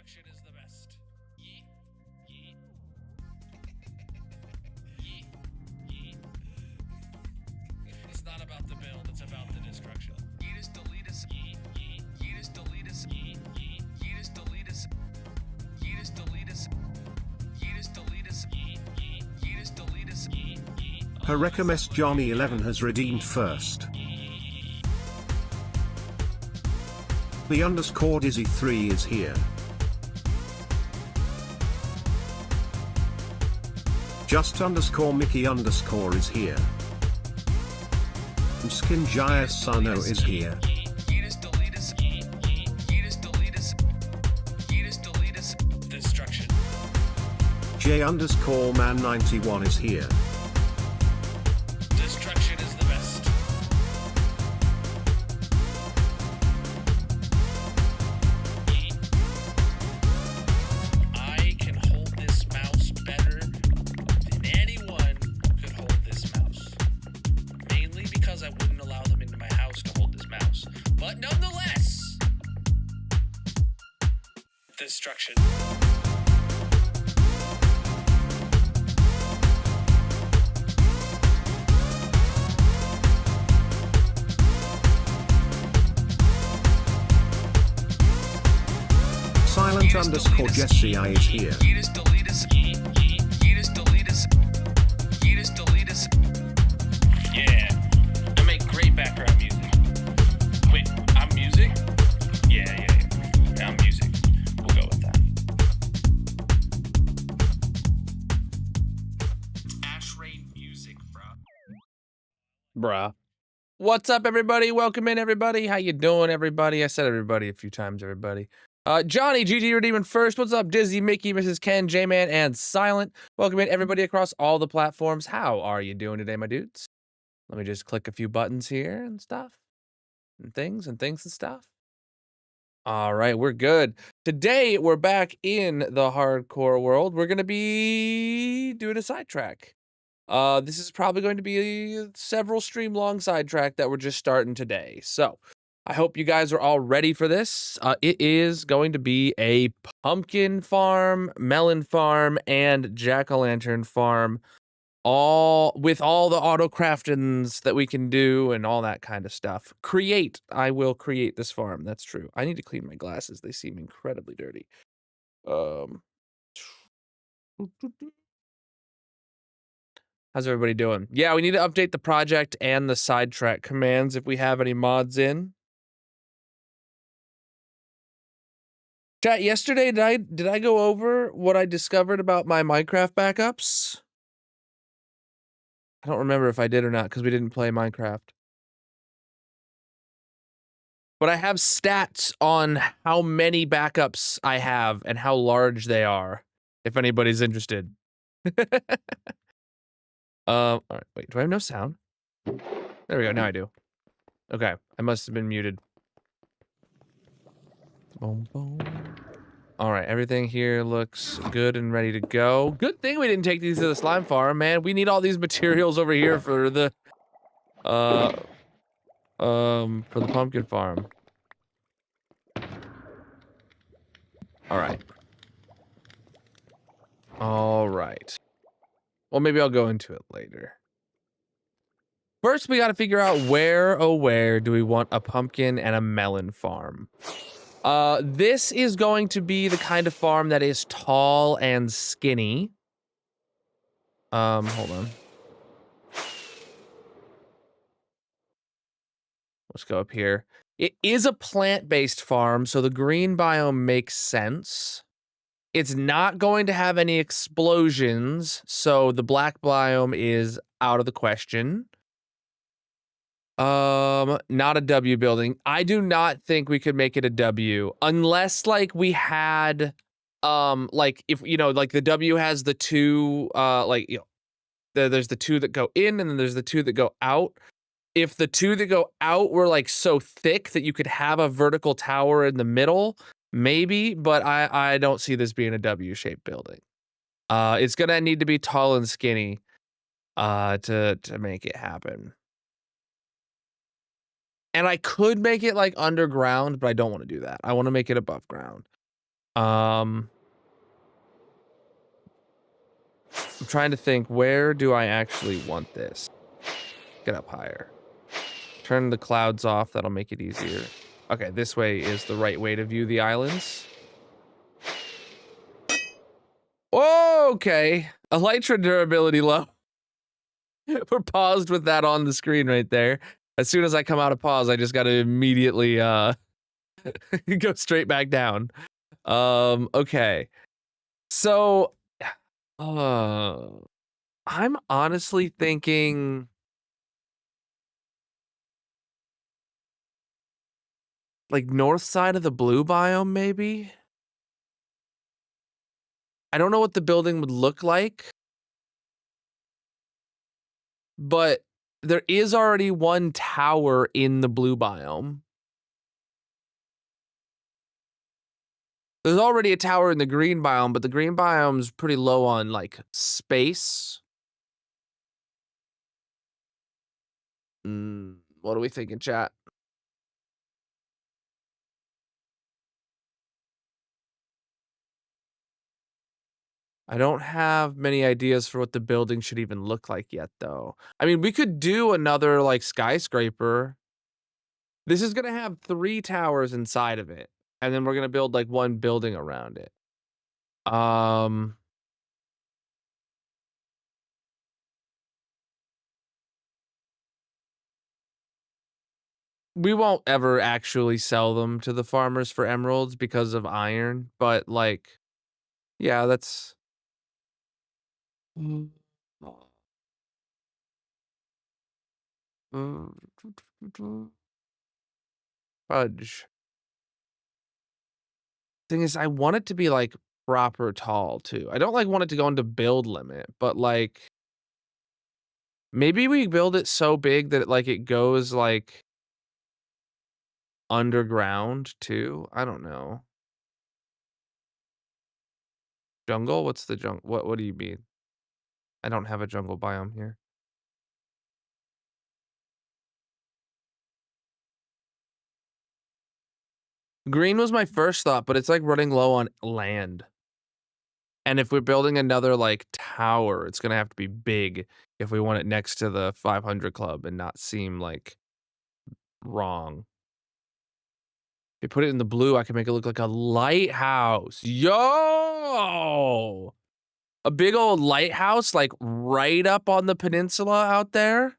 Destruction is the best. Yeet. Yeet. Yeet. Yeet. It's not about the build, it's about the destruction. Yeetus deletus. Yeet. Yeet. Yeetus deletus. Yeet. Yeet. Yeetus deletus. Yeetus deletus. Yeetus deletus. Yeet. Yeet. Yeetus deletus. Yeet. Yeet. Harekamest Johnny 11 has redeemed first. The underscore Dizzy 3 is here. Just underscore Mickey underscore is here. Skin Jaya Sano is here. Yeetus deletus. Yeetus deletus. Yeetus deletus. Destruction. J underscore man 91 is here. Destruction is the best. I can hold this mouse better than anyone could hold this mouse. Mainly because I wouldn't allow them into my house to hold this mouse. But nonetheless, destruction. Silent underscore Jesse I is here. Yeetus deletus. Yeetus deletus. Yeetus deletus. Yeah. I make great background music. Wait, I'm music? Yeah, I'm music. We'll go with that. Ash Rain music, bruh. What's up, everybody? Welcome in, everybody. How you doing, everybody? I said everybody a few times, everybody. Johnny, GG Redeeming first. What's up, Dizzy, Mickey, Mrs. Ken, J-Man, and Silent? Welcome in, everybody, across all the platforms. How are you doing today, my dudes? Let me just click a few buttons here and stuff. And things and stuff. All right, we're good. Today, we're back in the hardcore world. We're going to be doing a sidetrack. This is probably going to be a several stream long sidetrack that we're just starting today. So, I hope you guys are all ready for this. It is going to be a pumpkin farm, melon farm, and jack-o'-lantern farm, all with all the auto craftings that we can do and all that kind of stuff. I will create this farm. That's true. I need to clean my glasses. They seem incredibly dirty. How's everybody doing? Yeah, we need to update the project and the sidetrack commands if we have any mods in. Chat, yesterday did I go over what I discovered about my Minecraft backups? I don't remember if I did or not because we didn't play Minecraft. But I have stats on how many backups I have and how large they are, if anybody's interested. All right, wait, do I have no sound? There we go, now I do. Okay, I must have been muted. Boom, boom. All right, everything here looks good and ready to go. Good thing we didn't take these to the slime farm, man. We need all these materials over here for the pumpkin farm. All right. All right. Well, maybe I'll go into it later. First, we got to figure out where, oh, where do we want a pumpkin and a melon farm? This is going to be the kind of farm that is tall and skinny. Hold on. Let's go up here. It is a plant-based farm, so the green biome makes sense. It's not going to have any explosions, so the black biome is out of the question. Not a W building. I do not think we could make it a W unless like we had like if like the W has the two there's the two that go in and then there's the two that go out. If the two that go out were like so thick that you could have a vertical tower in the middle, maybe, but I don't see this being a W-shaped building. It's gonna need to be tall and skinny to make it happen. And I could make it like underground, but I don't want to do that. I want to make it above ground. I'm trying to think, where do I actually want this? Get up higher. Turn the clouds off, that'll make it easier. Okay, this way is the right way to view the islands. Okay, elytra durability low. We're paused with that on the screen right there. As soon as I come out of pause, I just gotta immediately go straight back down. Okay. So I'm honestly thinking like north side of the blue biome, maybe? I don't know what the building would look like, but there is already one tower in the blue biome. There's already a tower in the green biome, but the green biome's pretty low on like space. What are we thinking, chat? I don't have many ideas for what the building should even look like yet, though. I mean, we could do another like skyscraper. This is gonna have 3 towers inside of it, and then we're gonna build like one building around it. We won't ever actually sell them to the farmers for emeralds because of iron, but like, yeah, that's. Fudge. Thing is, I want it to be like proper tall too. I don't like want it to go into build limit, but like maybe we build it so big that it goes like underground too. I don't know. Jungle? What's the jungle? What do you mean? I don't have a jungle biome here. Green was my first thought, but it's like running low on land. And if we're building another like tower, it's gonna have to be big if we want it next to the 500 club and not seem like wrong. If you put it in the blue, I can make it look like a lighthouse. Yo! A big old lighthouse like right up on the peninsula out there.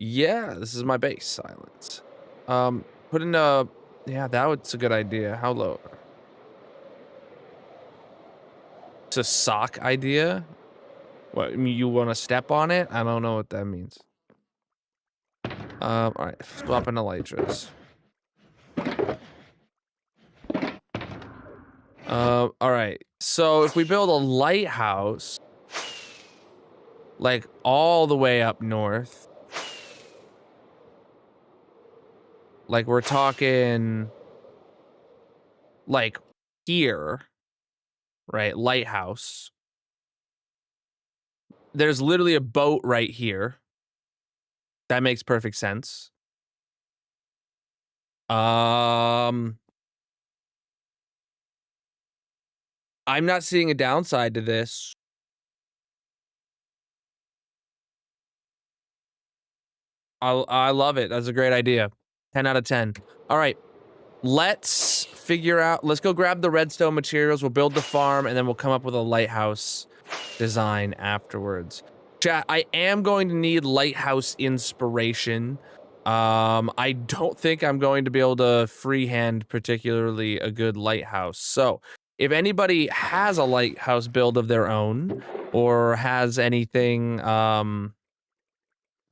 Yeah, this is my base, silence. Put in a, yeah, that was a good idea. How low? It's a sock idea. What, you want to step on it? I don't know what that means. All right, swapping elytras. All right. So if we build a lighthouse, like all the way up north, like we're talking like here, right? Lighthouse. There's literally a boat right here. That makes perfect sense. I'm not seeing a downside to this. I love it. That's a great idea. 10 out of 10. All right. Let's figure out, let's go grab the redstone materials. We'll build the farm and then we'll come up with a lighthouse design afterwards. Chat, I am going to need lighthouse inspiration. I don't think I'm going to be able to freehand particularly a good lighthouse. So if anybody has a lighthouse build of their own or has anything,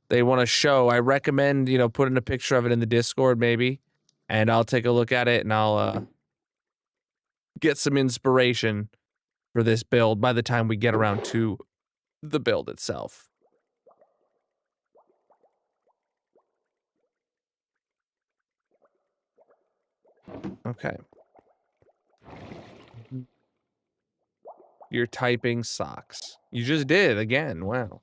they want to show, I recommend, putting a picture of it in the Discord maybe, and I'll take a look at it and I'll get some inspiration for this build by the time we get around to the build itself. Okay. You're typing socks. You just did again. Wow.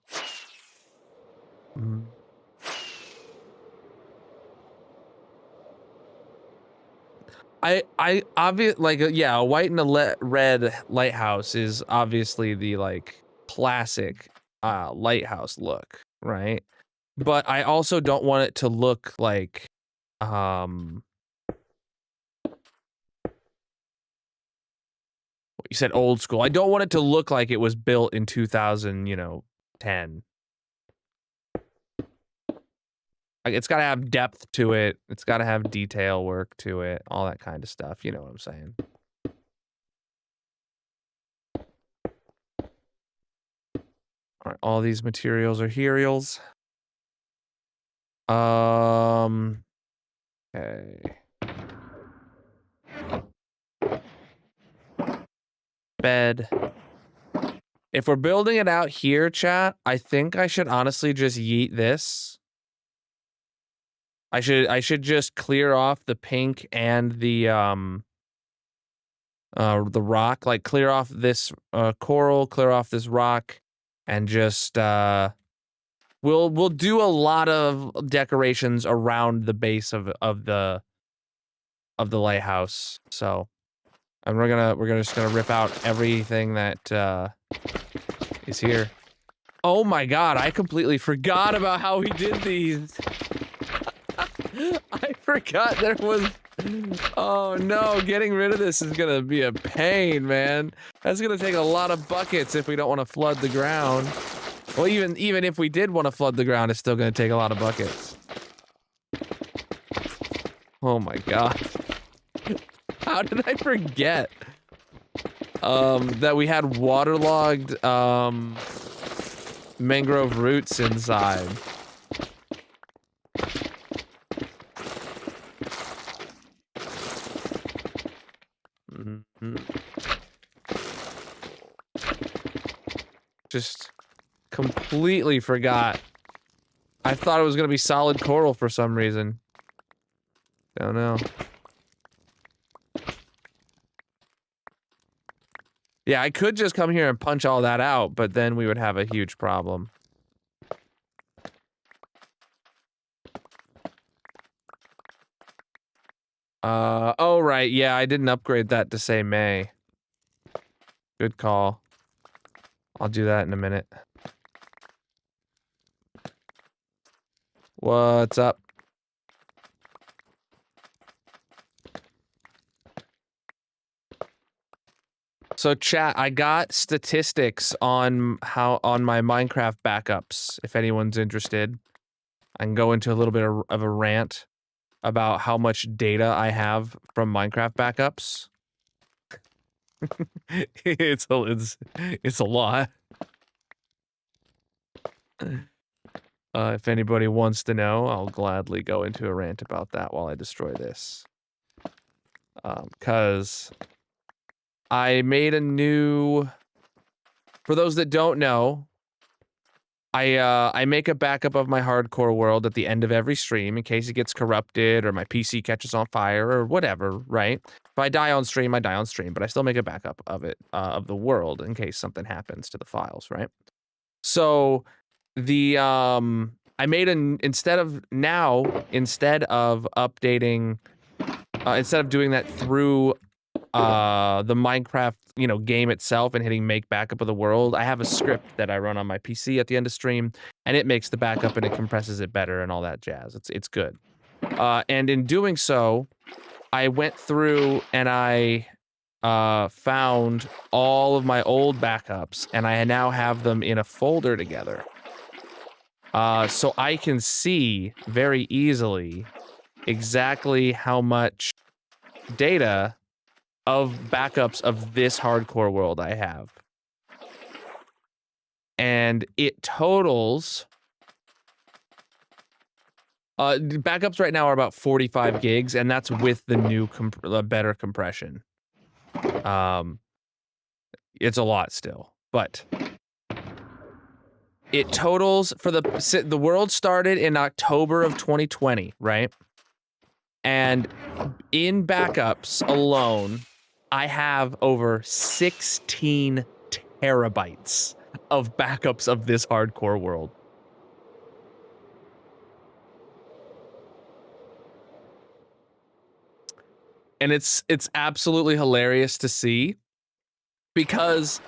I obvious like yeah, a white and a red lighthouse is obviously the like classic lighthouse look, right? But I also don't want it to look like you said old school. I don't want it to look like it was built in 2000, 10. Like, it's got to have depth to it. It's got to have detail work to it, all that kind of stuff. You know what I'm saying? All right, all these materials are hereals. Okay. Bed. If we're building it out here, chat, I think I should honestly just yeet this. I should just clear off the pink and the rock, like clear off this coral, clear off this rock, and just we'll do a lot of decorations around the base of the lighthouse. So, and we're just gonna rip out everything that is here. Oh my god, I completely forgot about how we did these. I forgot there was. Oh no, getting rid of this is gonna be a pain, man. That's gonna take a lot of buckets if we don't want to flood the ground. Well, even if we did want to flood the ground, it's still gonna take a lot of buckets. Oh my god. How did I forget that we had waterlogged mangrove roots inside? Just completely forgot. I thought it was gonna be solid coral for some reason. Don't know. Yeah, I could just come here and punch all that out, but then we would have a huge problem. Oh right, yeah, I didn't upgrade that to say May. Good call. I'll do that in a minute. What's up? So chat, I got statistics on my Minecraft backups. If anyone's interested, I can go into a little bit of a rant about how much data I have from Minecraft backups. it's a lot. If anybody wants to know, I'll gladly go into a rant about that while I destroy this. 'Cause I made a new. For those that don't know, I make a backup of my hardcore world at the end of every stream in case it gets corrupted or my PC catches on fire or whatever, right? If I die on stream, I die on stream, but I still make a backup of it, of the world in case something happens to the files, right? So the I made instead of updating, instead of doing that through the Minecraft, game itself and hitting make backup of the world, I have a script that I run on my PC at the end of stream, and it makes the backup and it compresses it better and all that jazz. It's good. And in doing so, I went through and I found all of my old backups, and I now have them in a folder together. So I can see very easily exactly how much data of backups of this hardcore world I have. And it totals... backups right now are about 45 gigs, and that's with the new better compression. It's a lot still, but... It totals for the world started in October of 2020, right? And in backups alone, I have over 16 terabytes of backups of this hardcore world. and it's absolutely hilarious to see because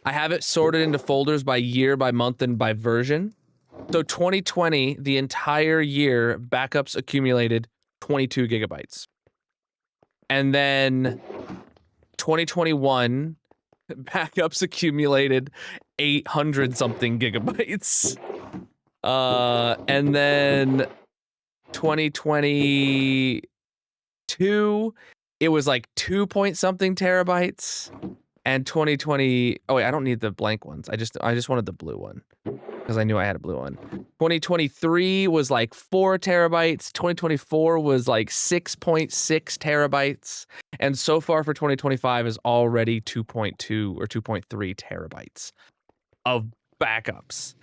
I have it sorted into folders by year, by month, and by version. So 2020, the entire year, backups accumulated 22 gigabytes. And then 2021, backups accumulated 800 something gigabytes. And then 2022, it was like 2 point something terabytes. And 2020, oh wait, I don't need the blank ones. I just wanted the blue one because I knew I had a blue one. 2023 was like 4 terabytes. 2024 was like 6.6 terabytes. And so far for 2025 is already 2.2 or 2.3 terabytes of backups.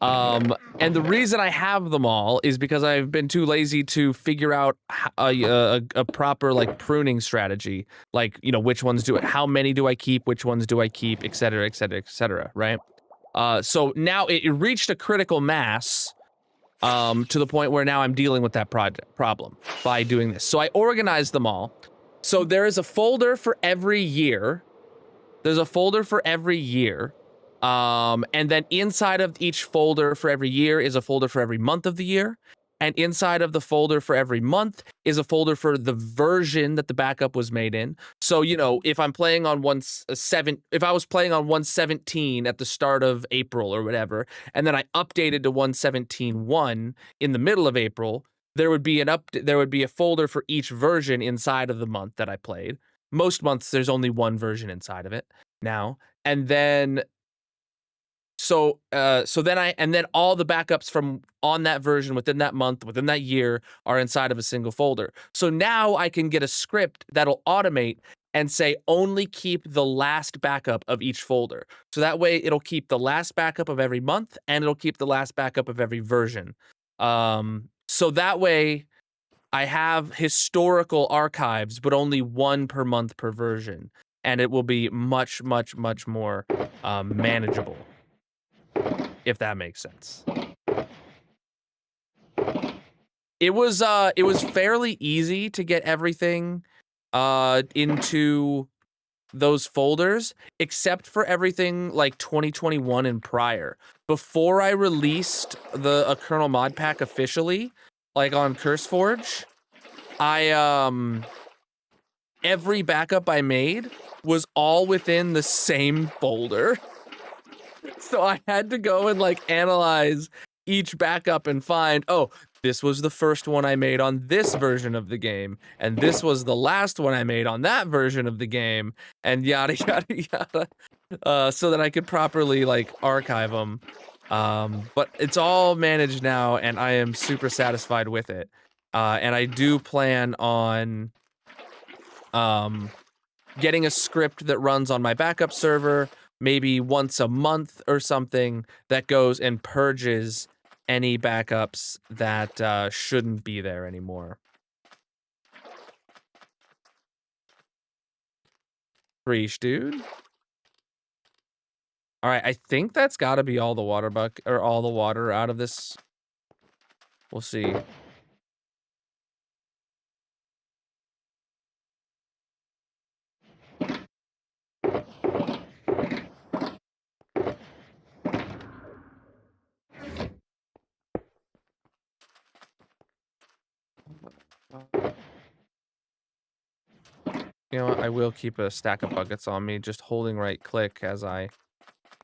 And the reason I have them all is because I've been too lazy to figure out a proper like pruning strategy. Like, you know, which ones do it, how many do I keep, which ones do I keep, et cetera, et cetera, et cetera, right? So now it reached a critical mass to the point where now I'm dealing with that problem by doing this. So I organized them all. So there is a folder for every year. There's a folder for every year. And then inside of each folder for every year is a folder for every month of the year. And inside of the folder for every month is a folder for the version that the backup was made in. So, you know, if I'm playing on if I was playing on 1.17 at the start of April or whatever, and then I updated to 1.17.1 in the middle of April, there would be a folder for each version inside of the month that I played. Most months there's only one version inside of it now. And then so then all the backups from on that version within that month, within that year are inside of a single folder. So now I can get a script that'll automate and say only keep the last backup of each folder. So that way it'll keep the last backup of every month and it'll keep the last backup of every version. So that way I have historical archives, but only one per month per version. And it will be much, much, much more manageable. If that makes sense. It was fairly easy to get everything into those folders, except for everything like 2021 and prior. Before I released a Colonel mod pack officially, like on CurseForge, every backup I made was all within the same folder. So I had to go and like analyze each backup and find, oh, this was the first one I made on this version of the game, and this was the last one I made on that version of the game, and yada yada yada, so that I could properly like archive them. But it's all managed now, and I am super satisfied with it. And I do plan on getting a script that runs on my backup server, maybe once a month or something, that goes and purges any backups that shouldn't be there anymore. Preach, dude. All right, I think that's got to be all the water or all the water out of this. We'll see. You know what? I will keep a stack of buckets on me, just holding right click as I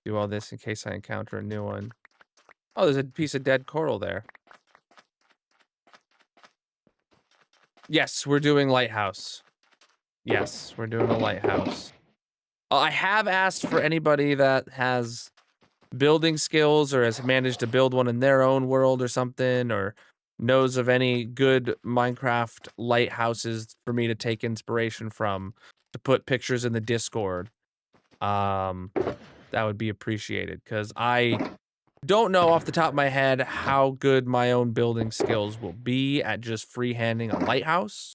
do all this in case I encounter a new one. Oh, there's a piece of dead coral there. Yes, we're doing lighthouse. Yes, we're doing a lighthouse. I have asked for anybody that has building skills or has managed to build one in their own world or something, or knows of any good Minecraft lighthouses for me to take inspiration from, to put pictures in the Discord. That would be appreciated, because I don't know off the top of my head how good my own building skills will be at just freehanding a lighthouse.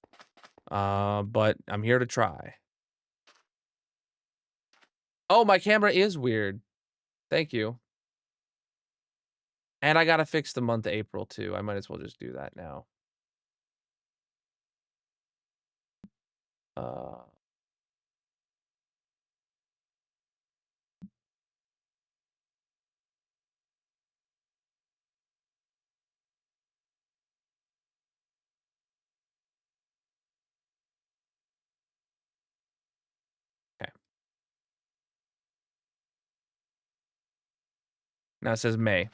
But I'm here to try. Oh, my camera is weird. Thank you. And I gotta fix the month of April too. I might as well just do that now. Uh, okay. Now it says May.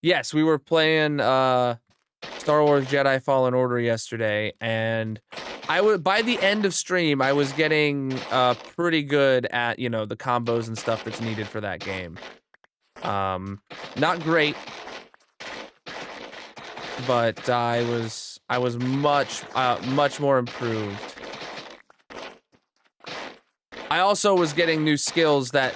Yes, we were playing Star Wars Jedi Fallen Order yesterday, and by the end of stream, I was getting pretty good at, you know, the combos and stuff that's needed for that game. Not great, but I was much more improved. I also was getting new skills that,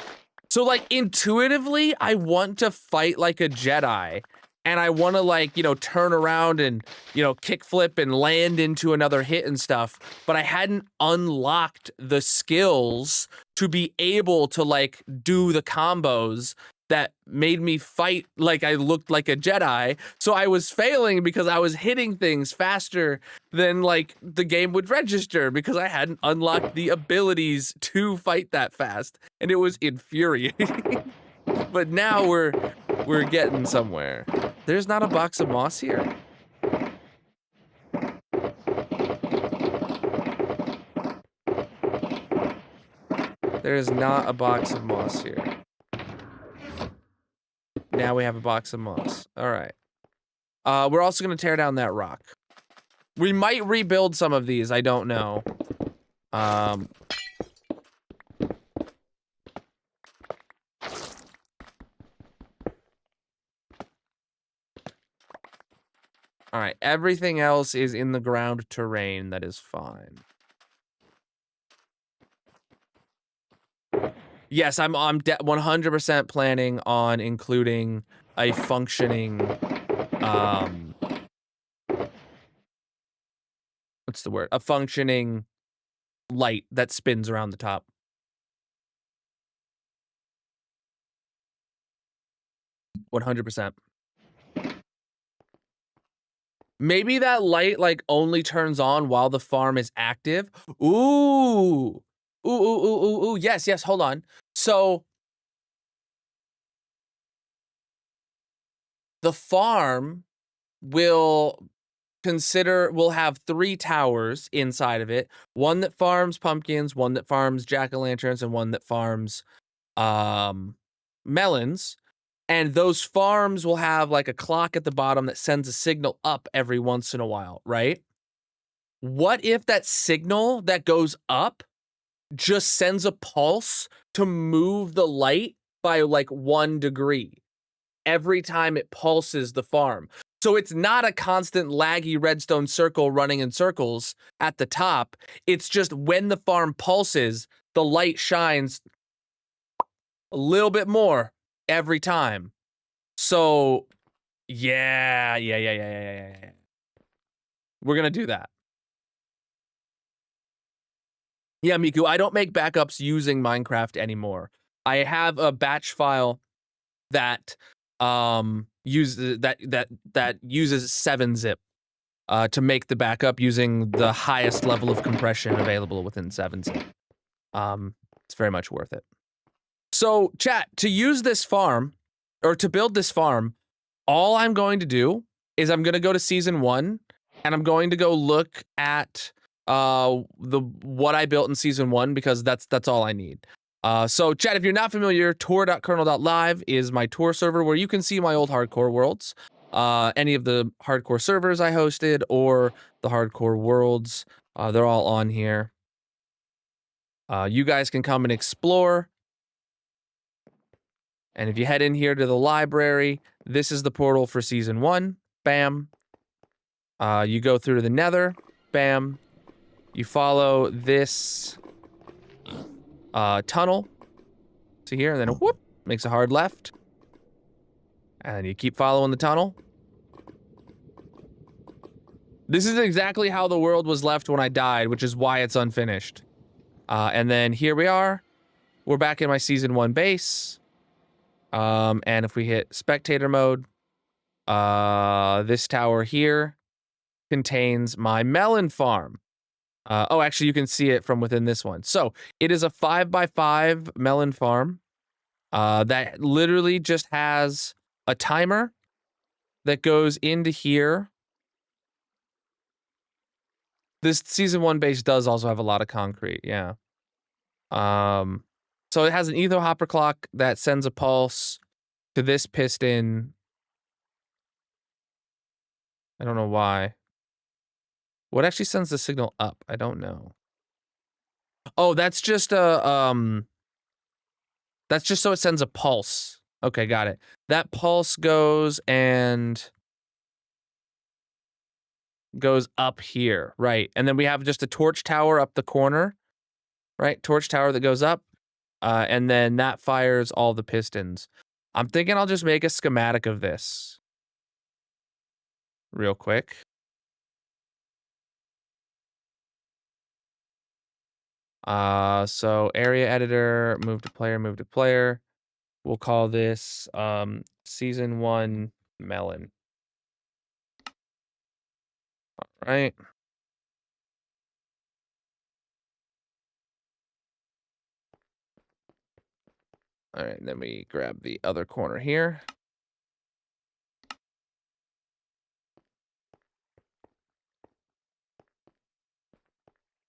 so like intuitively, I want to fight like a Jedi, and I want to, like, you know, turn around and, you know, kickflip and land into another hit and stuff, but I hadn't unlocked the skills to be able to, like, do the combos that made me fight like I looked like a Jedi. So I was failing because I was hitting things faster than, like, the game would register because I hadn't unlocked the abilities to fight that fast, and it was infuriating. But now we're getting somewhere. There's not a box of moss here? There is not a box of moss here. Now we have a box of moss. All right. We're also going to tear down that rock. We might rebuild some of these. I don't know. All right. Everything else is in the ground terrain. That is fine. Yes, I'm 100% planning on including a functioning, what's the word? A functioning light that spins around the top. 100%. Maybe that light, like, only turns on while the farm is active. Ooh. Ooh. Yes, hold on. So the farm will have 3 towers inside of it. One that farms pumpkins, one that farms jack-o'-lanterns, and one that farms melons. And those farms will have, like, a clock at the bottom that sends a signal up every once in a while, right? What if that signal that goes up just sends a pulse to move the light by, like, 1 degree every time it pulses the farm? So it's not a constant laggy redstone circle running in circles at the top. It's just when the farm pulses, the light shines a little bit more every time. So, yeah. We're gonna do that. Yeah, Miku, I don't make backups using Minecraft anymore. I have a batch file that uses 7-zip to make the backup using the highest level of compression available within 7-zip. It's very much worth it. So, chat, to use this farm, or to build this farm, all I'm going to do is I'm going to go to season 1, and I'm going to go look at what I built in season 1, because that's all I need. So, chat, if you're not familiar, tour.colonel.live is my tour server where you can see my old hardcore worlds. Any of the hardcore servers I hosted or the hardcore worlds, they're all on here. You guys can come and explore. And if you head in here to the library, this is the portal for season 1. Bam. You go through to the nether. Bam. You follow this tunnel to here, and then whoop, makes a hard left. And you keep following the tunnel. This is exactly how the world was left when I died, which is why it's unfinished. And then here we are. We're back in my season 1 base. And if we hit spectator mode, This tower here contains my melon farm. Oh, actually, you can see it from within this one. So it is a 5x5 melon farm that literally just has a timer that goes into here. This season 1 base does also have a lot of concrete, yeah. So it has an etho hopper clock that sends a pulse to this piston. I don't know why. What actually sends the signal up? I don't know. Oh, that's just so it sends a pulse. Okay, got it. That pulse goes up here, right? And then we have just a torch tower up the corner, right? Torch tower that goes up, and then that fires all the pistons. I'm thinking I'll just make a schematic of this real quick. So area editor, move to player. We'll call this season 1 melon. All right. All right, then we grab the other corner here.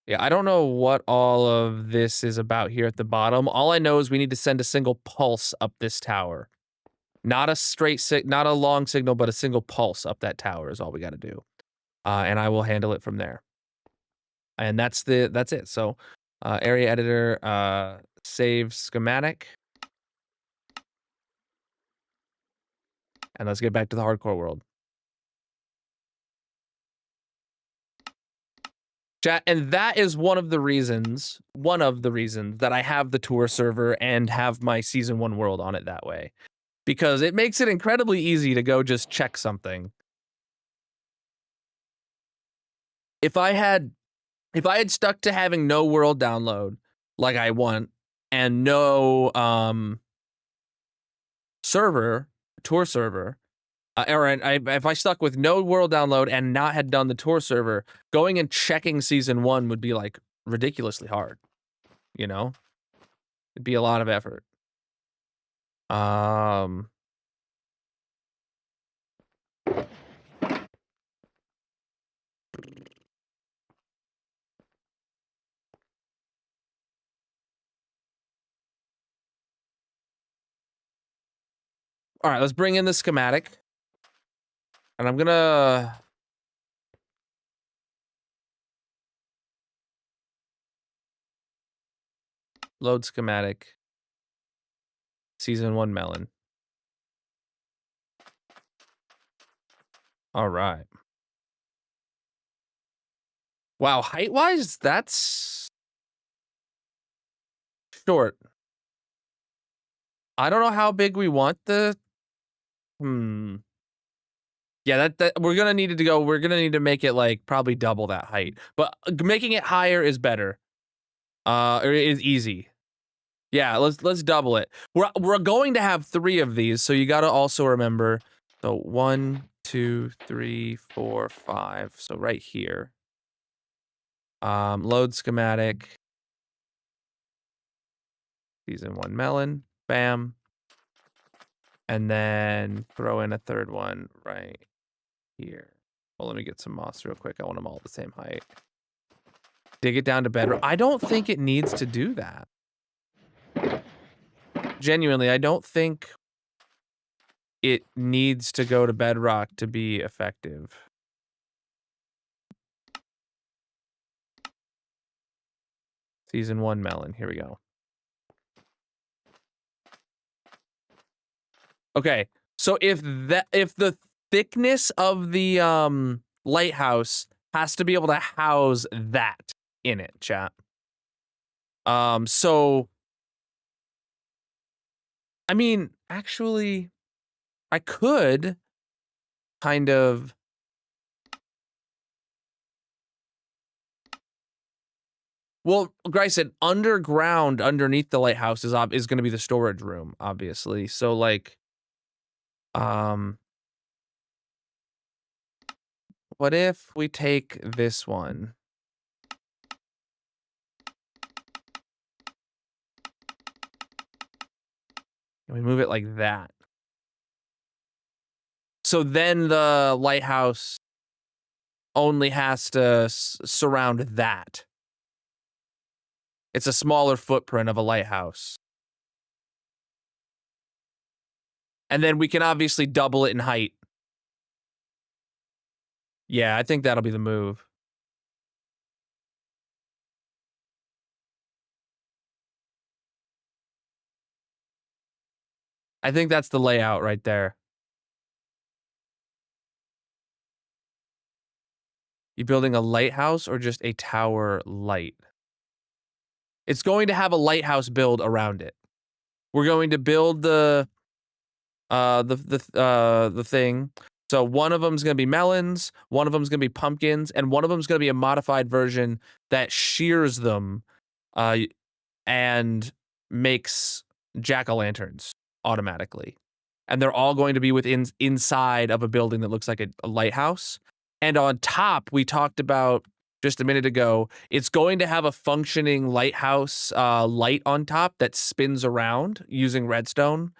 Yeah, I don't know what all of this is about here at the bottom. All I know is we need to send a single pulse up this tower. Not a long signal, but a single pulse up that tower is all we got to do. And I will handle it from there. And that's it. So, area editor, save schematic. And let's get back to the hardcore world. Chat, and that is one of the reasons that I have the tour server and have my season 1 world on it that way. Because it makes it incredibly easy to go just check something. If I had stuck to having no world download like I want and no tour server, if I stuck with no world download and not had done the tour server, going and checking season 1 would be like ridiculously hard. You know? It'd be a lot of effort. All right, let's bring in the schematic. And I'm gonna load schematic. Season 1 melon. All right. Wow, height-wise, that's short. I don't know how big we want the... Yeah, that we're gonna need to make it like probably double that height. But making it higher is better. Or is easy. Yeah, let's double it. We're going to have 3 of these, so you gotta also remember. So 1, 2, 3, 4, 5. So right here. Load schematic. Season 1 melon. Bam. And then throw in a third one right here. Well, let me get some moss real quick. I want them all the same height. Dig it down to bedrock. I don't think it needs to do that. Genuinely, I don't think it needs to go to bedrock to be effective. Season 1 melon. Here we go. Okay, so if the thickness of the lighthouse has to be able to house that in it, chat. So I mean, actually, I could kind of well, Grice said underground underneath the lighthouse is going to be the storage room, obviously. So like What if we take this one? And we move it like that. So then the lighthouse only has to surround that. It's a smaller footprint of a lighthouse. And then we can obviously double it in height. Yeah, I think that'll be the move. I think that's the layout right there. You building a lighthouse or just a tower light? It's going to have a lighthouse build around it. We're going to build the thing. So one of them's going to be melons, one of them's going to be pumpkins, and one of them's going to be a modified version that shears them and makes jack-o'-lanterns automatically. And they're all going to be inside of a building that looks like a lighthouse. And on top, we talked about just a minute ago, it's going to have a functioning lighthouse light on top that spins around using redstone.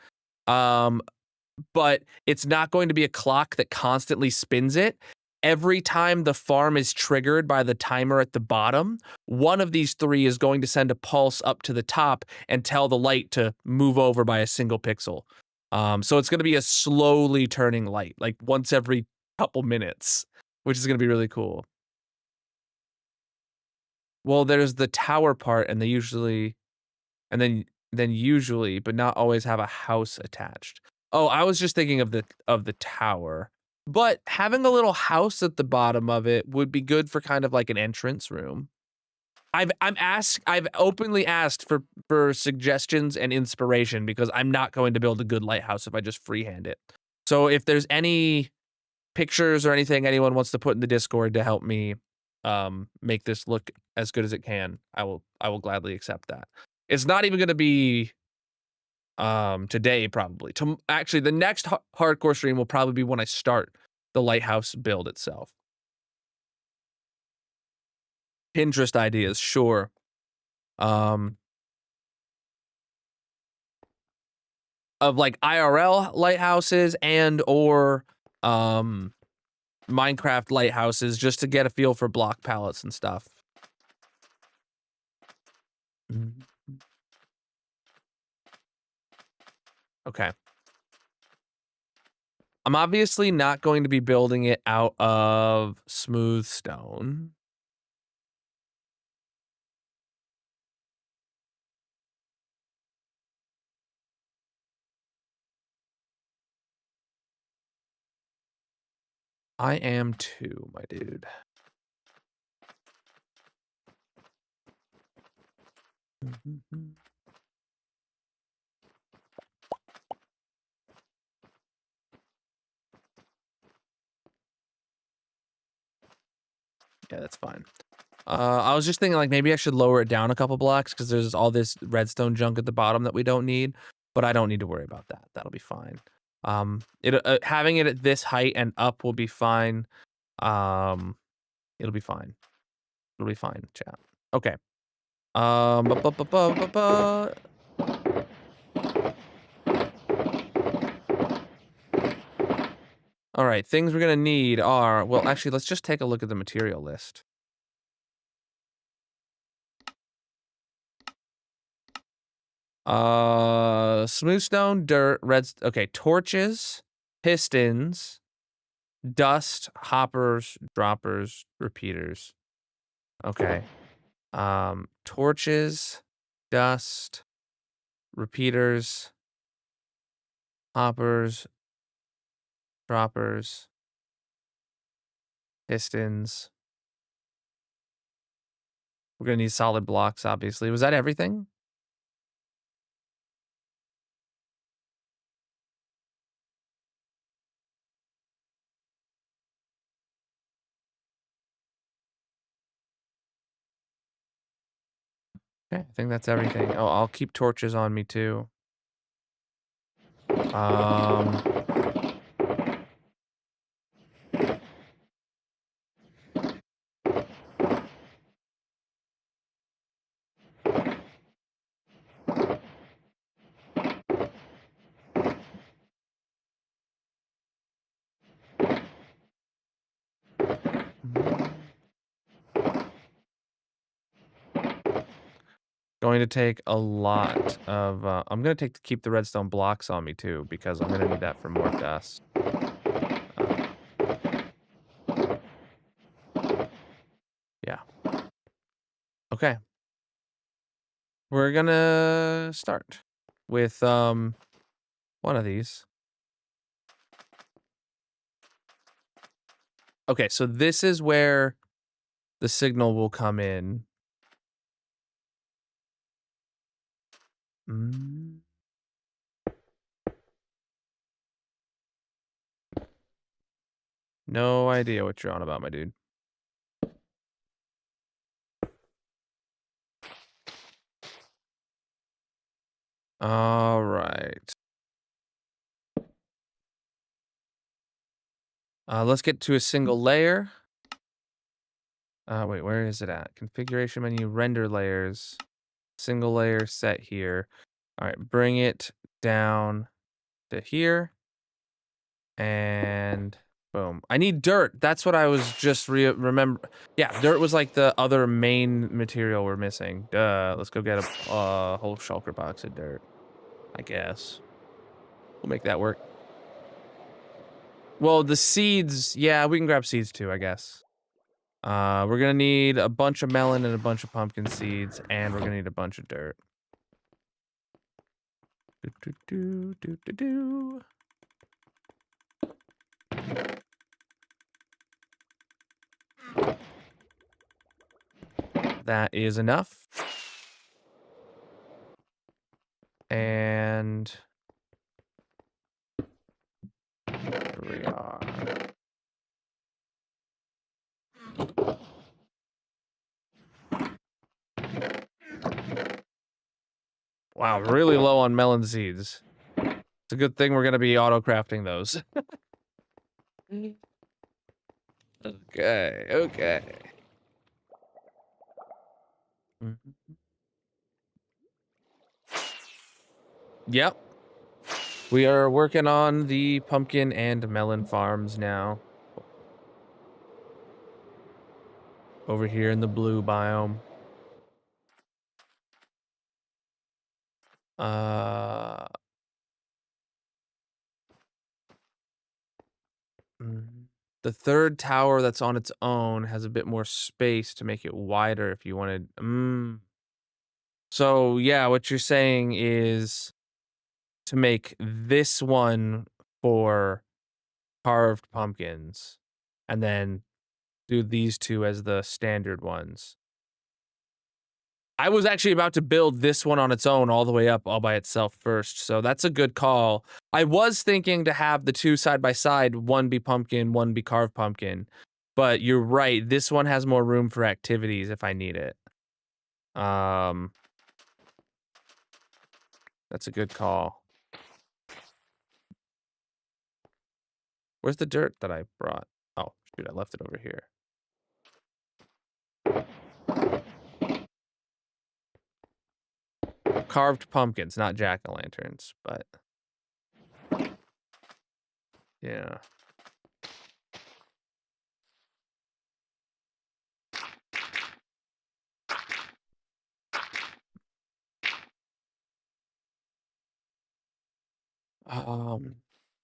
But it's not going to be a clock that constantly spins it. Every time the farm is triggered by the timer at the bottom, one of these three is going to send a pulse up to the top and tell the light to move over by a single pixel. So it's going to be a slowly turning light, like once every couple minutes, which is going to be really cool. Well, there's the tower part, and then usually, but not always have a house attached. Oh, I was just thinking of the tower. But having a little house at the bottom of it would be good for kind of like an entrance room. I've openly asked for suggestions and inspiration because I'm not going to build a good lighthouse if I just freehand it. So if there's any pictures or anything anyone wants to put in the Discord to help me make this look as good as it can, I will gladly accept that. It's not even going to be today probably. Actually, the next hardcore stream will probably be when I start the lighthouse build itself. Pinterest ideas, sure. Of like IRL lighthouses and or Minecraft lighthouses, just to get a feel for block palettes and stuff. Okay. I'm obviously not going to be building it out of smooth stone. I am too, my dude. Yeah, that's fine. I was just thinking like maybe I should lower it down a couple blocks because there's all this redstone junk at the bottom that we don't need, but I don't need to worry about that. That'll be fine. Having it at this height and up will be fine. It'll be fine. It'll be fine, chat. Okay. All right, things we're gonna need are, well, actually, let's just take a look at the material list. Smooth stone, dirt, okay, torches, pistons, dust, hoppers, droppers, repeaters. Okay. Torches, dust, repeaters, hoppers, droppers, pistons. We're gonna need solid blocks, obviously. Was that everything? Okay, I think that's everything. Oh, I'll keep torches on me too. Going to take a lot of, I'm going to keep the redstone blocks on me too, because I'm going to need that for more dust. Yeah. Okay. We're going to start with, one of these. Okay, so this is where the signal will come in. No idea what you're on about, my dude. All right. Let's get to a single layer. Wait, where is it at? Configuration menu, render layers, single layer set here. All right, bring it down to here. And boom. I need dirt. That's what I was just remember. Yeah, dirt was like the other main material we're missing. Duh. Let's go get a whole shulker box of dirt, I guess. We'll make that work. Well, the seeds, yeah, we can grab seeds too, I guess. We're gonna need a bunch of melon and a bunch of pumpkin seeds, and we're gonna need a bunch of dirt. That is enough. And here we are. Wow, really low on melon seeds. It's a good thing we're gonna be auto-crafting those. Okay, okay. Yep. We are working on the pumpkin and melon farms now. Over here in the blue biome. The third tower that's on its own has a bit more space to make it wider if you wanted. So yeah, what you're saying is to make this one for carved pumpkins and then do these two as the standard ones. I was actually about to build this one on its own all the way up all by itself first, so that's a good call. I was thinking to have the two side by side, one be pumpkin, one be carved pumpkin, but you're right, this one has more room for activities if I need it. That's a good call. Where's the dirt that I brought? Oh, shoot, I left it over here. Carved pumpkins, not jack-o'-lanterns, but yeah.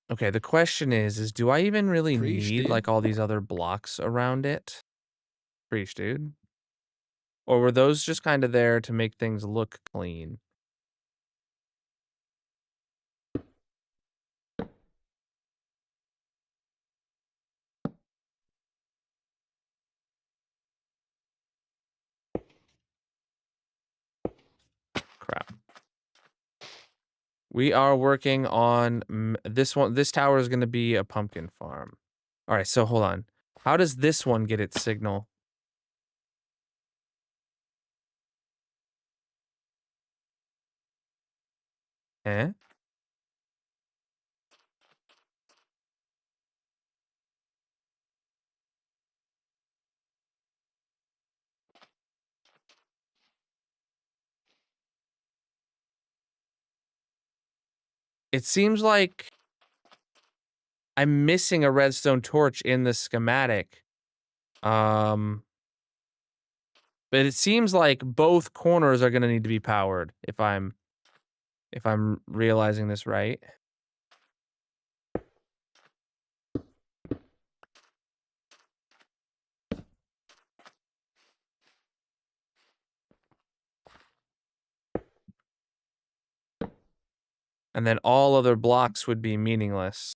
Okay, the question is do I even really need like all these other blocks around it? Preach, dude. Or were those just kind of there to make things look clean? Crap. We are working on this one. This tower is going to be a pumpkin farm. All right, so hold on. How does this one get its signal? Eh? It seems like I'm missing a redstone torch in the schematic. But it seems like both corners are gonna need to be powered if I'm realizing this right. And then all other blocks would be meaningless.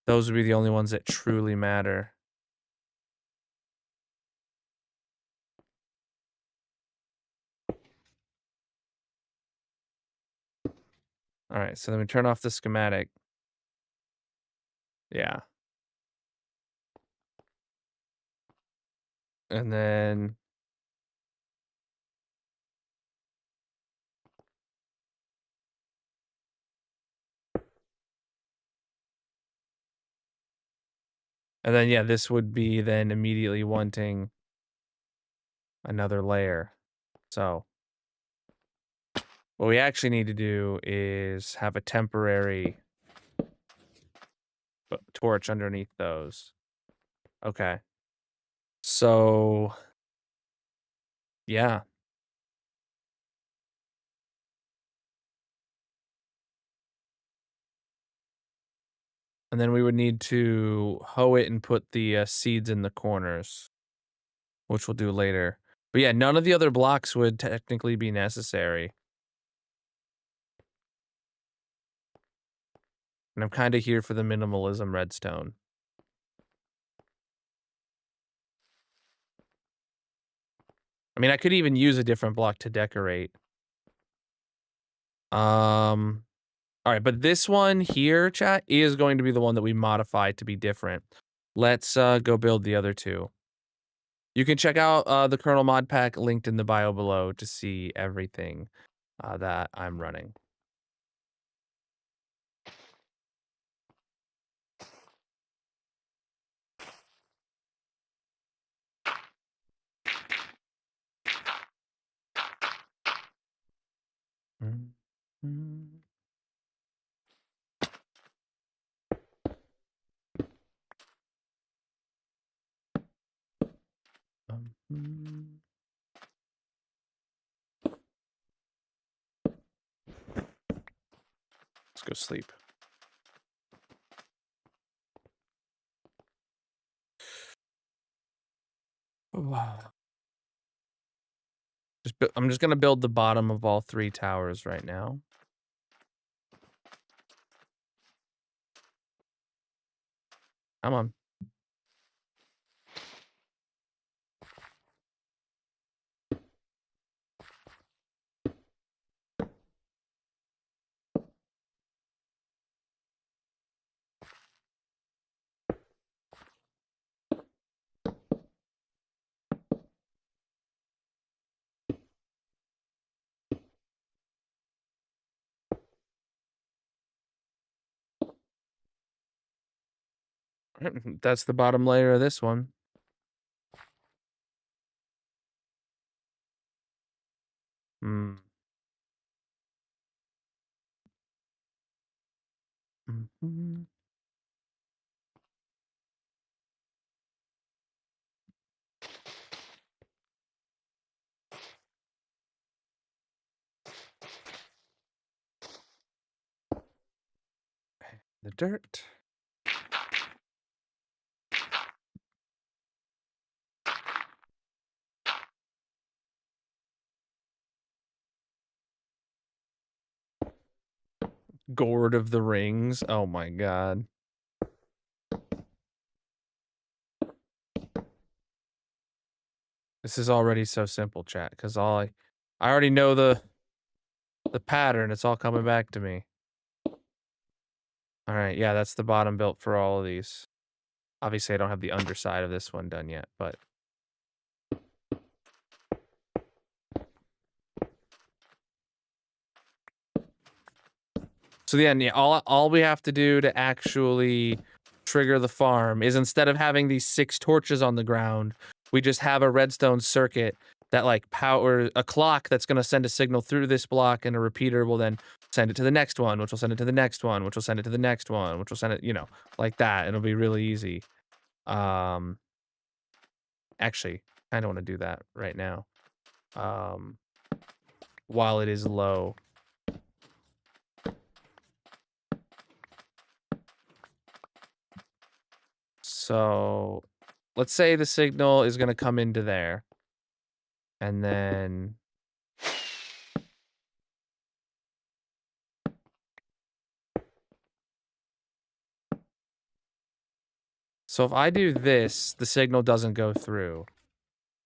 Those would be the only ones that truly matter. All right, so then we turn off the schematic. Yeah. And then yeah, this would be then immediately wanting another layer. So what we actually need to do is have a temporary torch underneath those. Okay. So yeah. And then we would need to hoe it and put the seeds in the corners, which we'll do later. But yeah, none of the other blocks would technically be necessary. And I'm kind of here for the minimalism redstone. I mean, I could even use a different block to decorate. All right, but this one here, chat, is going to be the one that we modify to be different. Let's go build the other two. You can check out the Colonel mod pack linked in the bio below to see everything that I'm running. Let's go sleep. Wow. I'm just gonna build the bottom of all 3 towers right now. Come on. That's the bottom layer of this one. Hmm. The dirt. Gourd of the Rings. Oh my god. This is already so simple, chat, because I already know the pattern. It's all coming back to me. All right, yeah, that's the bottom built for all of these. Obviously, I don't have the underside of this one done yet, but so yeah, all we have to do to actually trigger the farm is instead of having these 6 torches on the ground, we just have a redstone circuit that like power a clock that's going to send a signal through this block, and a repeater will then send it to the next one, which will send it to the next one, which will send it to the next one, which will send it, like that. It'll be really easy. Actually, I don't want to do that right now. While it is low. So let's say the signal is going to come into there. And then so if I do this, the signal doesn't go through.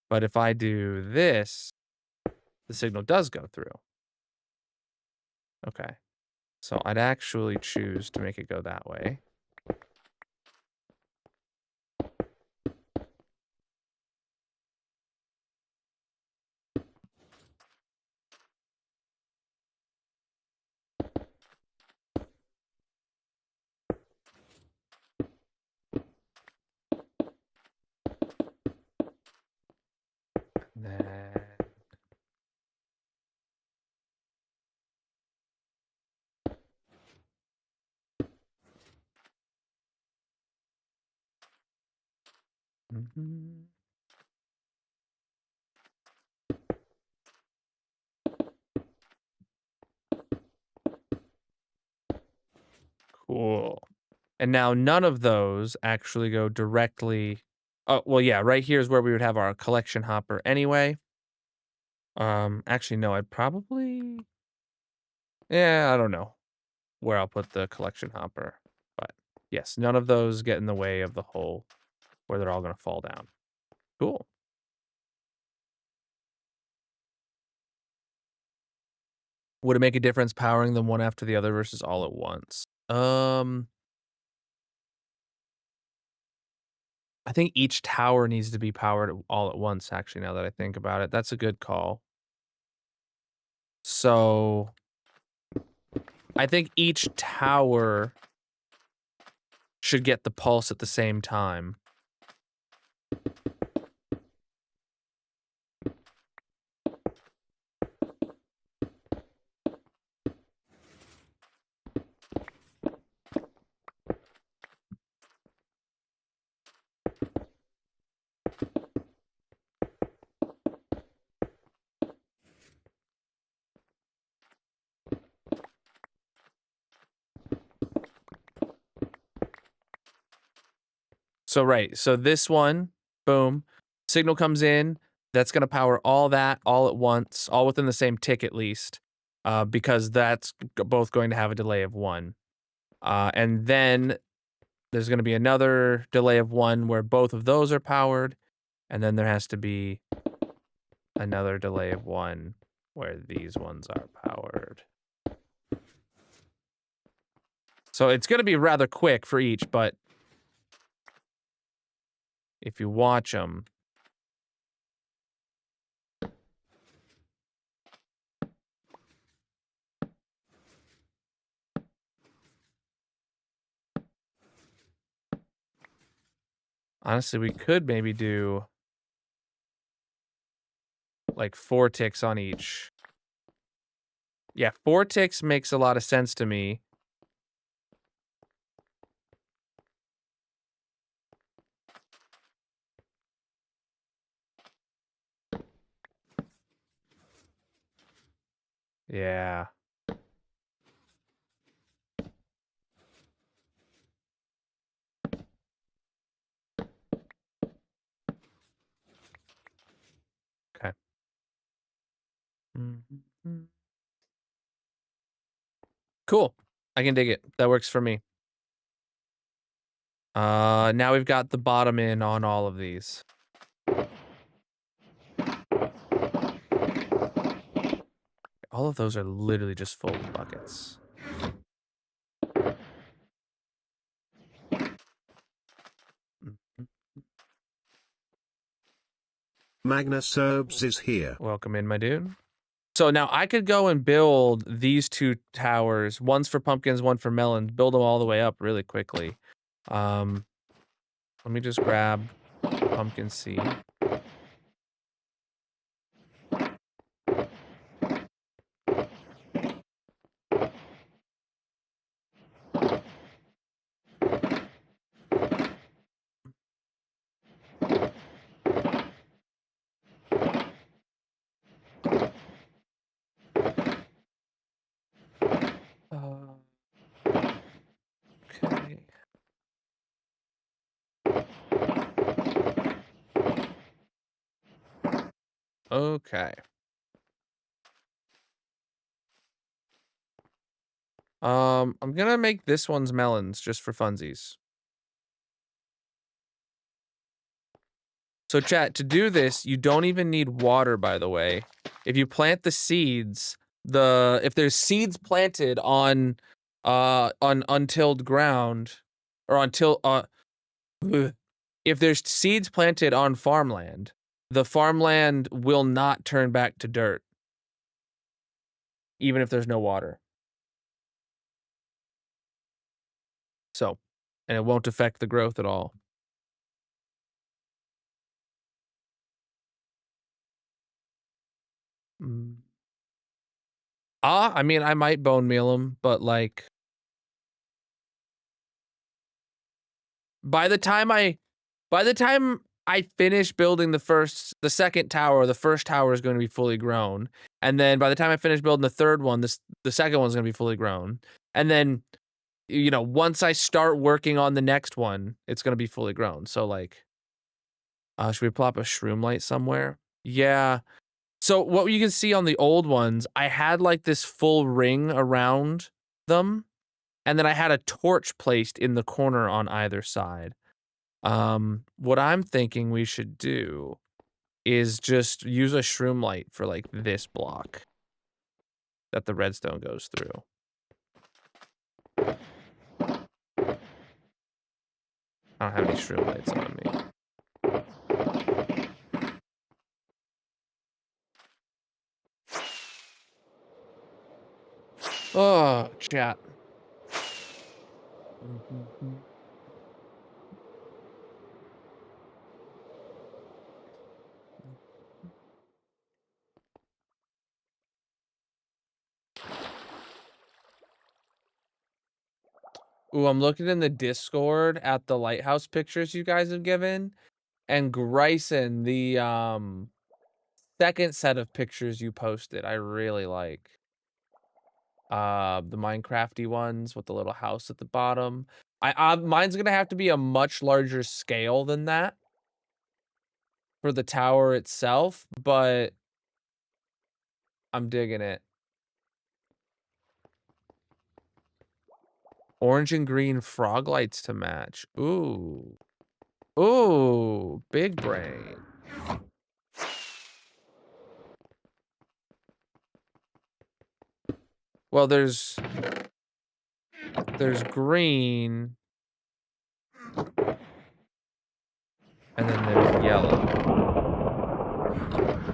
But if I do this, the signal does go through. Okay. So I'd actually choose to make it go that way. And then Cool. And now none of those actually go directly. Oh, well, yeah, right here is where we would have our collection hopper anyway. Actually, no, I'd probably. Yeah, I don't know where I'll put the collection hopper. But yes, none of those get in the way of the hole where they're all going to fall down. Cool. Would it make a difference powering them one after the other versus all at once? I think each tower needs to be powered all at once, actually, now that I think about it. That's a good call. So I think each tower should get the pulse at the same time. So, right. So this one, boom, signal comes in. That's going to power all that all at once, all within the same tick at least, because that's both going to have a delay of 1. And then there's going to be another delay of 1 where both of those are powered. And then there has to be another delay of 1 where these ones are powered. So it's going to be rather quick for each, but if you watch them, honestly, we could maybe do like 4 ticks on each. Yeah, 4 ticks makes a lot of sense to me. Yeah. Okay. Cool. I can dig it. That works for me. Now we've got the bottom in on all of these. All of those are literally just full buckets. Magnus Serbs is here. Welcome in, my dude. So now I could go and build these 2 towers. One's for pumpkins, one for melons. Build them all the way up really quickly. Let me just grab pumpkin seed. Okay. Okay. I'm gonna make this one's melons just for funsies. So chat, to do this, you don't even need water, by the way. If you plant the seeds, if there's seeds planted on untilled ground, or if there's seeds planted on farmland, the farmland will not turn back to dirt, even if there's no water. So, and it won't affect the growth at all. I mean, I might bone meal them, but like, by the time I finish building the second tower, the first tower is going to be fully grown, and then by the time I finish building the third one, the second one's going to be fully grown, and then, you know, once I start working on the next one, it's going to be fully grown. So like, should we plop a shroom light somewhere? Yeah. So what you can see on the old ones, I had like this full ring around them, and then I had a torch placed in the corner on either side. What I'm thinking we should do is just use a shroom light for like this block that the redstone goes through. I don't have any shroom lights on me. Oh, chat. Ooh, I'm looking in the Discord at the lighthouse pictures you guys have given, and Grayson, the second set of pictures you posted, I really like. The Minecrafty ones with the little house at the bottom. Mine's gonna have to be a much larger scale than that for the tower itself, but I'm digging it. Orange and green frog lights to match. Ooh. Ooh, big brain. Well, there's green, and then there's yellow.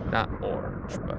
Not orange, but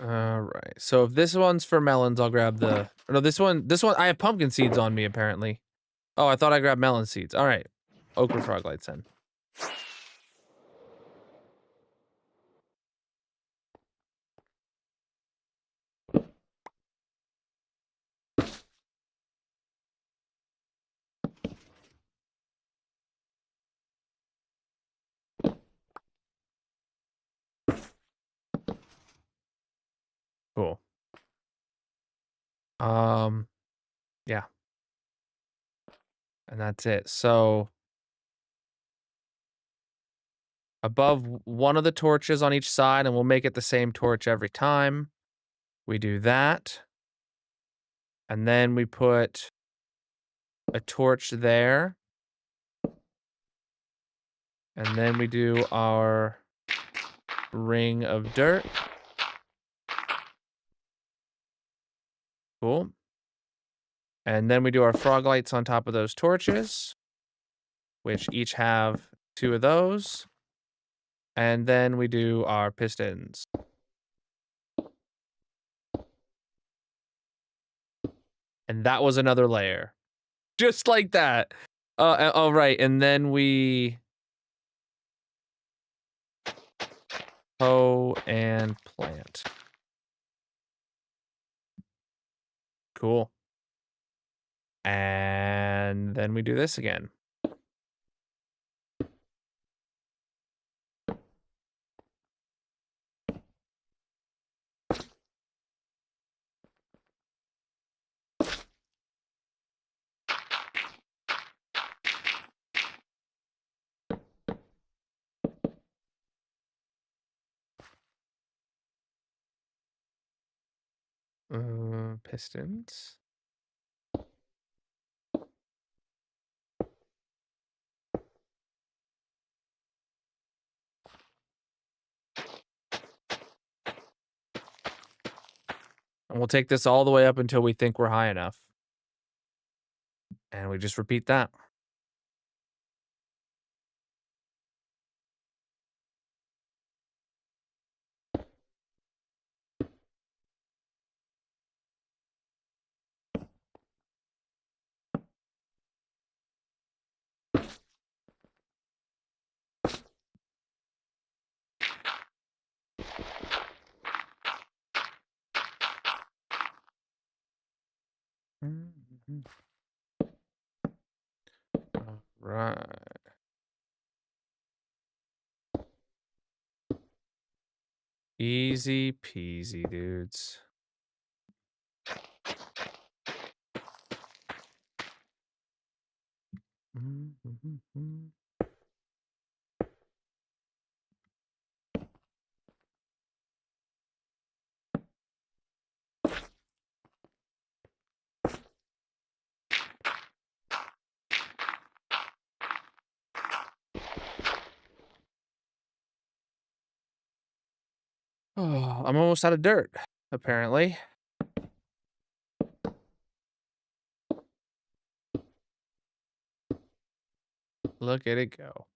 all right. So if this one's for melons, I'll grab the. No, this one. I have pumpkin seeds on me apparently. Oh, I thought I grabbed melon seeds. All right. Ochre frog lights then. Cool. Yeah. And that's it. So above one of the torches on each side, and we'll make it the same torch every time. We do that. And then we put a torch there. And then we do our ring of dirt. Cool. And then we do our frog lights on top of those torches, which each have 2 of those. And then we do our pistons. And that was another layer. Just like that. Oh, right. And then we hoe and plant. Cool. And then we do this again. Pistons. And we'll take this all the way up until we think we're high enough. And we just repeat that. All right. Easy peasy, dudes. Oh, I'm almost out of dirt, apparently. Look at it go.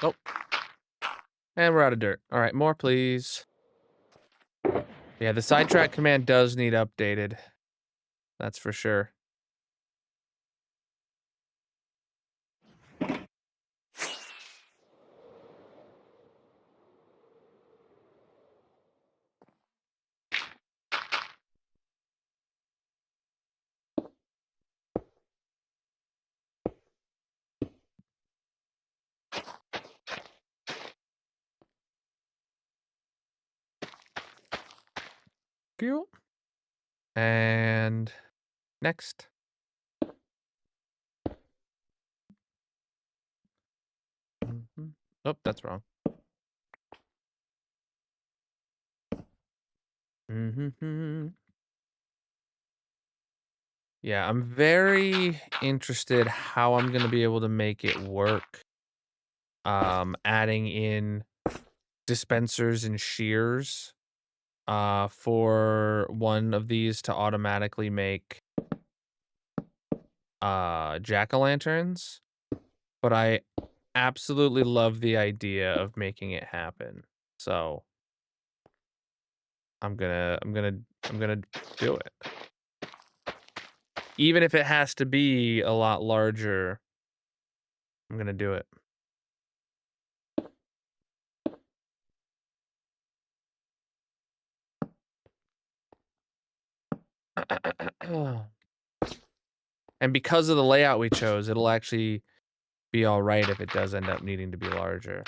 Oh. And we're out of dirt. All right, more, please. Yeah, the sidetrack command does need updated. That's for sure. Cool. And next. Oh, that's wrong. Yeah, I'm very interested how I'm gonna be able to make it work. Adding in dispensers and shears for one of these to automatically make jack-o'-lanterns, but I absolutely love the idea of making it happen. So I'm gonna do it. Even if it has to be a lot larger, I'm gonna do it. And because of the layout we chose, it'll actually be all right if it does end up needing to be larger.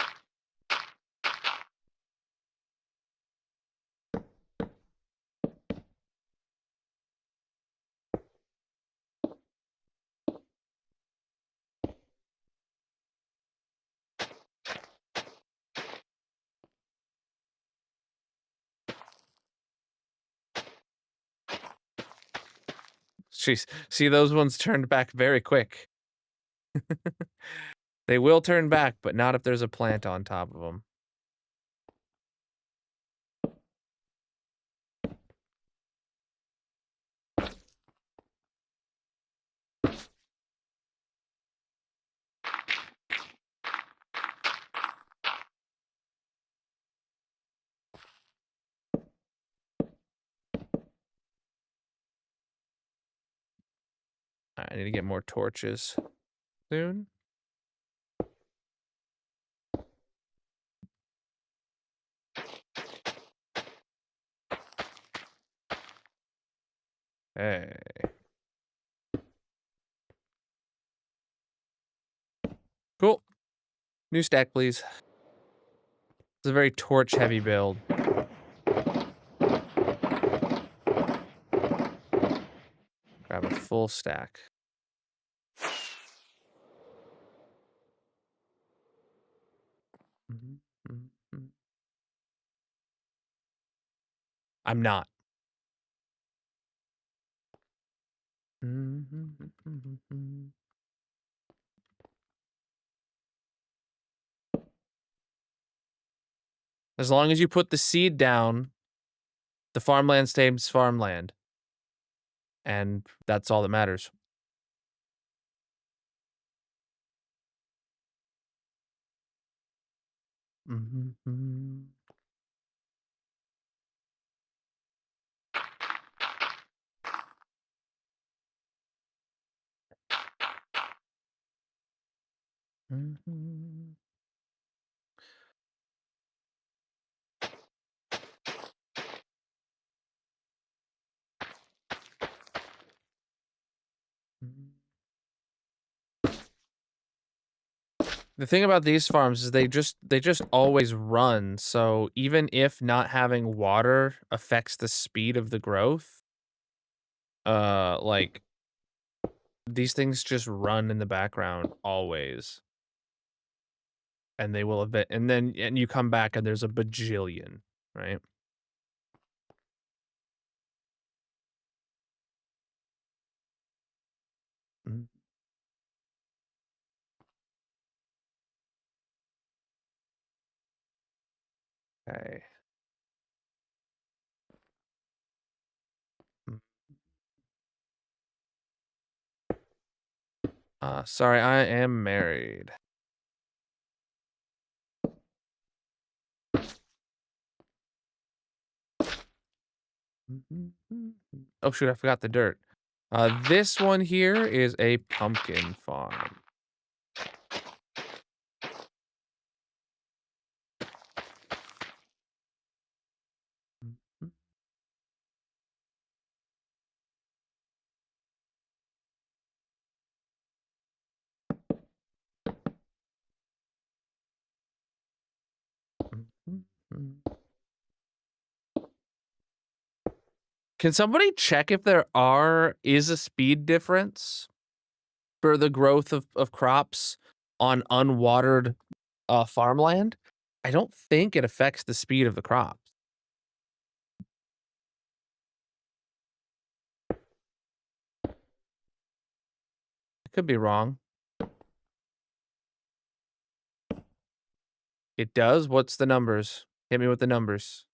Jeez. See, those ones turned back very quick. They will turn back, but not if there's a plant on top of them. I need to get more torches soon. Hey. Cool. New stack, please. It's a very torch-heavy build. Grab a full stack. I'm not. As long as you put the seed down, the farmland stays farmland. And that's all that matters. The thing about these farms is they just always run. So even if not having water affects the speed of the growth, like these things just run in the background always. And they will event, and you come back and there's a bajillion, right? Okay. Sorry, I am married. Oh shoot, I forgot the dirt. This one here is a pumpkin farm. Can somebody check if there is a speed difference for the growth of crops on unwatered farmland? I don't think it affects the speed of the crops. I could be wrong. It does? What's the numbers? Hit me with the numbers.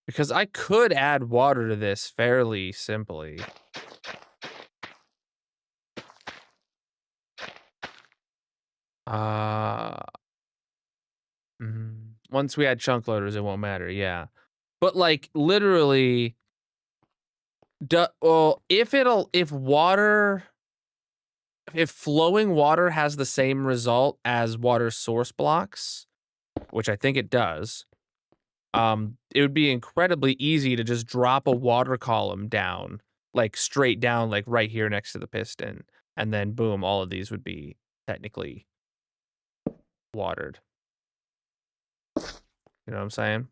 Because I could add water to this fairly simply. Once we add chunk loaders, it won't matter, yeah. But like literally, if flowing water has the same result as water source blocks, which I think it does, it would be incredibly easy to just drop a water column down, like straight down, like right here next to the piston, and then boom, all of these would be technically watered. You know what I'm saying?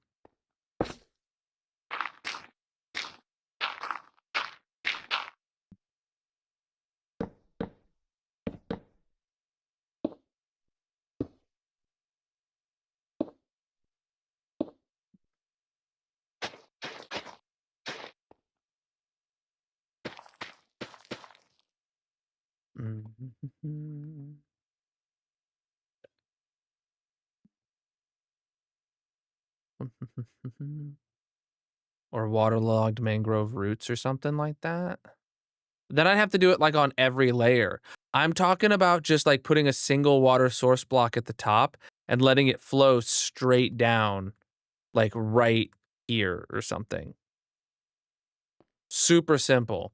Or waterlogged mangrove roots or something like that. Then I'd have to do it like on every layer. I'm talking about just like putting a single water source block at the top and letting it flow straight down, like right here or something. Super simple.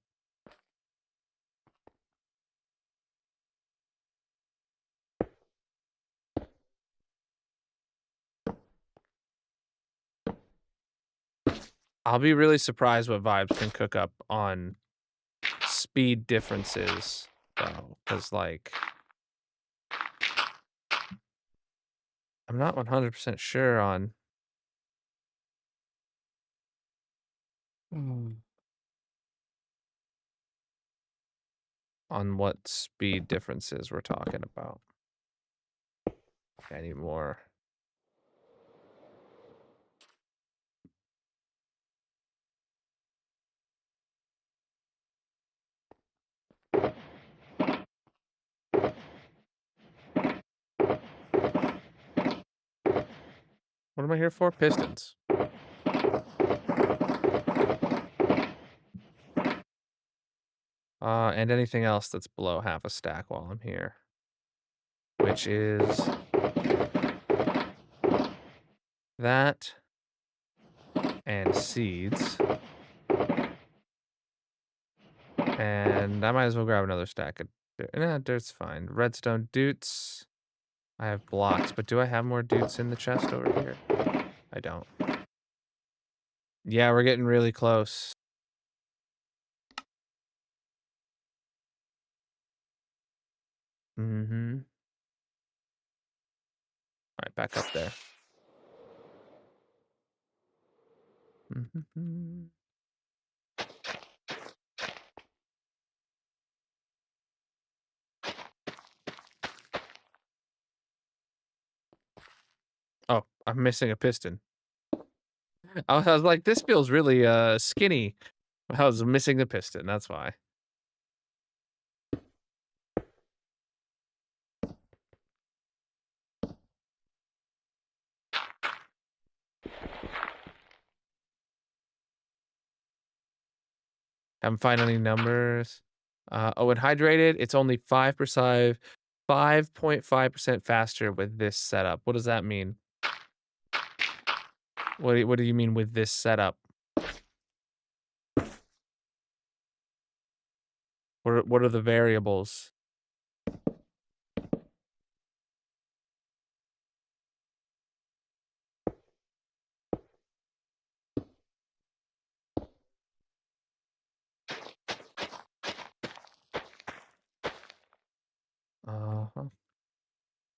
I'll be really surprised what Vibes can cook up on speed differences, though, because like I'm not 100% sure on what speed differences we're talking about anymore. What am I here for? Pistons. And anything else that's below half a stack while I'm here. Which is that and seeds. And I might as well grab another stack of dirt. Nah, dirt's fine. Redstone doots. I have blocks, but do I have more doots in the chest over here? I don't. Yeah, we're getting really close. Mm-hmm. All right, back up there. Mm-hmm. Oh, I'm missing a piston. I was like, this feels really skinny. I was missing the piston, that's why. Haven't found any numbers. Oh, and hydrated, it's only 5.5% faster with this setup. What does that mean? What do you mean with this setup? What are the variables? Uh-huh.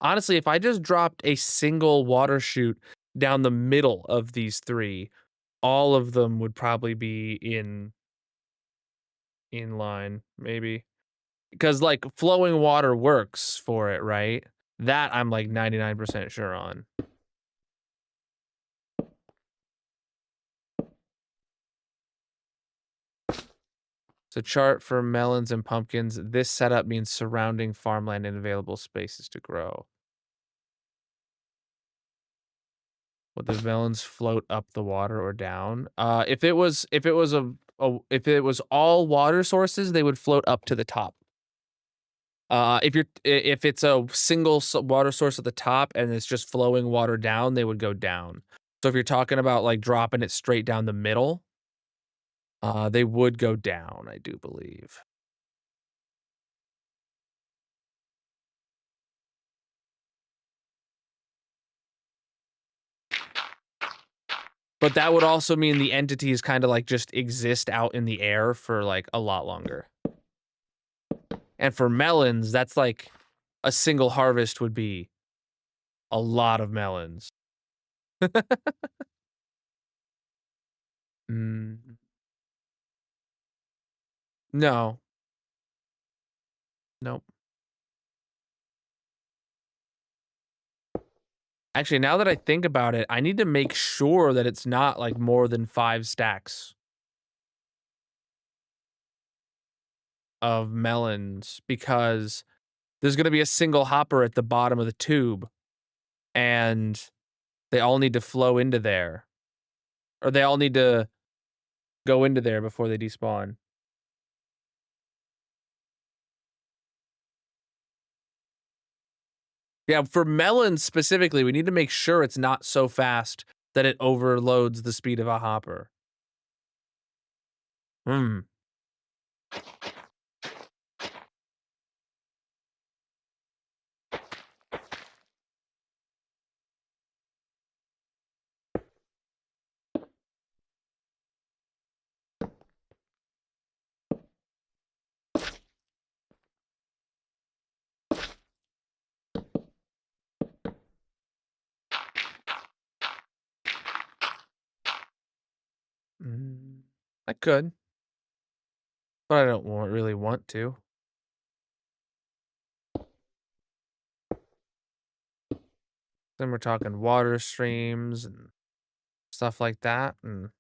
Honestly, if I just dropped a single water chute down the middle of these three, all of them would probably be in line, maybe. Because like flowing water works for it, right? That I'm like 99% sure on. So chart for melons and pumpkins. This setup means surrounding farmland and available spaces to grow. Would the melons float up the water or down? If it was all water sources, they would float up to the top. If it's a single water source at the top and it's just flowing water down, they would go down. So if you're talking about like dropping it straight down the middle, they would go down, I do believe. But that would also mean the entities kind of like just exist out in the air for like a lot longer. And for melons, that's like a single harvest would be a lot of melons. Mm. No. Nope. Actually, now that I think about it, I need to make sure that it's not like more than 5 stacks of melons because there's going to be a single hopper at the bottom of the tube and they all need to flow into there, or they all need to go into there before they despawn. Yeah, for melons specifically, we need to make sure it's not so fast that it overloads the speed of a hopper. Hmm. I could, but I don't really want to. Then we're talking water streams and stuff like that, and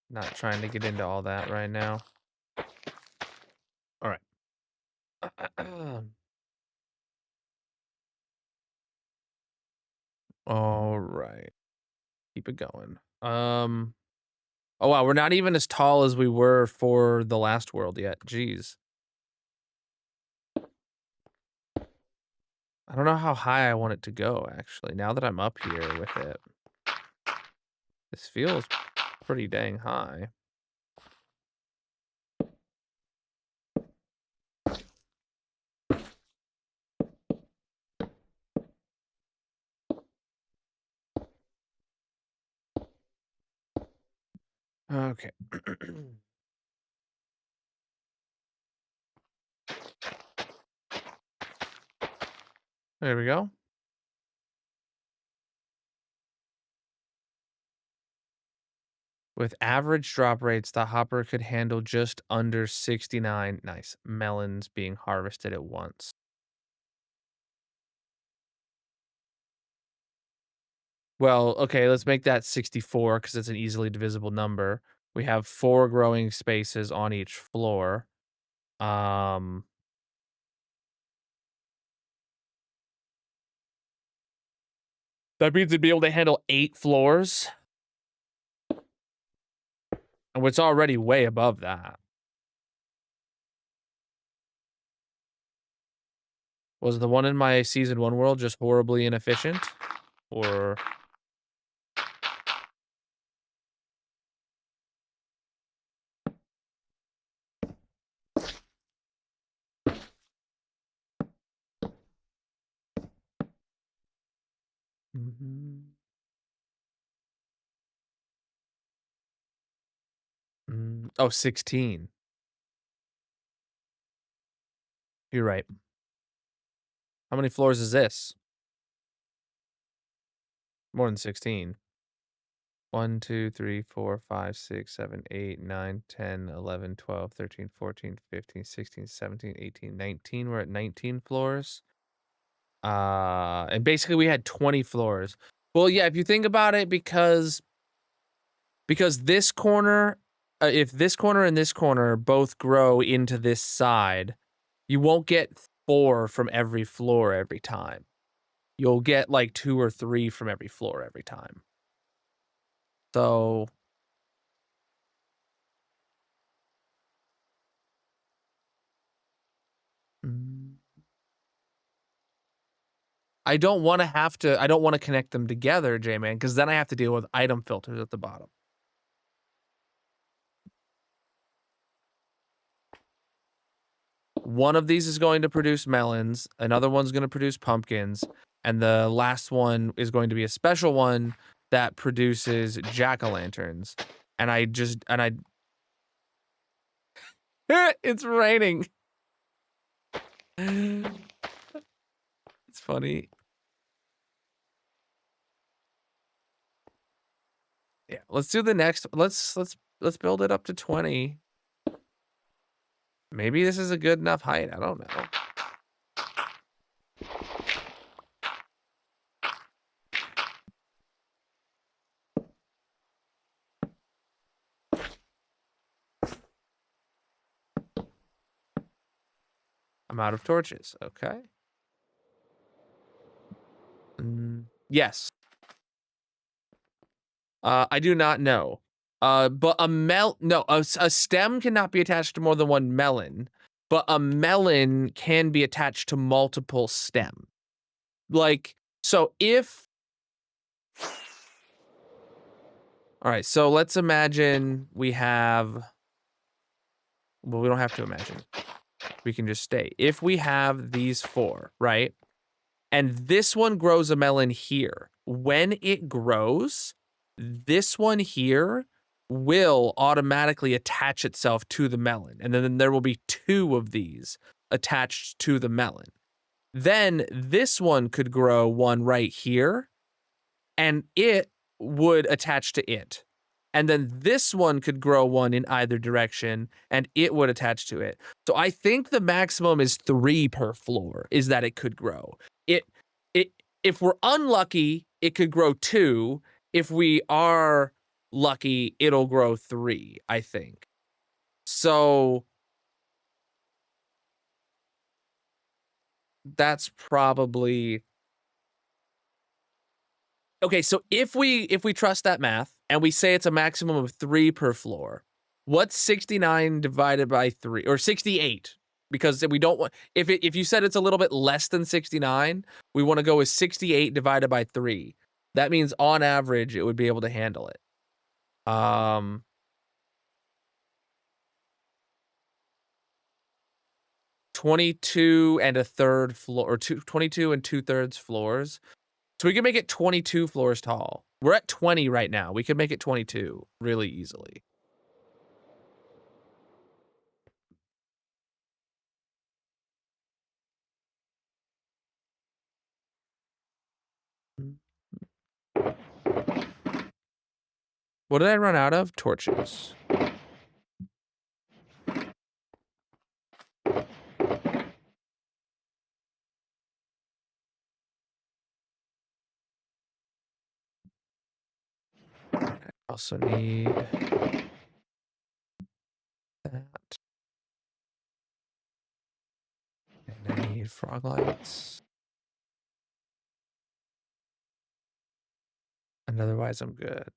not trying to get into all that right now. All right. All right. Keep it going. Oh wow, we're not even as tall as we were for the last world yet. Jeez. I don't know how high I want it to go, actually, now that I'm up here with it. This feels pretty dang high. Okay. There we go. With average drop rates, the hopper could handle just under 69 nice melons being harvested at once. Well, okay, let's make that 64 because it's an easily divisible number. We have 4 growing spaces on each floor. Um, that means it'd be able to handle 8 floors, and it's already way above that. Was the one in my season 1 world just horribly inefficient? Or Mhm. Oh, 16. You're right. How many floors is this? More than 16. 1, 2, 3, 4, 5, 6, 7, 8, 9, 10, 11, 12, 13, 14, 15, 16, 17, 18, 19. We're at 19 floors. And basically we had 20 floors. Well, yeah, if you think about it, because this corner, if this corner and this corner both grow into this side, you won't get 4 from every floor every time. You'll get like 2 or 3 from every floor every time. So mm, I don't want to connect them together, J-Man, because then I have to deal with item filters at the bottom. One of these is going to produce melons, another one's going to produce pumpkins, and the last one is going to be a special one that produces jack-o'-lanterns. And I it's raining. It's funny. Yeah, let's do the next. Let's build it up to 20. Maybe this is a good enough height. I don't know. I'm out of torches. Okay. Yes. I do not know. But a stem cannot be attached to more than one melon, but a melon can be attached to multiple stem. Like, so if, all right, so let's imagine we have, well, we don't have to imagine. We can just stay. If we have these 4, right? And this one grows a melon here. When it grows, this one here will automatically attach itself to the melon. And then there will be 2 of these attached to the melon. Then this one could grow one right here, and it would attach to it. And then this one could grow one in either direction, and it would attach to it. So I think the maximum is 3 per floor, is that it could grow. If we're unlucky, it could grow 2. If we are lucky, it'll grow 3, I think. So that's probably okay. So if we trust that math and we say it's a maximum of 3 per floor, what's 69 divided by 3, or 68? Because we don't want, if you said it's a little bit less than 69, we want to go with 68 divided by 3. That means on average it would be able to handle it. 22 and a third floor, or 22 and 2/3 floors. So we can make it 22 floors tall. We're at 20 right now. We could make it 22 really easily. What did I run out of? Torches. Also need that. And I need frog lights. And otherwise I'm good.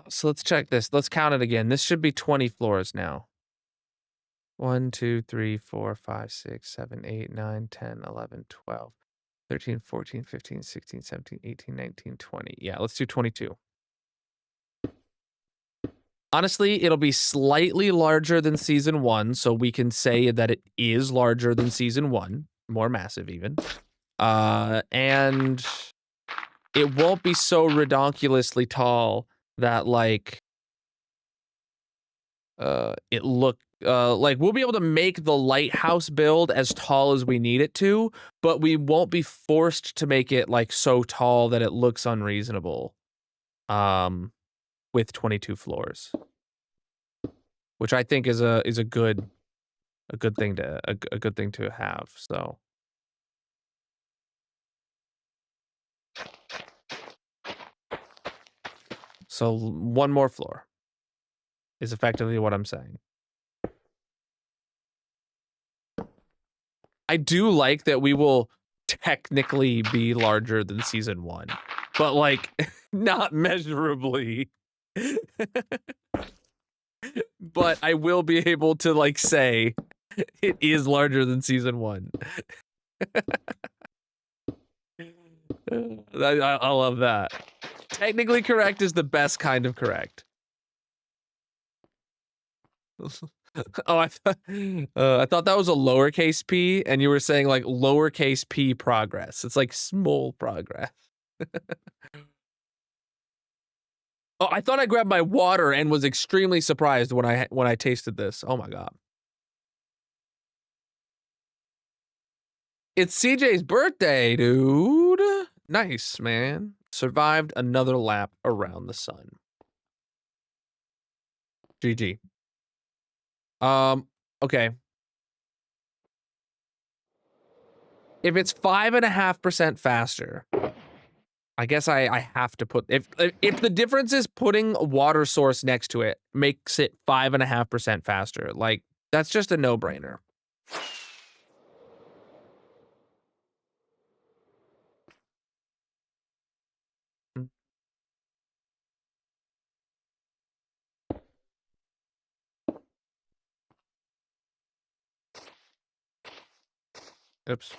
So let's check this. Let's count it again. This should be 20 floors now. 1, 2, 3, 4, 5, 6, 7, 8, 9, 10, 11, 12, 13, 14, 15, 16, 17, 18, 19, 20. Yeah, let's do 22. Honestly, it'll be slightly larger than season 1, so we can say that it is larger than season 1, more massive even. And it won't be so redonkulously tall that like it look like we'll be able to make the lighthouse build as tall as we need it to, but we won't be forced to make it like so tall that it looks unreasonable. With 22 floors, which I think is a good thing to have. So 1 more floor is effectively what I'm saying. I do like that we will technically be larger than season 1, but like not measurably. But I will be able to like say it is larger than season 1. I love that. Technically correct is the best kind of correct. Oh, I thought that was a lowercase p, and you were saying like lowercase p progress. It's like small progress. Oh, I thought I grabbed my water and was extremely surprised when I tasted this. Oh my god. It's CJ's birthday, dude. Nice, man. Survived another lap around the sun. GG. Okay. If it's 5.5% faster, I guess I have to put if the difference is putting a water source next to it makes it 5.5% faster. Like that's just a no-brainer. Oops.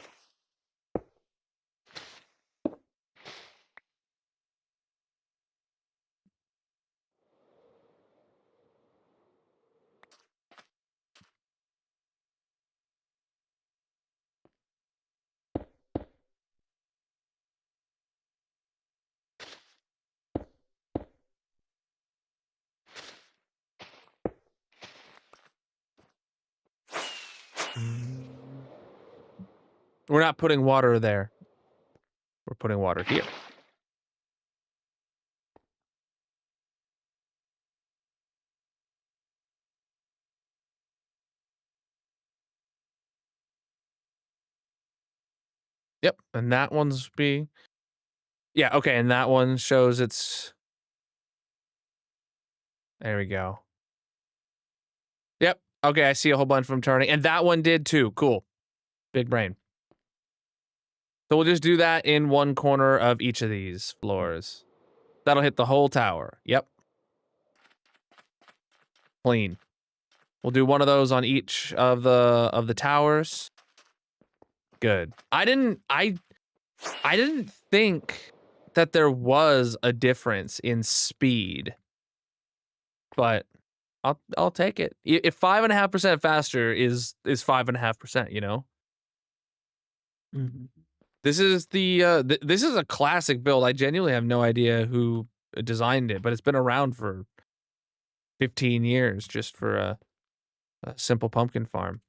We're not putting water there. We're putting water here. Yep, and that one's yeah, okay, and that one shows it's there we go. Yep. Okay, I see a whole bunch of them turning, and that one did too. Cool. Big brain. So we'll just do that in one corner of each of these floors. That'll hit the whole tower. Yep. Clean. We'll do one of those on each of the towers. Good. I didn't think that there was a difference in speed, but I'll take it. If 5.5% faster is 5.5%, you know. Mm-hmm. This is this is a classic build. I genuinely have no idea who designed it, but it's been around for 15 years just for a simple pumpkin farm.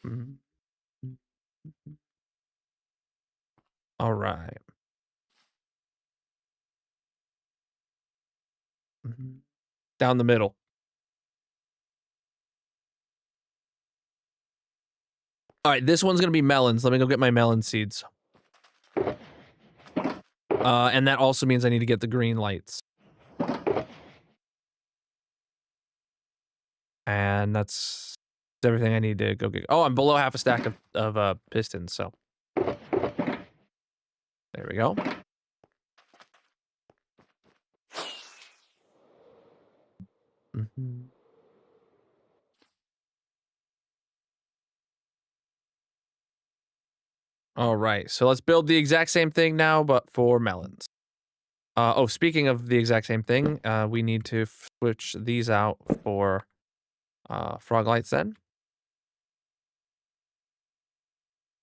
Mm-hmm. All right. Mm-hmm. Down the middle. All right, this one's gonna be melons. Let me go get my melon seeds. And that also means I need to get the green lights. And that's everything I need to go get. Oh, I'm below half a stack of pistons, so. There we go. Mm-hmm. All right, so let's build the exact same thing now, but for melons. Oh, speaking of the exact same thing, we need to switch these out for frog lights then.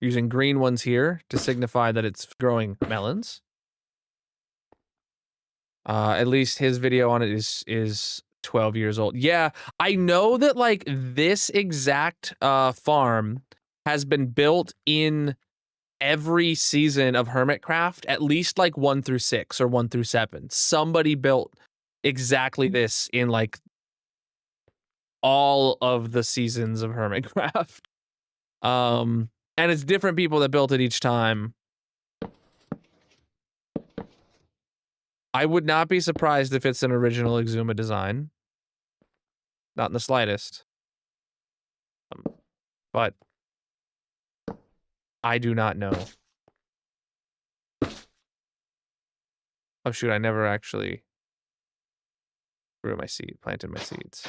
Using green ones here to signify that it's growing melons. At least his video on it is 12 years old. Yeah, I know that like this exact farm has been built in every season of Hermitcraft, at least like 1 through 6 or 1 through 7. Somebody built exactly this in like all of the seasons of Hermitcraft. And it's different people that built it each time. I would not be surprised if it's an original Exuma design. Not in the slightest. But I do not know. Oh shoot, I never actually planted my seeds.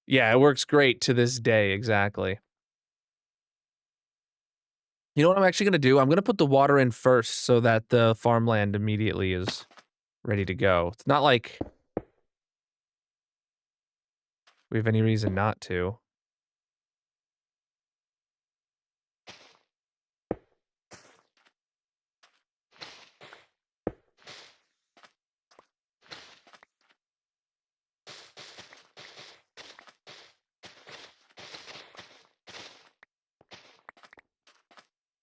Yeah, it works great to this day, exactly. You know what I'm actually gonna do? I'm gonna put the water in first so that the farmland immediately is ready to go. It's not like we have any reason not to.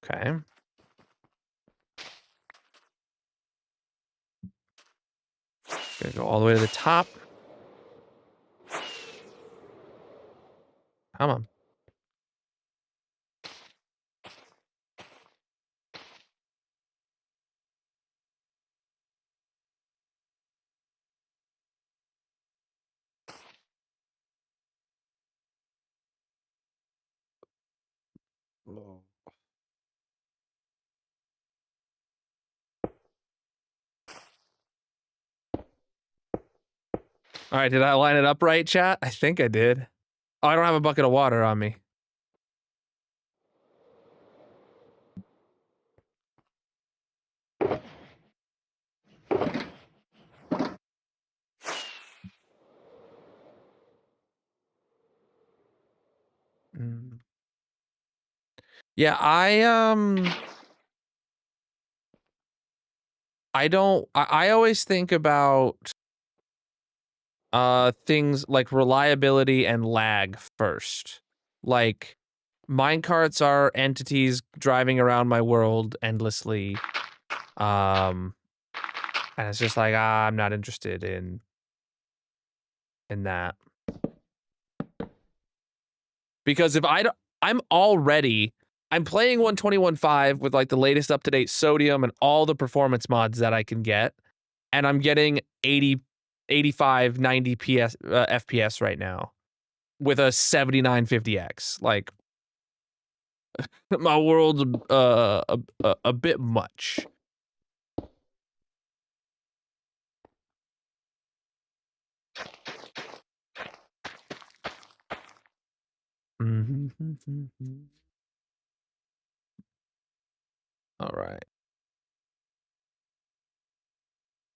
Okay. Gonna go all the way to the top. Come on. All right, did I line it up right, chat? I think I did. Oh, I don't have a bucket of water on me. Mm. Yeah, I always think about things like reliability and lag first. Like minecarts are entities driving around my world endlessly. And it's just like, I'm not interested in that. Because if I don't, I'm playing 121.5 with like the latest up-to-date sodium and all the performance mods that I can get, and I'm getting 80, 85, 90 FPS right now with a 7950X. Like, my world's a bit much. All right.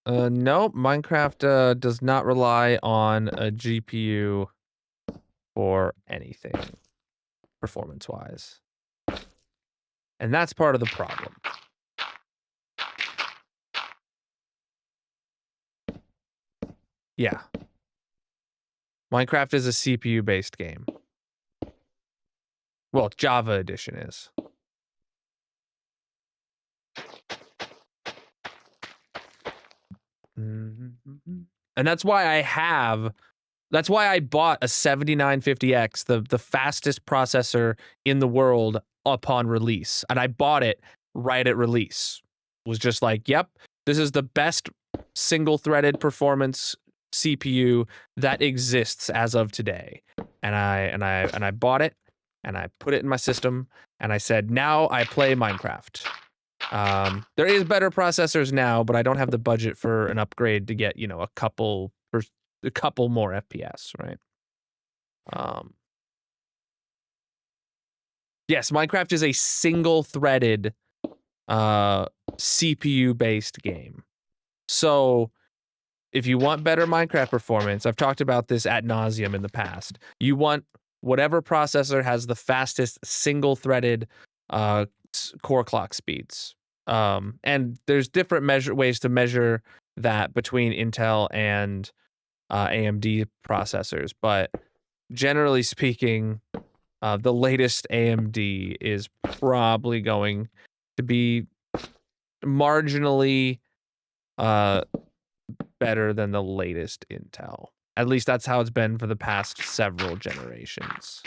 Nope. Minecraft does not rely on a GPU for anything performance-wise. And that's part of the problem. Yeah. Minecraft is a CPU-based game. Well, Java edition is. And that's why I bought a 7950X, the fastest processor in the world upon release. And I bought it right at release. Was just like, yep, this is the best single-threaded performance CPU that exists as of today. And I bought it and I put it in my system and I said, now I play Minecraft. There is better processors now, but I don't have the budget for an upgrade to get, a couple more FPS, right? Yes, Minecraft is a single-threaded CPU-based game. So if you want better Minecraft performance, I've talked about this ad nauseum in the past. You want whatever processor has the fastest single-threaded core clock speeds. And there's different ways to measure that between Intel and AMD processors, but generally speaking, the latest AMD is probably going to be marginally better than the latest Intel. At least that's how it's been for the past several generations.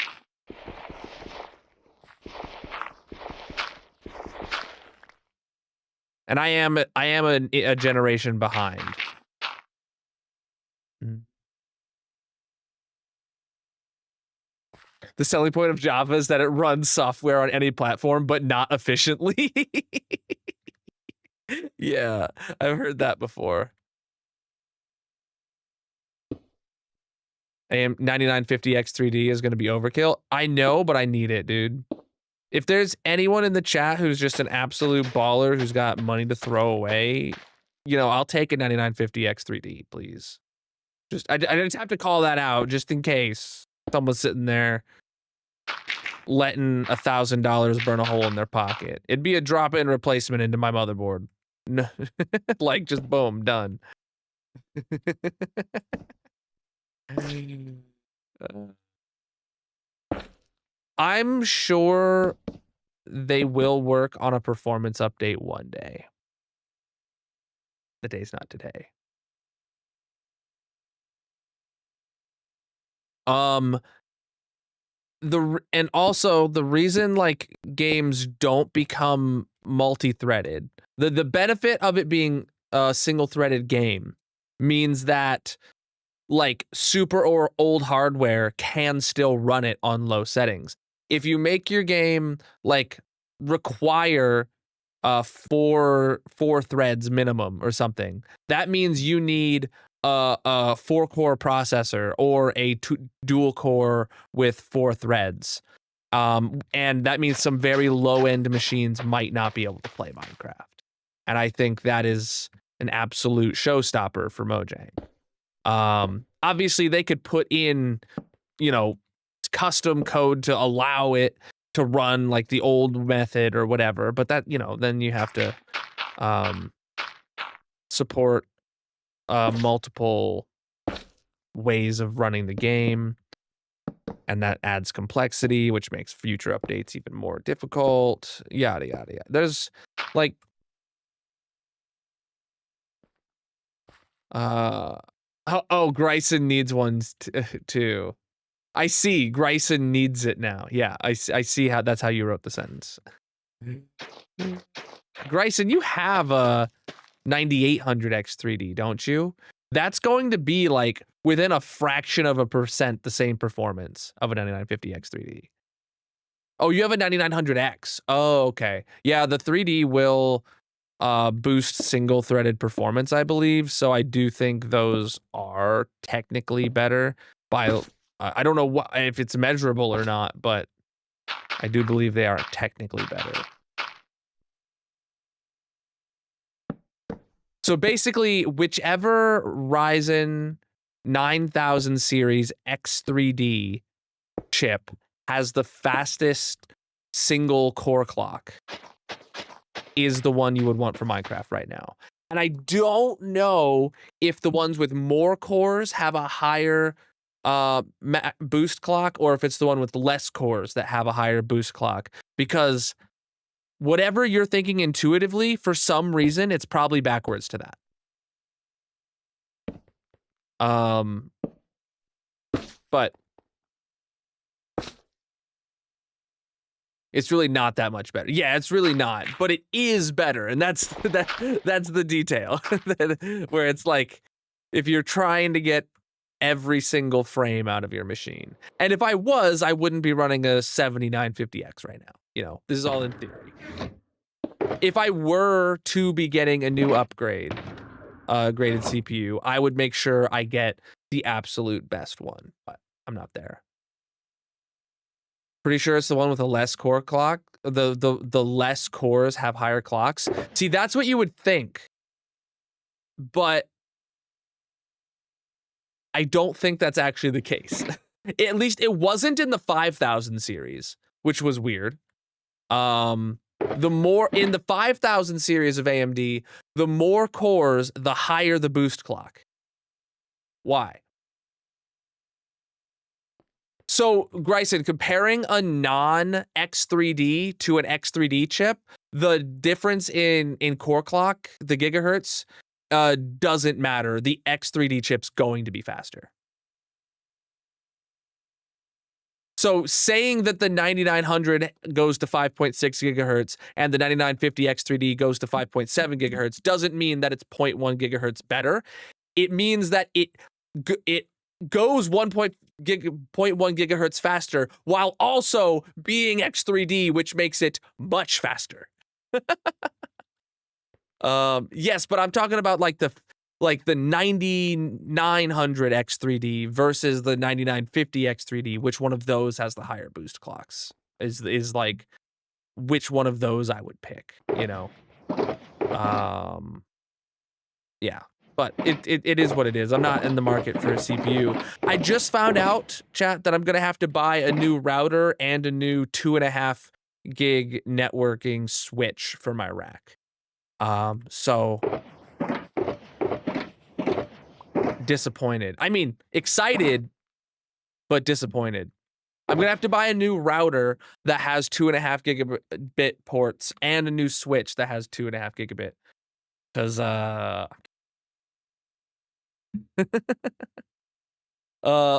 And I am a generation behind. The selling point of Java is that it runs software on any platform, but not efficiently. Yeah, I've heard that before. AM 9950X3D is going to be overkill. I know, but I need it, dude. If there's anyone in the chat who's just an absolute baller who's got money to throw away, you know, I'll take a 9950X 3D, please. I just have to call that out just in case someone's sitting there letting $1,000 burn a hole in their pocket. It'd be a drop-in replacement into my motherboard. Like, just boom, done. I'm sure they will work on a performance update one day. The day's not today. And also the reason like games don't become multi-threaded, the benefit of it being a single-threaded game means that like super or old hardware can still run it on low settings. If you make your game like require four threads minimum or something, that means you need a 4-core processor or a dual core with 4 threads. And that means some very low-end machines might not be able to play Minecraft. And I think that is an absolute showstopper for Mojang. Obviously they could put in, you know, custom code to allow it to run like the old method or whatever, but that, you know, then you have to support multiple ways of running the game, and that adds complexity, which makes future updates even more difficult, yada yada yada. There's like Gryson needs ones too. I see. Gryson needs it now. Yeah, I see how that's how you wrote the sentence. Gryson, you have a 9800X 3D, don't you? That's going to be like within a fraction of a percent the same performance of a 9950X 3D. Oh, you have a 9900X. Oh, okay. Yeah, the 3D will boost single-threaded performance, I believe. So I do think those are technically better by... I don't know if it's measurable or not, but I do believe they are technically better. So basically, whichever Ryzen 9000 series X3D chip has the fastest single core clock is the one you would want for Minecraft right now. And I don't know if the ones with more cores have a higher boost clock, or if it's the one with less cores that have a higher boost clock, because whatever you're thinking intuitively, for some reason, it's probably backwards to that. But it's really not that much better. Yeah, it's really not, but it is better, and that's the detail. Where it's like, if you're trying to get every single frame out of your machine. And if I was, I wouldn't be running a 7950X right now. You know, this is all in theory. If I were to be getting a new upgrade, graded CPU, I would make sure I get the absolute best one, but I'm not there. Pretty sure it's the one with a less core clock. The less cores have higher clocks. See, that's what you would think, but I don't think that's actually the case. At least it wasn't in the 5000 series, which was weird. The more in the 5000 series of AMD, the more cores, the higher the boost clock. Why? So, Gryson, comparing a non-X3D to an X3D chip, the difference in core clock, the gigahertz, doesn't matter. The X3D chip's going to be faster. So saying that the 9900 goes to 5.6 gigahertz and the 9950X3D goes to 5.7 gigahertz doesn't mean that it's 0.1 gigahertz better. It means that it goes 1.1 gigahertz faster while also being X3D, which makes it much faster. Yes, but I'm talking about like the 9900 X3D versus the 9950 X3D. Which one of those has the higher boost clocks? Is like which one of those I would pick, you know. Yeah. But it is what it is. I'm not in the market for a CPU. I just found out, chat, that I'm gonna have to buy a new router and a new 2.5 gig networking switch for my rack. So disappointed. I mean, excited, but disappointed. I'm gonna have to buy a new router that has 2.5 gigabit ports and a new switch that has 2.5 gigabit. Cause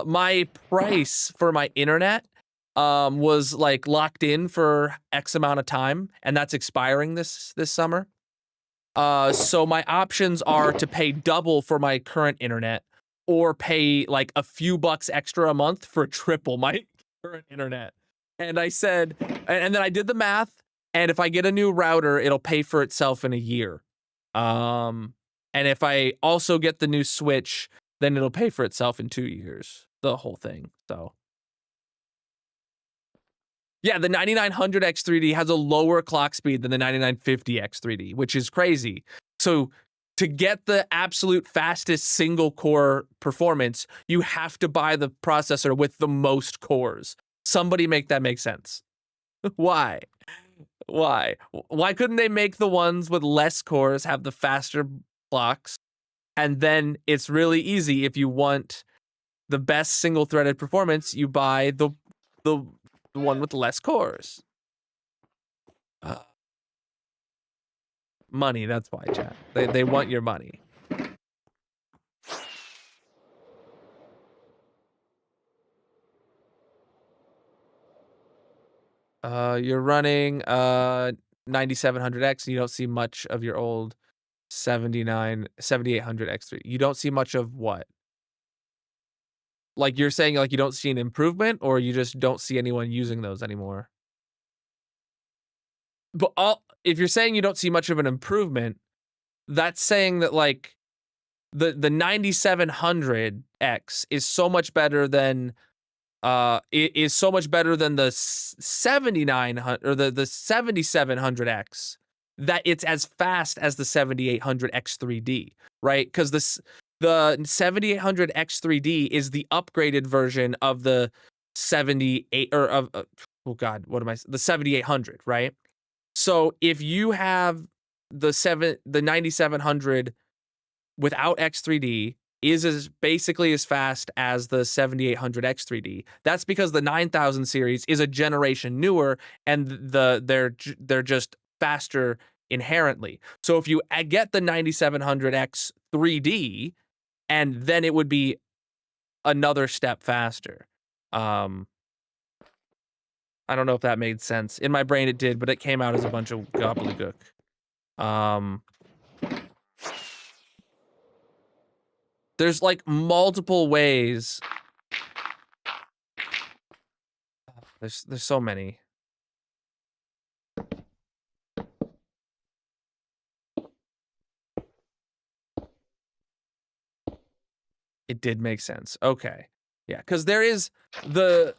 my price for my internet was like locked in for X amount of time, and that's expiring this summer. So my options are to pay double for my current internet or pay like a few bucks extra a month for triple my current internet. And I said, and then I did the math, and if I get a new router, it'll pay for itself in a year. And if I also get the new switch, then it'll pay for itself in 2 years, the whole thing. So yeah, the 9900 X3D has a lower clock speed than the 9950 X3D, which is crazy. So to get the absolute fastest single core performance, you have to buy the processor with the most cores. Somebody make that make sense. Why? Why? Why couldn't they make the ones with less cores have the faster clocks? And then it's really easy. If you want the best single threaded performance, you buy the one with less cores. Money, that's why, chat. They want your money. You're running 9700X and you don't see much of your old 7800 X3. You don't see much of what? Like, you're saying, like, you don't see an improvement, or you just don't see anyone using those anymore? But if you're saying you don't see much of an improvement, that's saying that, like, the 9700X is so much better than it is so much better than the 7900 or the 7700X, that it's as fast as the 7800 X3D, right? Because the 7800 X3D is the upgraded version of the 78 or of oh god, what am I? The 7800, right? So if you have the 9700 without X3D is as basically as fast as the 7800 X3D. That's because the 9000 series is a generation newer, and they're just faster inherently. So if you get the 9700 X3D, and then it would be another step faster. I don't know if that made sense. In my brain it did, but it came out as a bunch of gobbledygook. There's like multiple ways. There's so many. It did make sense. Okay. Yeah, because there is the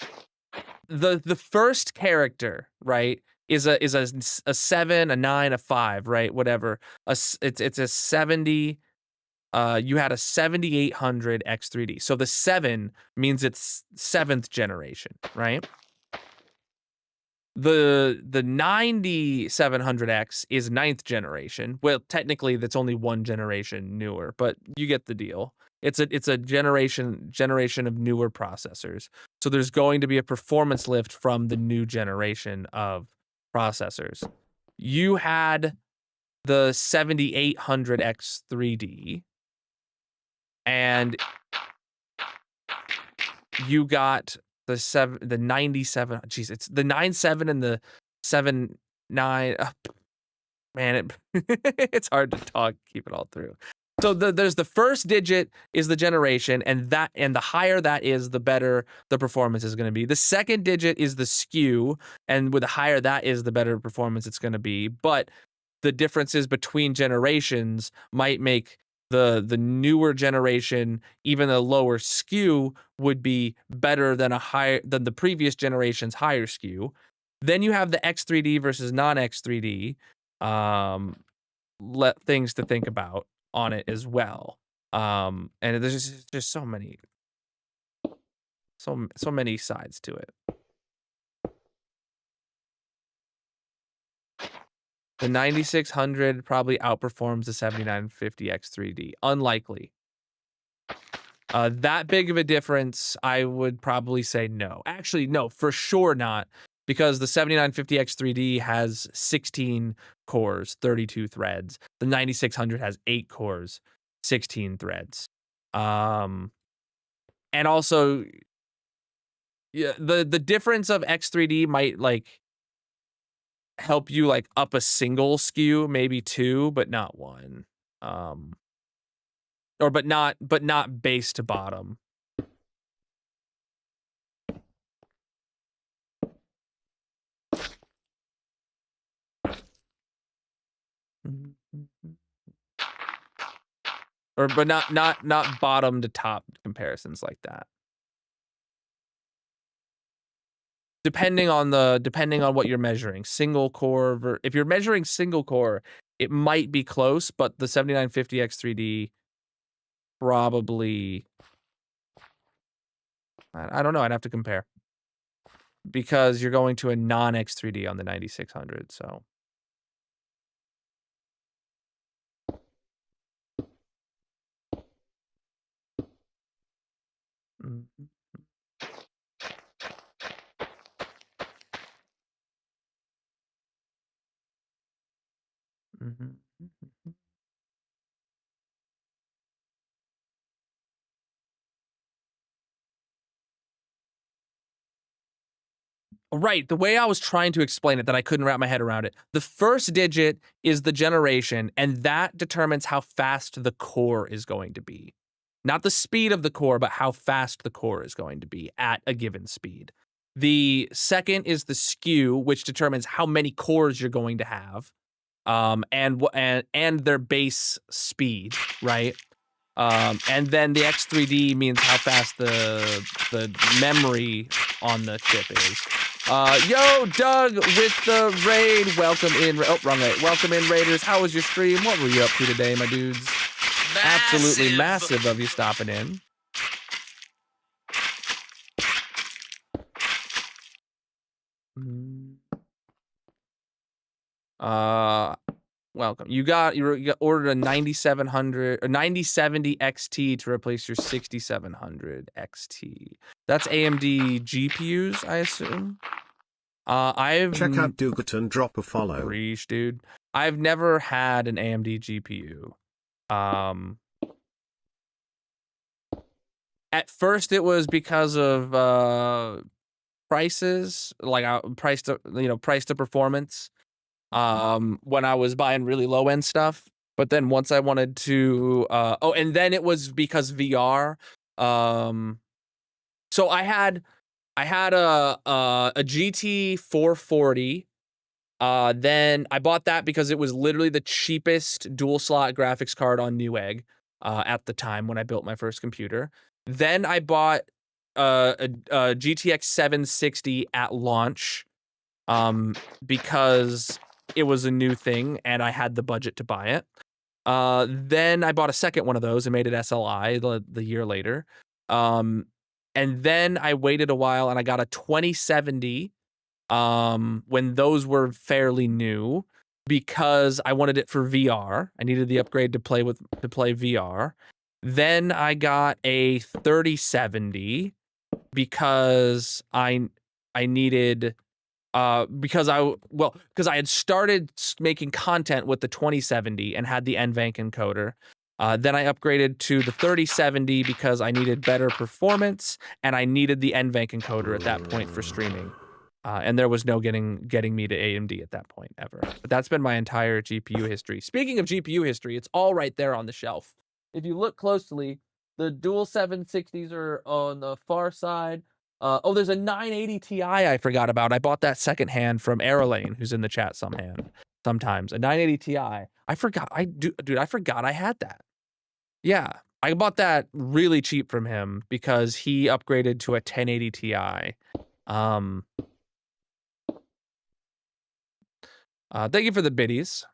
first character, right, is a 7, a 9, a 5, right? Whatever. It's a 70. You had a 7800 X3D. So the 7 means it's 7th generation, right? The 9700X is 9th generation. Well, technically that's only one generation newer, but you get the deal. It's a generation of newer processors. So there's going to be a performance lift from the new generation of processors. You had the 7800 X3D, and you got the 97. Geez, it's the 97 and the 79. Man, it's hard to talk, keep it all through. So there's the first digit is the generation, and the higher that is, the better the performance is going to be. The second digit is the skew, and with the higher that is, the better performance it's going to be. But the differences between generations might make the newer generation, even a lower skew, would be better than the previous generation's higher skew. Then you have the X3D versus non-X3D things to think about on it as well. And there's just so many sides to it. The 9600 probably outperforms the 7950 X3D. Unlikely. That big of a difference, I would probably say no. Actually, no, for sure not, because the 7950 X3D has 16 cores, 32 threads. The 9600 has 8 cores, 16 threads. And also, yeah, the difference of X3D might like help you like up a single SKU, maybe 2, but not 1. Or but not base to bottom. Or but not bottom to top comparisons like that. Depending on what you're measuring. Single core if you're measuring single core, it might be close, but the 7950 X3D probably, I don't know, I'd have to compare. Because you're going to a non-X3D on the 9600, so. Mm-hmm. Mm-hmm. Right, the way I was trying to explain it that I couldn't wrap my head around it. The first digit is the generation, and that determines how fast the core is going to be. Not the speed of the core, but how fast the core is going to be at a given speed. The second is the SKU, which determines how many cores you're going to have, and their base speed, right? And then the X3D means how fast the memory on the chip is. Yo, Doug with the raid. Welcome in. Oh, wrong way. Welcome in, Raiders. How was your stream? What were you up to today, my dudes? Absolutely massive of you stopping in. Welcome. You got ordered a 9700 or 9070 XT to replace your 6700 XT. That's AMD GPUs, I assume. I've check out Dugat and drop a follow. Reach, dude. I've never had an AMD GPU. At first it was because of prices, like price to performance. When I was buying really low end stuff, but then once I wanted to, and then it was because VR. So I had a GT 440. Then I bought that because it was literally the cheapest dual slot graphics card on Newegg at the time when I built my first computer. Then I bought a GTX 760 at launch because it was a new thing and I had the budget to buy it. Then I bought a second one of those and made it SLI the year later. And then I waited a while and I got a 2070 when those were fairly new because I wanted it for VR. I needed the upgrade to play VR. Then I got a 3070 because I needed because I had started making content with the 2070 and had the NVENC encoder. Then I upgraded to the 3070 because I needed better performance and I needed the NVENC encoder at that point for streaming. And there was no getting me to AMD at that point ever. But that's been my entire GPU history. Speaking of GPU history, it's all right there on the shelf. If you look closely, the dual 760s are on the far side. There's a 980 Ti I forgot about. I bought that secondhand from Aerolane, who's in the chat sometimes. A 980 Ti. I forgot. Dude, I forgot I had that. Yeah, I bought that really cheap from him because he upgraded to a 1080 Ti. Thank you for the biddies.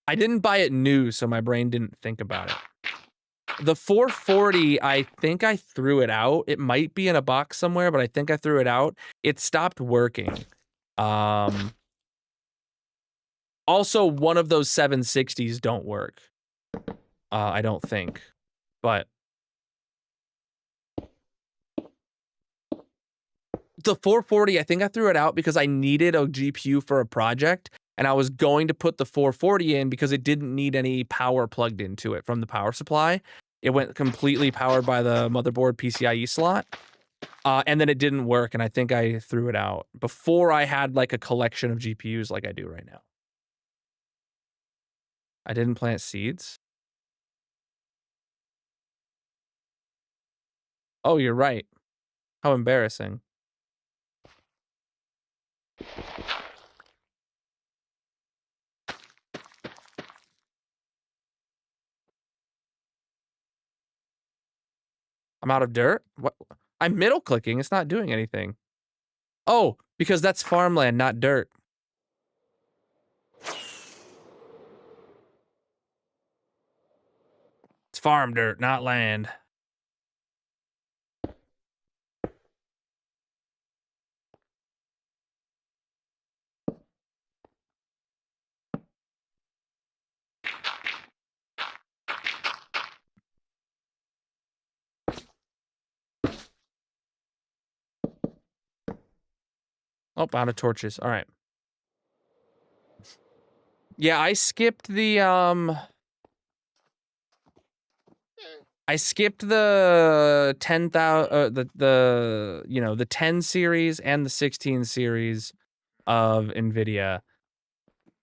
I didn't buy it new, so my brain didn't think about it. The 440, I think I threw it out. It might be in a box somewhere, but I think I threw it out. It stopped working. Also, one of those 760s don't work. I don't think. But the 440, I think I threw it out because I needed a GPU for a project, and I was going to put the 440 in because it didn't need any power plugged into it from the power supply. It went completely powered by the motherboard PCIe slot. And then it didn't work, and I think I threw it out before I had like a collection of GPUs like I do right now. I didn't plant seeds. Oh, you're right. How embarrassing. I'm out of dirt? What? I'm middle clicking. It's not doing anything. Oh, because that's farmland, not dirt. It's farm dirt, not land. Oh, out of torches. All right. Yeah, I skipped the 10,000 the 10 series and the 16 series of Nvidia.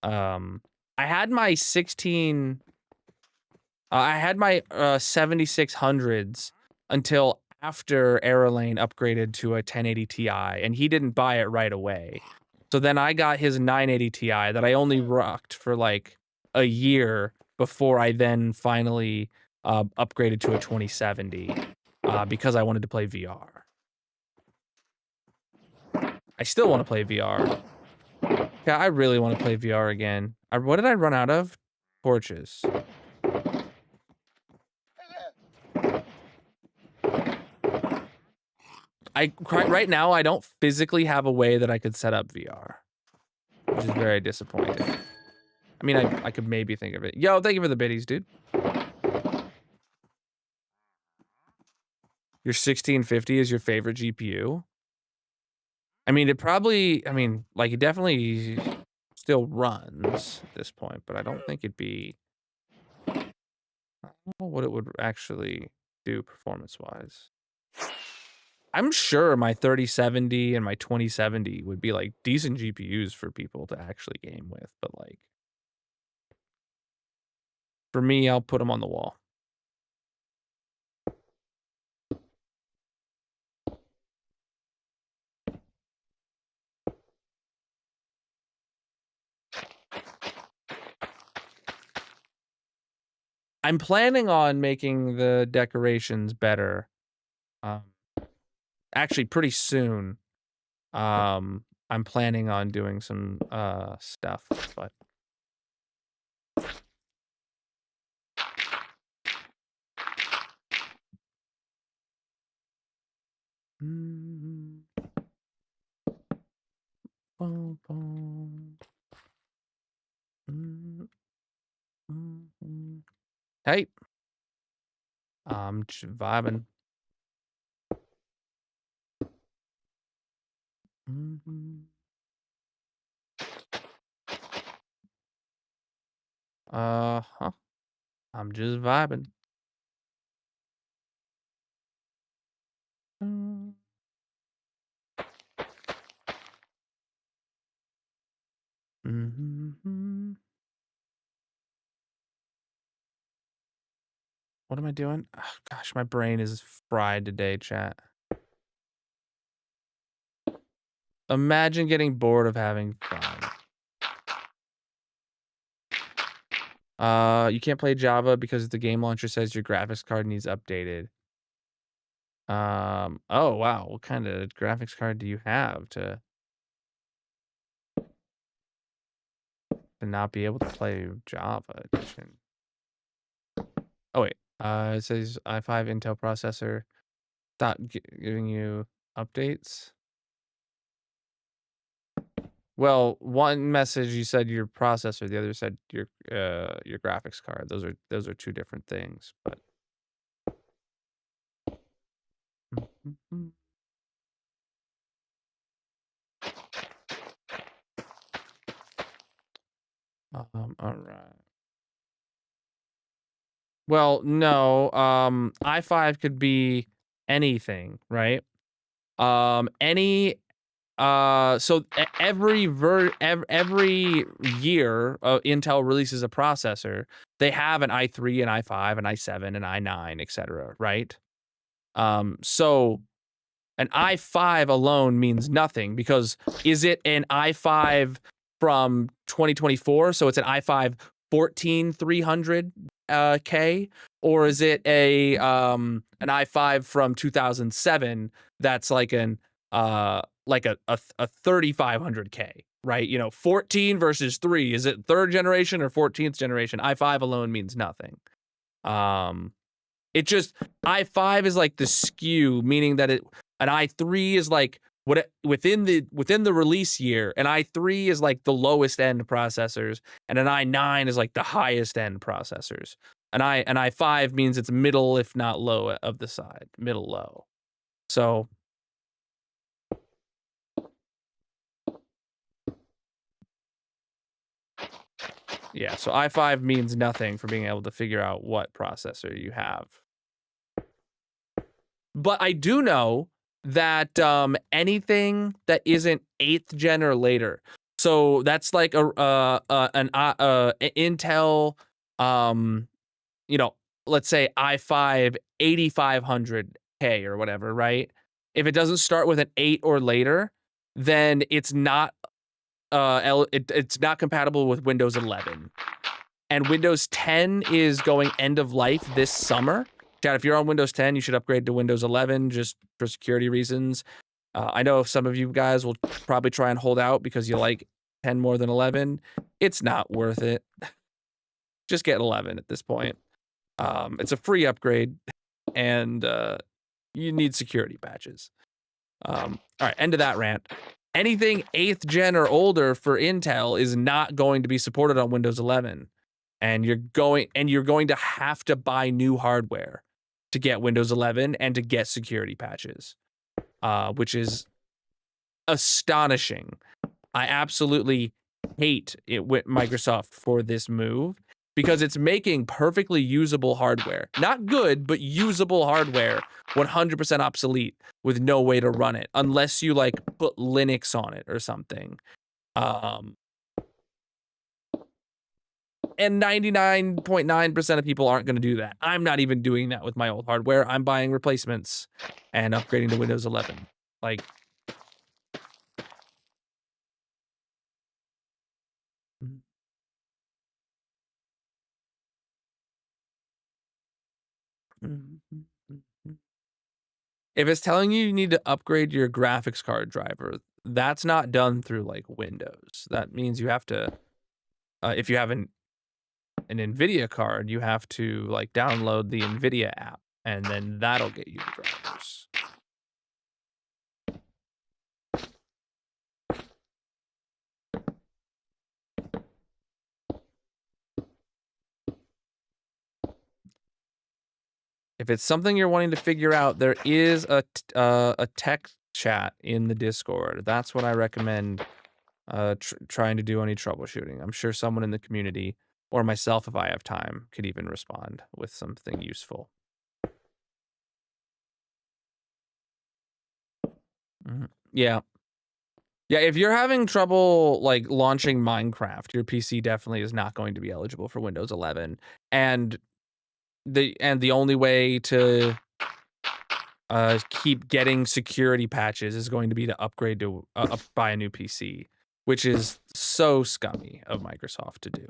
I had my 7600s until after Aerolane upgraded to a 1080 Ti, and he didn't buy it right away. So then I got his 980 Ti that I only rocked for like a year before I then finally upgraded to a 2070 because I wanted to play VR. I still want to play VR. Yeah, I really want to play VR again. What did I run out of? Torches. Right now, I don't physically have a way that I could set up VR, which is very disappointing. I mean, I could maybe think of it. Yo, thank you for the biddies, dude. Your 1650 is your favorite GPU? I mean, it definitely still runs at this point, but I don't think it'd be... I don't know what it would actually do performance-wise. I'm sure my 3070 and my 2070 would be like decent GPUs for people to actually game with, but like for me, I'll put them on the wall. I'm planning on making the decorations better. Actually pretty soon. I'm planning on doing some stuff, but hey, I'm just vibing. Uh-huh. I'm just vibing. What am I doing? Oh, gosh, my brain is fried today, chat. Imagine getting bored of having fun. You can't play Java because the game launcher says your graphics card needs updated. Oh wow, what kind of graphics card do you have to not be able to play Java Edition? Oh wait, it says i5 Intel processor. Stop giving you updates. Well, one message you said your processor, the other said your graphics card. Those are two different things, but all right. Well, no, i5 could be anything, right? Any so every year Intel releases a processor. They have an i3, an i5, an i7, an i9, etc., right? So an i5 alone means nothing because is it an i5 from 2024? So it's an i5 14300K, or is it an i5 from 2007 that's like a 3500K, right? You know, 14 versus 3. Is it third generation or 14th generation? i5 alone means nothing. It just i5 is like the skew, meaning that an i3 is like within the release year, an i3 is like the lowest end processors, and an i9 is like the highest end processors. An i5 means it's middle, if not low, of the side, middle low. So yeah, so i5 means nothing for being able to figure out what processor you have. But I do know that anything that isn't 8th gen or later, so that's like an Intel, you know, let's say i5 8500K or whatever, right? If it doesn't start with an 8 or later, then it's not it's not compatible with Windows 11. And Windows 10 is going end of life this summer. Chad, if you're on Windows 10, you should upgrade to Windows 11 just for security reasons. I know some of you guys will probably try and hold out because you like 10 more than 11. It's not worth it. Just get 11 at this point. It's a free upgrade, and you need security patches. All right, end of that rant. Anything 8th gen or older for Intel is not going to be supported on Windows 11. And you're going to have to buy new hardware to get Windows 11 and to get security patches, which is astonishing. I absolutely hate it with Microsoft for this move because it's making perfectly usable hardware, not good, but usable hardware, 100% obsolete with no way to run it unless you like put Linux on it or something. And 99.9% of people aren't going to do that. I'm not even doing that with my old hardware. I'm buying replacements and upgrading to Windows 11. Like, if it's telling you need to upgrade your graphics card driver, that's not done through like Windows. That means you have to, if you have an NVIDIA card, you have to like download the NVIDIA app, and then that'll get you the drivers. If it's something you're wanting to figure out, there is a tech chat in the Discord. That's what I recommend trying to do any troubleshooting. I'm sure someone in the community, or myself if I have time, could even respond with something useful. Yeah. Yeah, if you're having trouble like launching Minecraft, your PC definitely is not going to be eligible for Windows 11. And the only way to keep getting security patches is going to be to upgrade to buy a new PC, which is so scummy of Microsoft to do.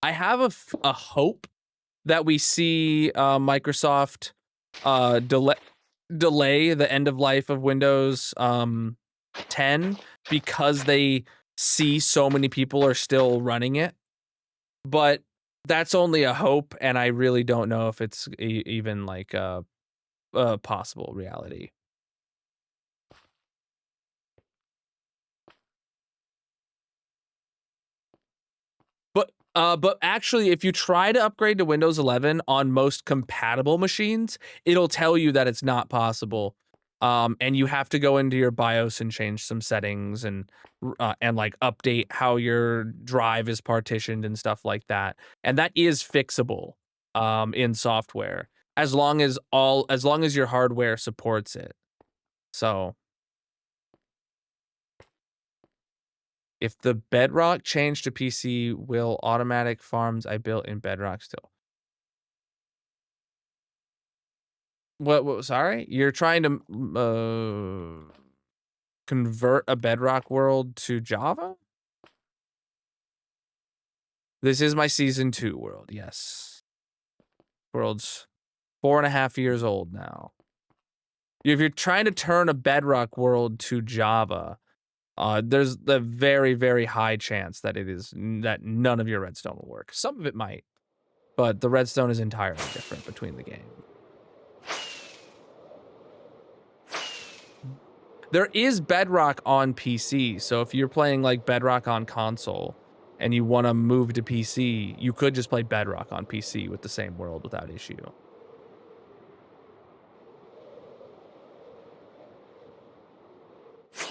I have a hope that we see Microsoft delay the end of life of Windows 10 because they see so many people are still running it. But that's only a hope, and I really don't know if it's even like a possible reality. But actually, if you try to upgrade to Windows 11 on most compatible machines, it'll tell you that it's not possible. And you have to go into your BIOS and change some settings and like update how your drive is partitioned and stuff like that. And that is fixable in software as long as your hardware supports it. So if the Bedrock changed to PC, will automatic farms I built in Bedrock still? What sorry? You're trying to convert a Bedrock world to Java? This is my season 2 world, yes. World's 4.5 years old now. If you're trying to turn a Bedrock world to Java, there's the very, very high chance that that none of your redstone will work. Some of it might, but the redstone is entirely different between the game. There is Bedrock on PC, so if you're playing like Bedrock on console and you want to move to PC, you could just play Bedrock on PC with the same world without issue.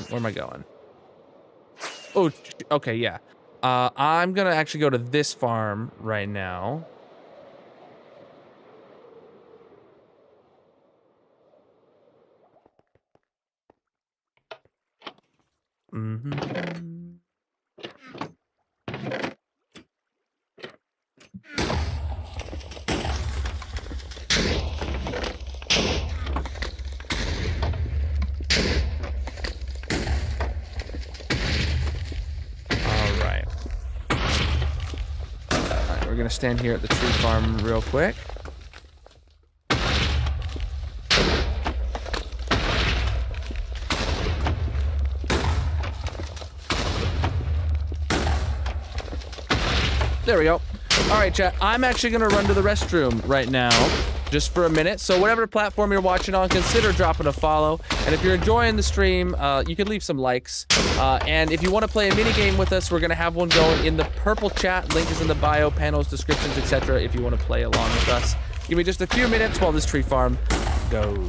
Where am I going? Oh, okay, yeah. I'm gonna actually go to this farm right now. We're gonna stand here at the tree farm real quick. There we go. All right, chat. I'm actually gonna run to the restroom right now, just for a minute. So whatever platform you're watching on, consider dropping a follow. And if you're enjoying the stream, you can leave some likes. And if you want to play a mini game with us, we're gonna have one going in the purple chat. Link is in the bio, panels, descriptions, etc. If you want to play along with us, give me just a few minutes while this tree farm goes.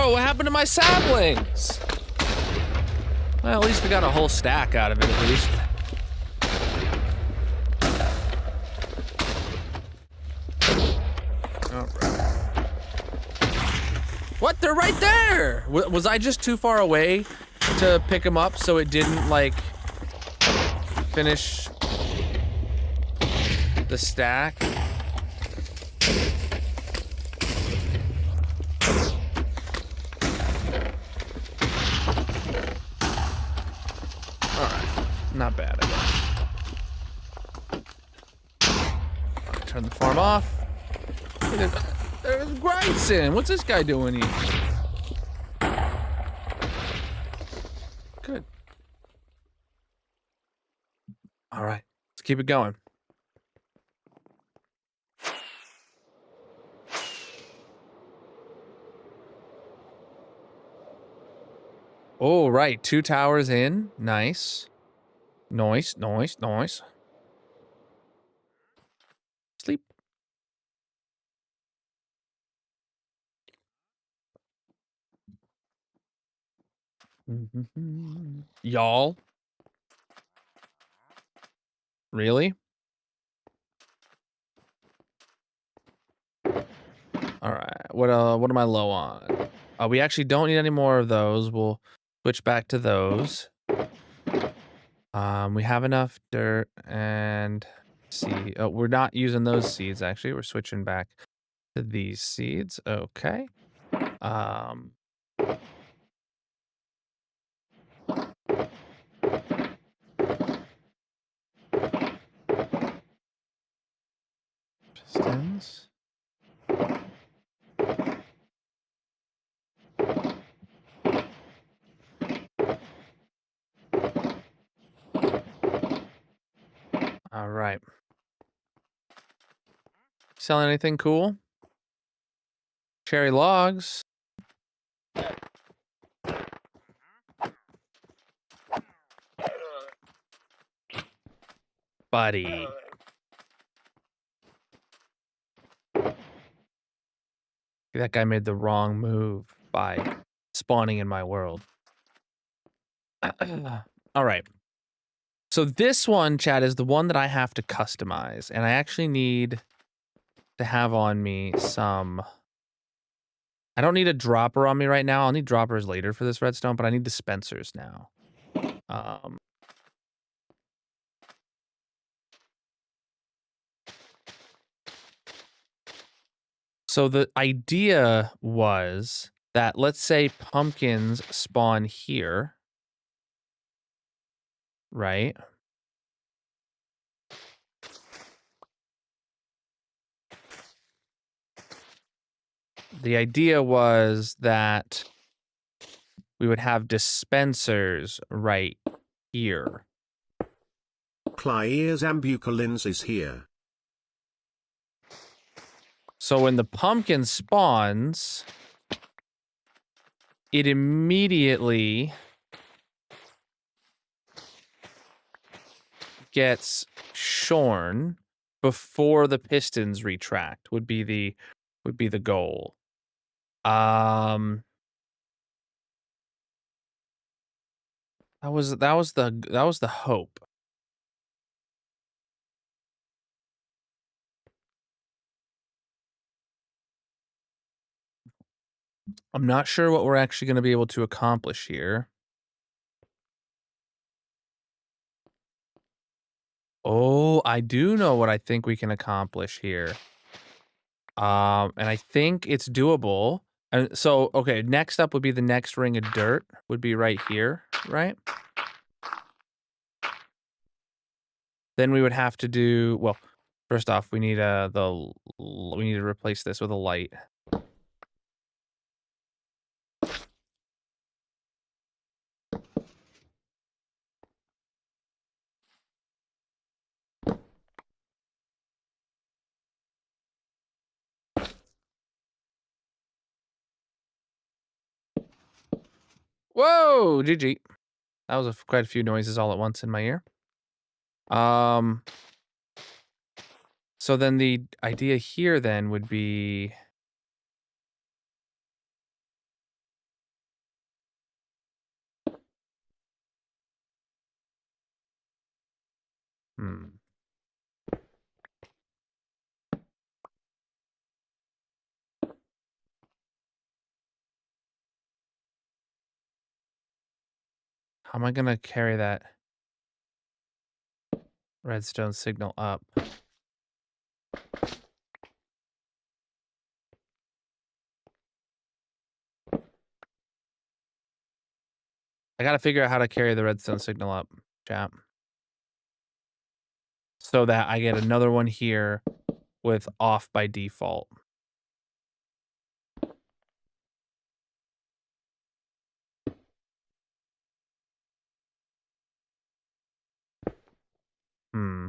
Bro, what happened to my saplings? Well, at least we got a whole stack out of it, at least. All right. What? They're right there! Was I just too far away to pick them up so it didn't, like, finish the stack? Not bad, I guess. Right, turn the farm off. Hey, there's Bryson. What's this guy doing here? Good. All right, let's keep it going. Oh, right. 2 towers in. Nice. Nice, nice, nice. Sleep. Y'all. Really? All right. What am I low on? We actually don't need any more of those. We'll switch back to those. We have enough dirt and seed. Oh, we're not using those seeds actually. We're switching back to these seeds. Okay. Pistons. All right. Selling anything cool? Cherry logs. Buddy. That guy made the wrong move by spawning in my world. All right. So this one, chat, is the one that I have to customize. And I actually need to have on me some... I don't need a dropper on me right now. I'll need droppers later for this redstone, but I need dispensers now. So the idea was that, let's say pumpkins spawn here, right? The idea was that we would have dispensers right here. Clyers ambuculins is here. So when the pumpkin spawns, it immediately gets shorn before the pistons retract would be the goal. That was the hope. I'm not sure what we're actually going to be able to accomplish here. Oh, I do know what I think we can accomplish here. And I think it's doable. And so, okay, next up would be the next ring of dirt would be right here, right? Then we would have to do, well, first off, we need we need to replace this with a light. Whoa, GG. That was quite a few noises all at once in my ear. So then the idea here then would be Hmm. How am I gonna carry that redstone signal up? I gotta figure out how to carry the redstone signal up, chat. So that I get another one here with off by default. Hmm.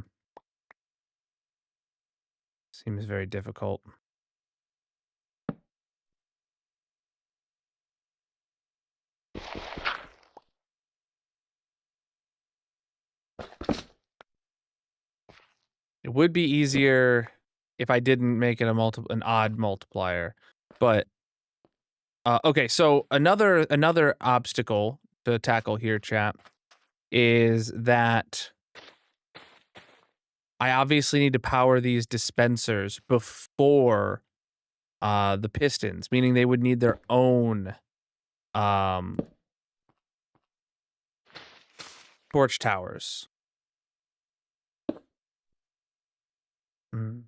Seems very difficult. It would be easier if I didn't make it an odd multiplier, but okay. So another obstacle to tackle here, chat, is that I obviously need to power these dispensers before the pistons, meaning they would need their own torch towers. Mm.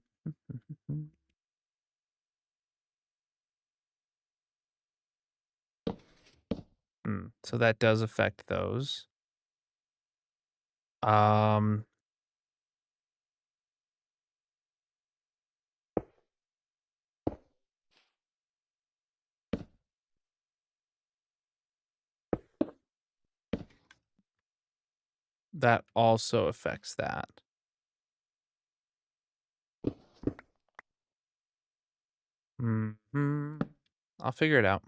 So that does affect those. That also affects that. I'll figure it out.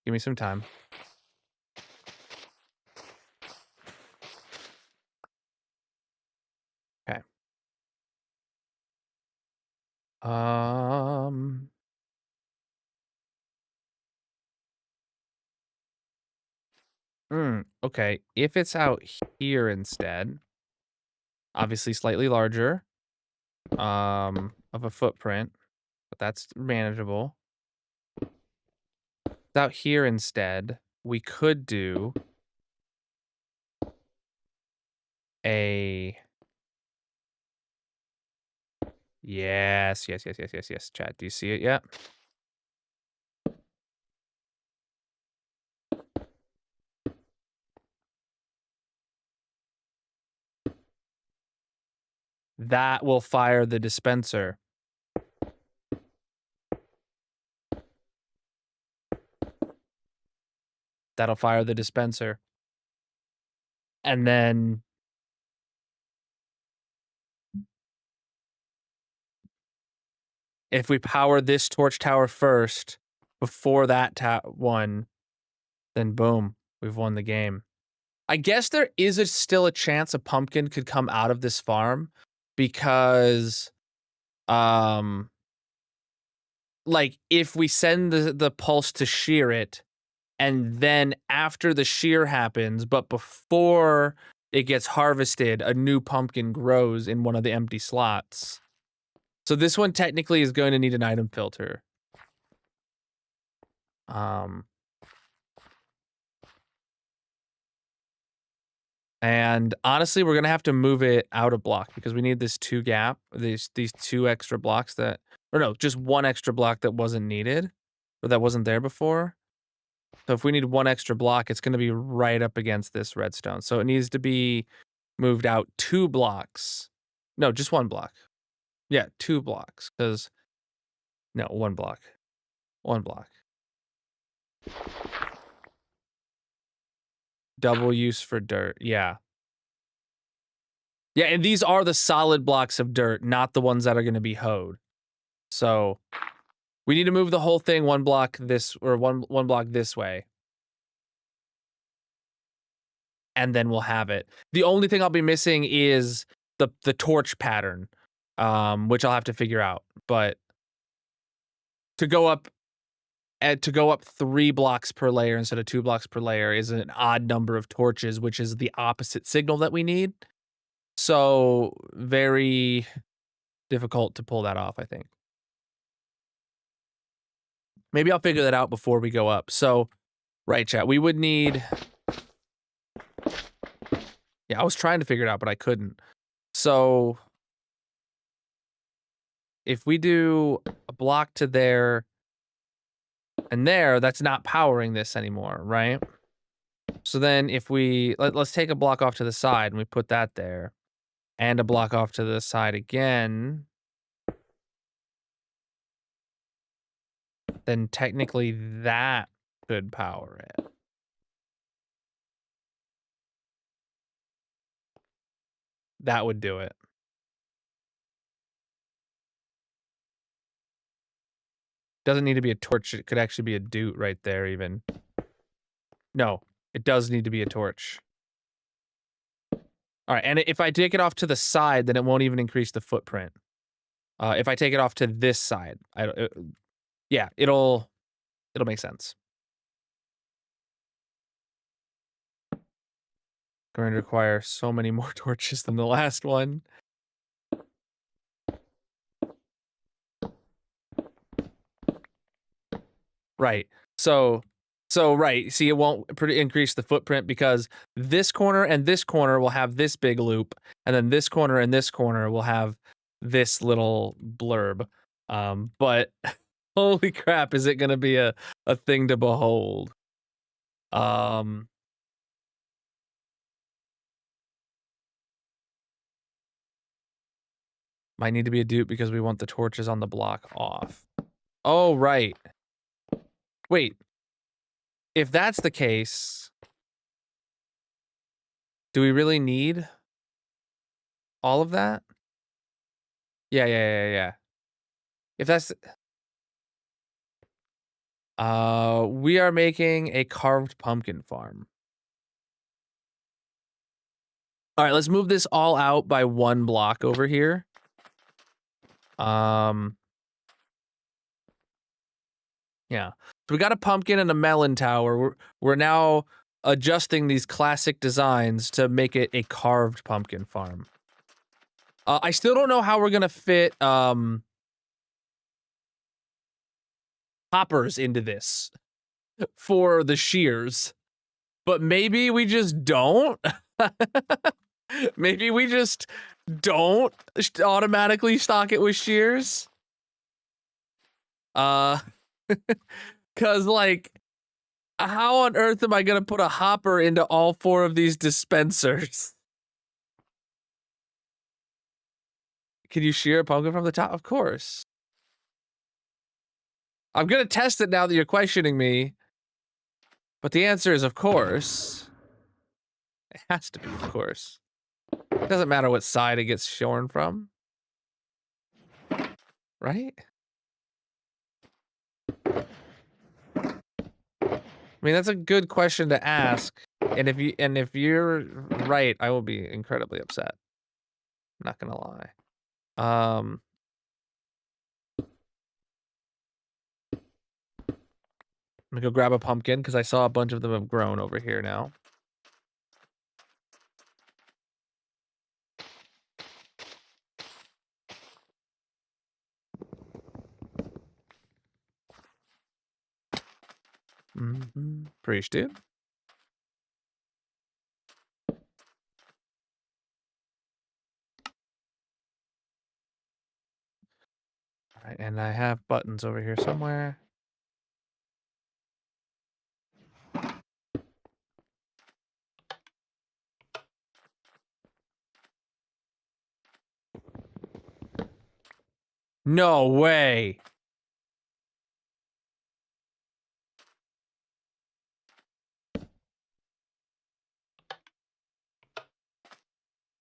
Give me some time. Okay. Okay. If it's out here instead, obviously slightly larger, of a footprint, but that's manageable. Out here instead, we could do a yes, chat. Do you see it yet? That will fire the dispenser. That'll fire the dispenser. And then if we power this torch tower first before that one, then boom, we've won the game. I guess there is still a chance a pumpkin could come out of this farm because like if we send the pulse to shear it, and then after the shear happens, but before it gets harvested, a new pumpkin grows in one of the empty slots. So this one technically is going to need an item filter. And honestly, we're gonna have to move it out a block because we need this these two extra blocks just one extra block that wasn't needed or that wasn't there before. So if we need one extra block, it's gonna be right up against this redstone. So it needs to be moved out 2 blocks. No, just 1 block. Yeah, 2 blocks. No, 1 block. 1 block. Double use for dirt. Yeah. Yeah, and these are the solid blocks of dirt, not the ones that are going to be hoed. So we need to move the whole thing 1 block one block this way. And then we'll have it. The only thing I'll be missing is the torch pattern, which I'll have to figure out. But to go up 3 blocks per layer instead of 2 blocks per layer is an odd number of torches, which is the opposite signal that we need. So very difficult to pull that off, I think. Maybe I'll figure that out before we go up. So, right, chat, we would need... Yeah, I was trying to figure it out, but I couldn't. So, if we do a block to there and there, that's not powering this anymore, right? So then if we... Let's take a block off to the side and we put that there. And a block off to the side again. Then technically that could power it. That would do it. Doesn't need to be a torch. It could actually be a doot right there even. No, it does need to be a torch. All right, and if I take it off to the side, then it won't even increase the footprint. If I take it off to this side, yeah, it'll make sense. Going to require so many more torches than the last one. Right. So right. See, it won't increase the footprint because this corner and this corner will have this big loop, and then this corner and this corner will have this little blurb. But holy crap, is it going to be a thing to behold? Might need to be a dupe because we want the torches on the block off. Oh, right. Wait. If that's the case, do we really need all of that? Yeah. If that's... we are making a carved pumpkin farm. All right, let's move this all out by 1 block over here. Yeah. So we got a pumpkin and a melon tower. We're now adjusting these classic designs to make it a carved pumpkin farm. I still don't know how we're gonna fit hoppers into this for the shears, but maybe we just don't. Maybe we just don't automatically stock it with shears. Cause like, how on earth am I gonna put a hopper into all 4 of these dispensers? Can you shear a pumpkin from the top? Of course. I'm gonna test it now that you're questioning me. But the answer is of course. It has to be, of course. It doesn't matter what side it gets shorn from. Right? I mean, that's a good question to ask. And if you're right, I will be incredibly upset. I'm not gonna lie. I'm gonna go grab a pumpkin because I saw a bunch of them have grown over here now. Preach, dude. All right, and I have buttons over here somewhere. No way.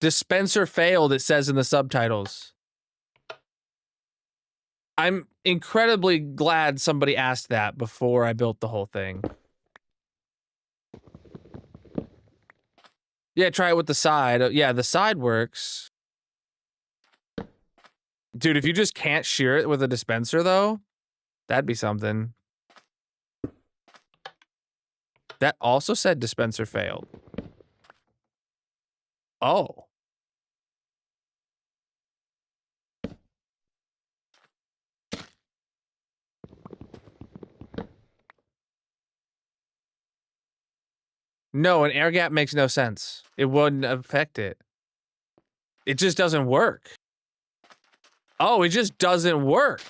Dispenser failed, it says in the subtitles. I'm incredibly glad somebody asked that before I built the whole thing. Yeah, try it with the side. Yeah, the side works. Dude, if you just can't shear it with a dispenser, though, that'd be something. That also said dispenser failed. Oh. No, an air gap makes no sense. It wouldn't affect it. It just doesn't work. Oh, it just doesn't work.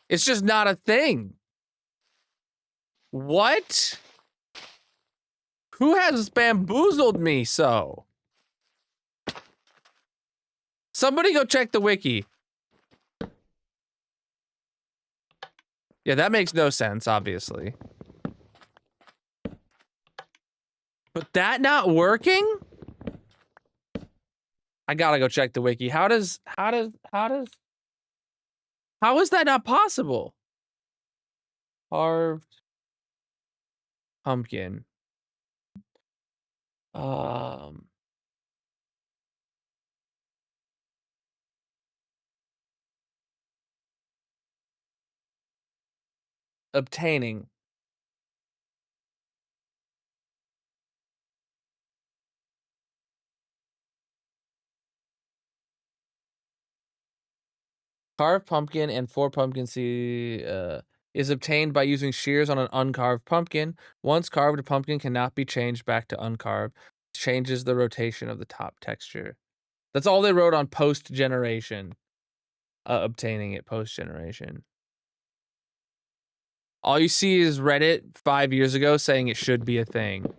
It's just not a thing. What? Who has bamboozled me so? Somebody go check the wiki. Yeah, that makes no sense, obviously. But that not working? I gotta go check the wiki. How is that not possible? Carved pumpkin. Obtaining. Carved pumpkin and 4 pumpkin seed is obtained by using shears on an uncarved pumpkin. Once carved, a pumpkin cannot be changed back to uncarved. Changes the rotation of the top texture. That's all they wrote on post-generation. Obtaining it post-generation. All you see is Reddit 5 years ago saying it should be a thing.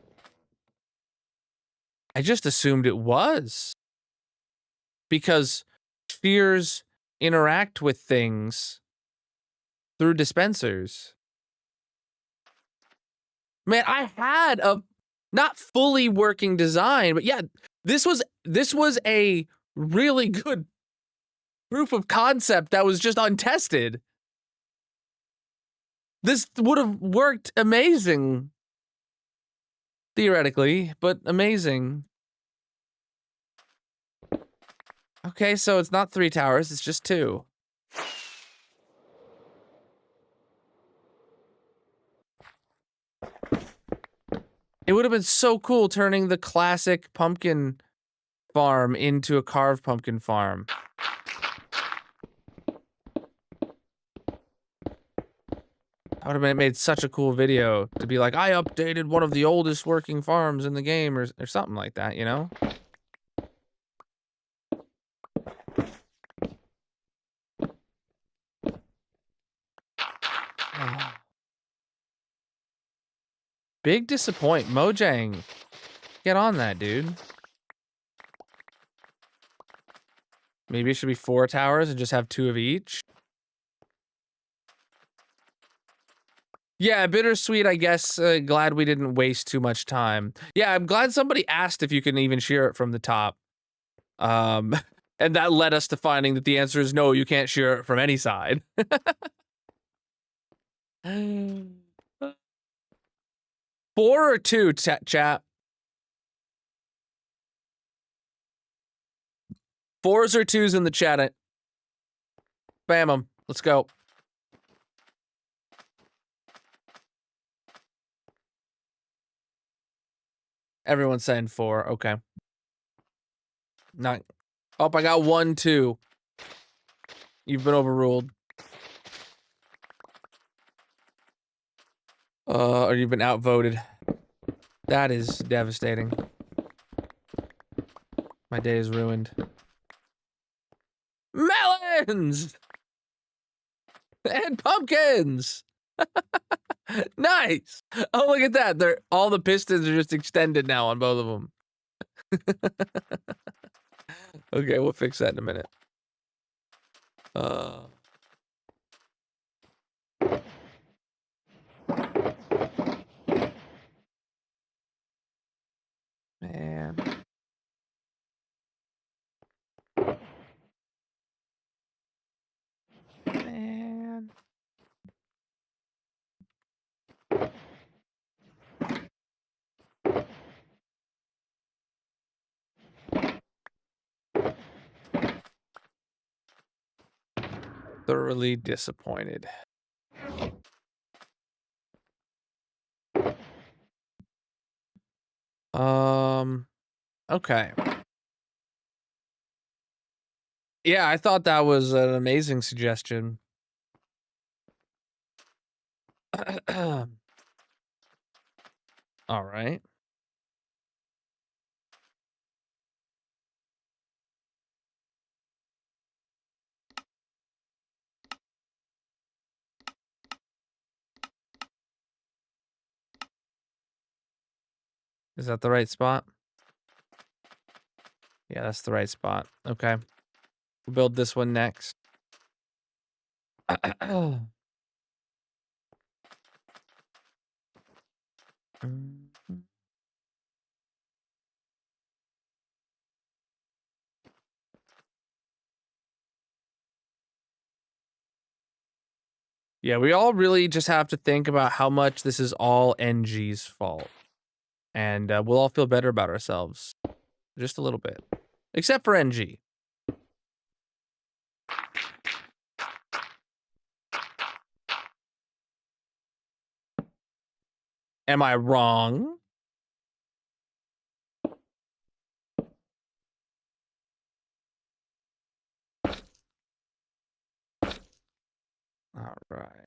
I just assumed it was. Because shears interact with things through dispensers. Man, I had a not fully working design, but yeah, this was a really good proof of concept that was just untested. This would have worked amazing. Theoretically, but amazing. Okay, so it's not 3 towers, it's just 2. It would have been so cool turning the classic pumpkin farm into a carved pumpkin farm. I would have made such a cool video to be like, I updated one of the oldest working farms in the game or something like that, you know? Big disappoint. Mojang. Get on that, dude. Maybe it should be 4 towers and just have 2 of each. Yeah, bittersweet, I guess. Glad we didn't waste too much time. Yeah, I'm glad somebody asked if you can even shear it from the top. And that led us to finding that the answer is no, you can't shear it from any side. 4 or 2, chat? 4s or 2s in the chat. Bam them. Let's go. Everyone's saying 4. Okay. Not. Oh, I got 1, 2. You've been overruled. Or you've been outvoted. That is devastating. My day is ruined. Melons! And pumpkins! Nice! Oh, look at that. All the pistons are just extended now on both of them. Okay, we'll fix that in a minute. Man. Man. Thoroughly disappointed. Okay. Yeah, I thought that was an amazing suggestion. All right. Is that the right spot? Yeah, that's the right spot. Okay. We'll build this one next. Yeah, we all really just have to think about how much this is all NG's fault. And we'll all feel better about ourselves. Just a little bit. Except for NG. Am I wrong? All right.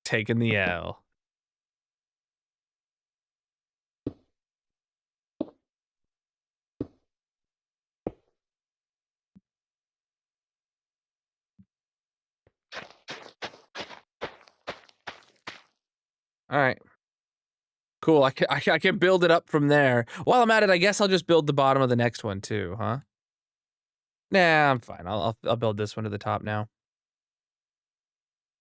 Taking the L. All right. Cool. I can build it up from there. While I'm at it, I guess I'll just build the bottom of the next one too, huh? Nah, I'm fine. I'll build this one to the top now.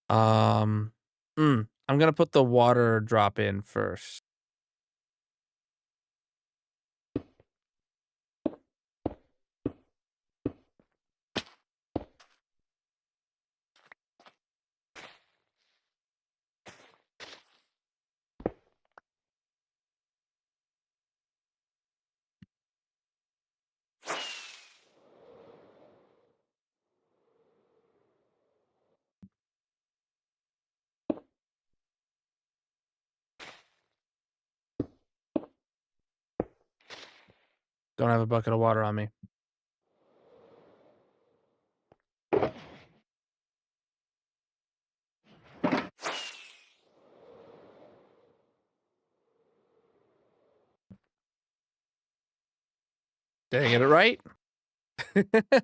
I'm gonna put the water drop in first. Don't have a bucket of water on me. Did I get it right?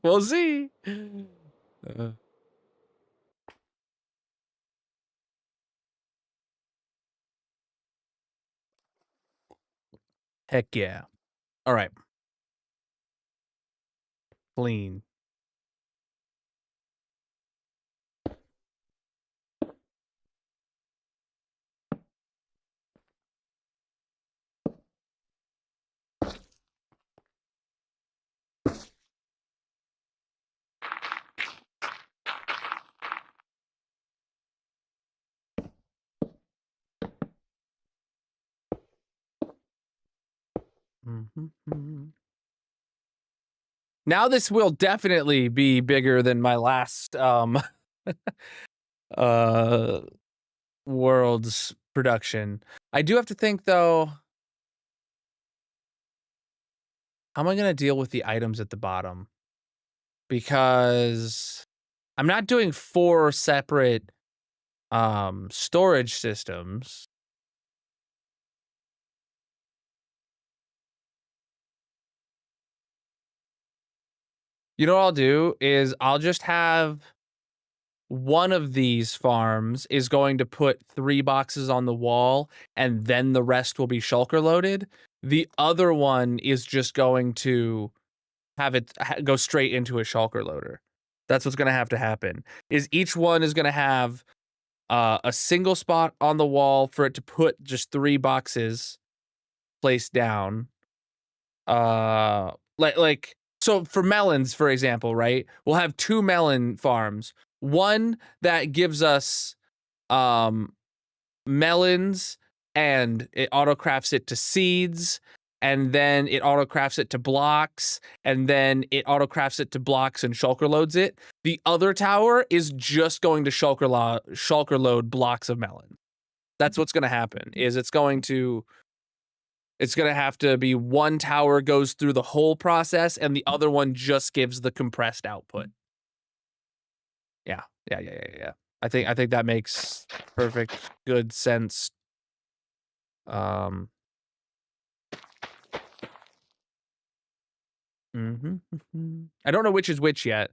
We'll see. Heck yeah. All right. Clean. Now this will definitely be bigger than my last world's production. I do have to think though, how am I gonna deal with the items at the bottom? Because I'm not doing 4 separate storage systems. You know what I'll do is I'll just have one of these farms is going to put 3 boxes on the wall and then the rest will be shulker loaded. The other one is just going to have it go straight into a shulker loader. That's what's going to have to happen. Is each one is going to have a single spot on the wall for it to put just 3 boxes placed down. Like so for melons, for example, right? We'll have 2 melon farms. One that gives us melons and it autocrafts it to seeds, and then it autocrafts it to blocks, and then it autocrafts it to blocks and shulker loads it. The other tower is just going to shulker load blocks of melon. That's what's going to happen. Is it's going to have to be one tower goes through the whole process and the other one just gives the compressed output. Yeah. I think that makes perfect good sense. I don't know which is which yet.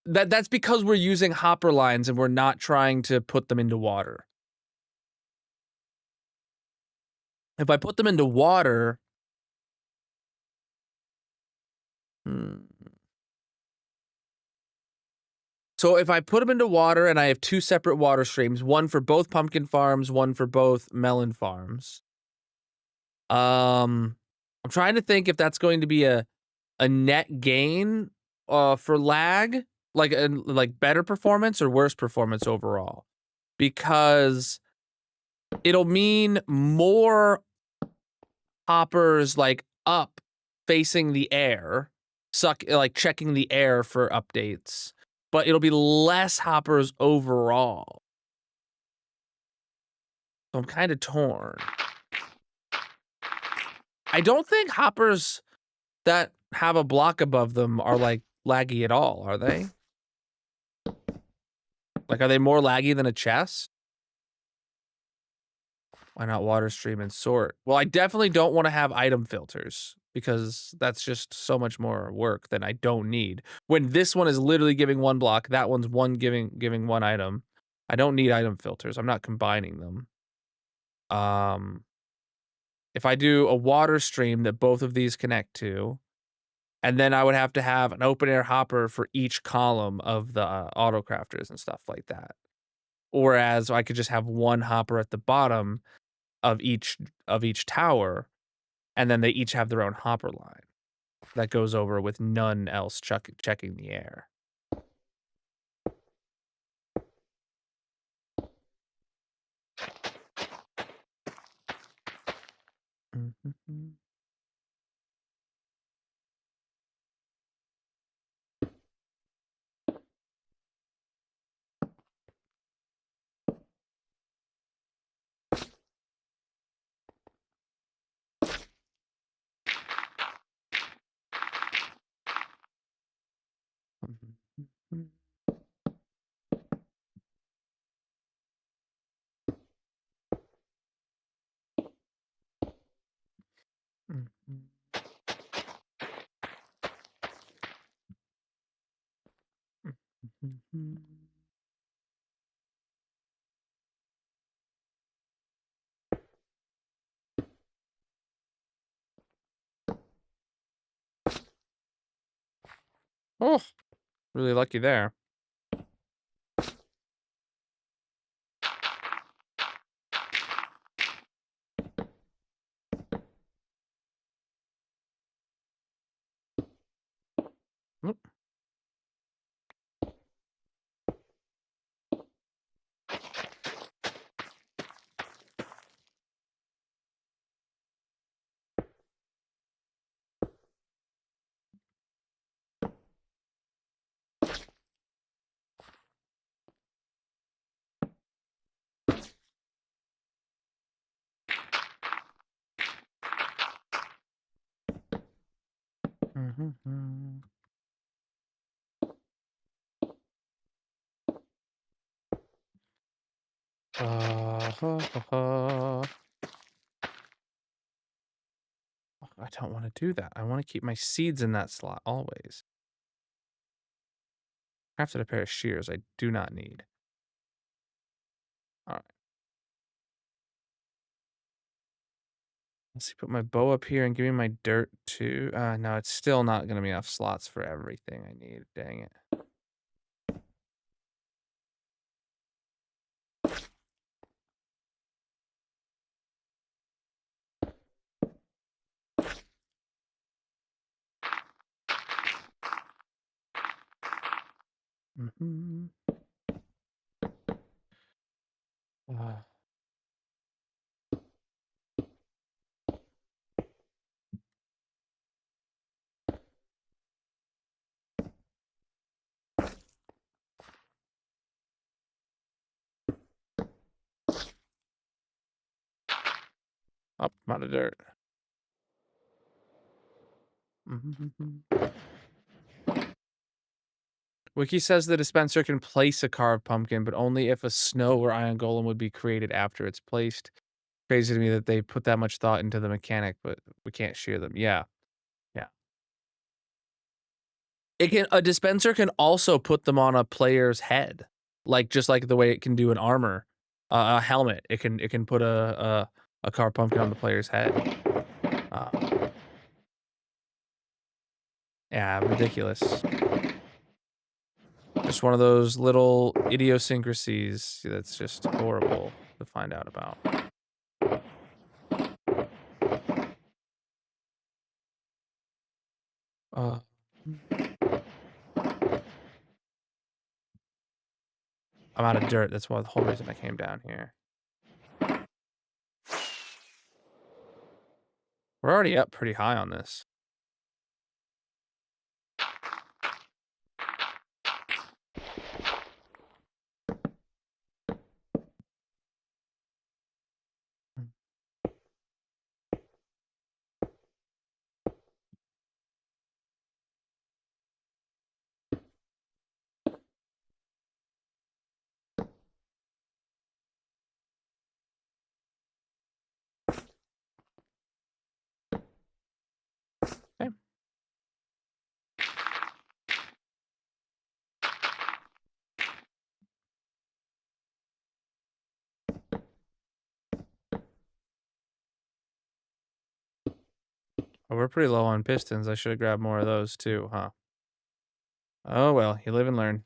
That's because we're using hopper lines and we're not trying to put them into water. If I put them into water, so if I put them into water and I have two separate water streams, one for both pumpkin farms, one for both melon farms. I'm trying to think if that's going to be a net gain for lag, like better performance or worse performance overall, because it'll mean more hoppers like up facing the air, checking the air for updates, but it'll be less hoppers overall. So I'm kind of torn. I don't think hoppers that have a block above them are like laggy at all, are they? Like, are they more laggy than a chest? Why not water stream and sort? Well, I definitely don't want to have item filters because that's just so much more work than I don't need. When this one is literally giving one block, that one's giving one item. I don't need item filters. I'm not combining them. If I do a water stream that both of these connect to, and then I would have to have an open air hopper for each column of the auto crafters and stuff like that. Whereas I could just have one hopper at the bottom of each tower, and then they each have their own hopper line that goes over with none else checking the air. Mm-hmm. Oh, really lucky there. Oop. Mm-hmm. I don't want to do that. I want to keep my seeds in that slot always. Crafted a pair of shears I do not need. All right. Let's see, put my bow up here and give me my dirt too. No, it's still not going to be enough slots for everything I need. Dang it. Mm-hmm. Up, I'm out of dirt. Wiki says the dispenser can place a carved pumpkin, but only if a snow or iron golem would be created after it's placed. Crazy to me that they put that much thought into the mechanic, but we can't shear them. Yeah. Yeah. A dispenser can also put them on a player's head. Just like the way it can do an armor, a helmet. It can put a a car pumpkin on the player's head. Yeah, ridiculous. Just one of those little idiosyncrasies that's just horrible to find out about. Uh, I'm out of dirt. That's why the whole reason I came down here. We're already up pretty high on this. Okay. Oh, we're pretty low on pistons. I should have grabbed more of those too, huh? Oh well, you live and learn.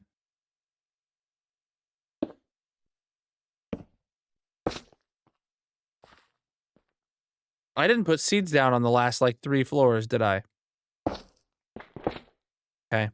I didn't put seeds down on the last like 3 floors, did I? Okay.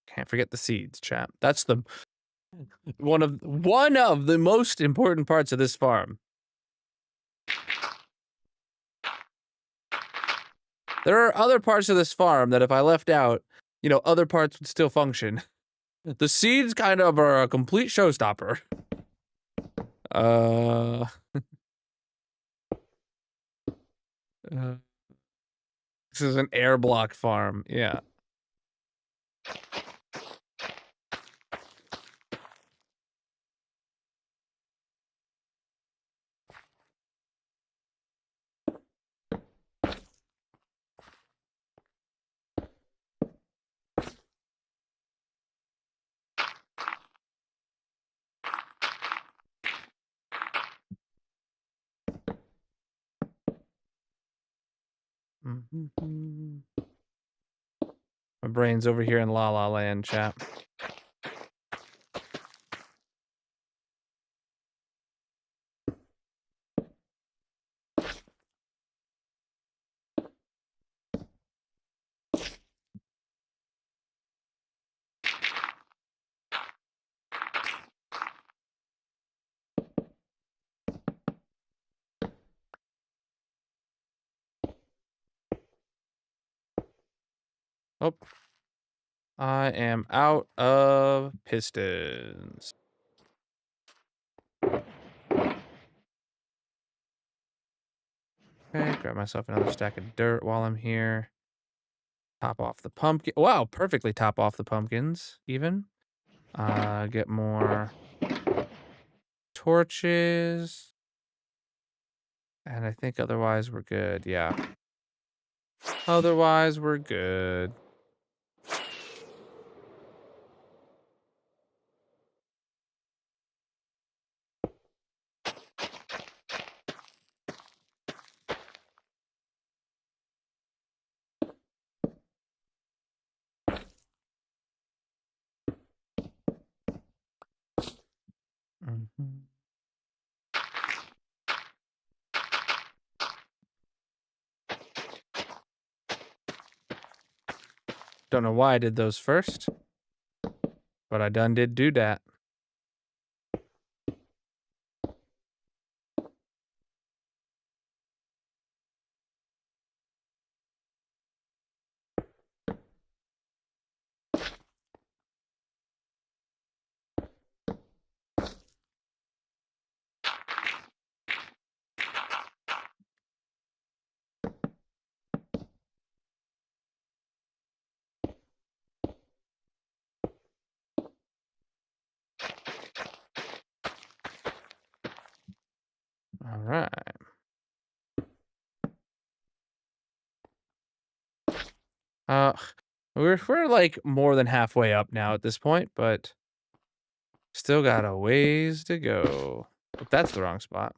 Can't forget the seeds, chap. That's the one of the most important parts of this farm. There are other parts of this farm that if I left out, you know, other parts would still function. The seeds kind of are a complete showstopper. This is an air block farm. Yeah. My brain's over here in La La Land, chap. Oh. I am out of pistons. Okay, grab myself another stack of dirt while I'm here. Top off the pumpkin. Wow, perfectly top off the pumpkins, even. Get more torches. And I think otherwise we're good, yeah. Otherwise we're good. Don't know why I did those first, but I done did do that. All right. Uh, we're like more than halfway up now at this point, but still got a ways to go. But that's the wrong spot.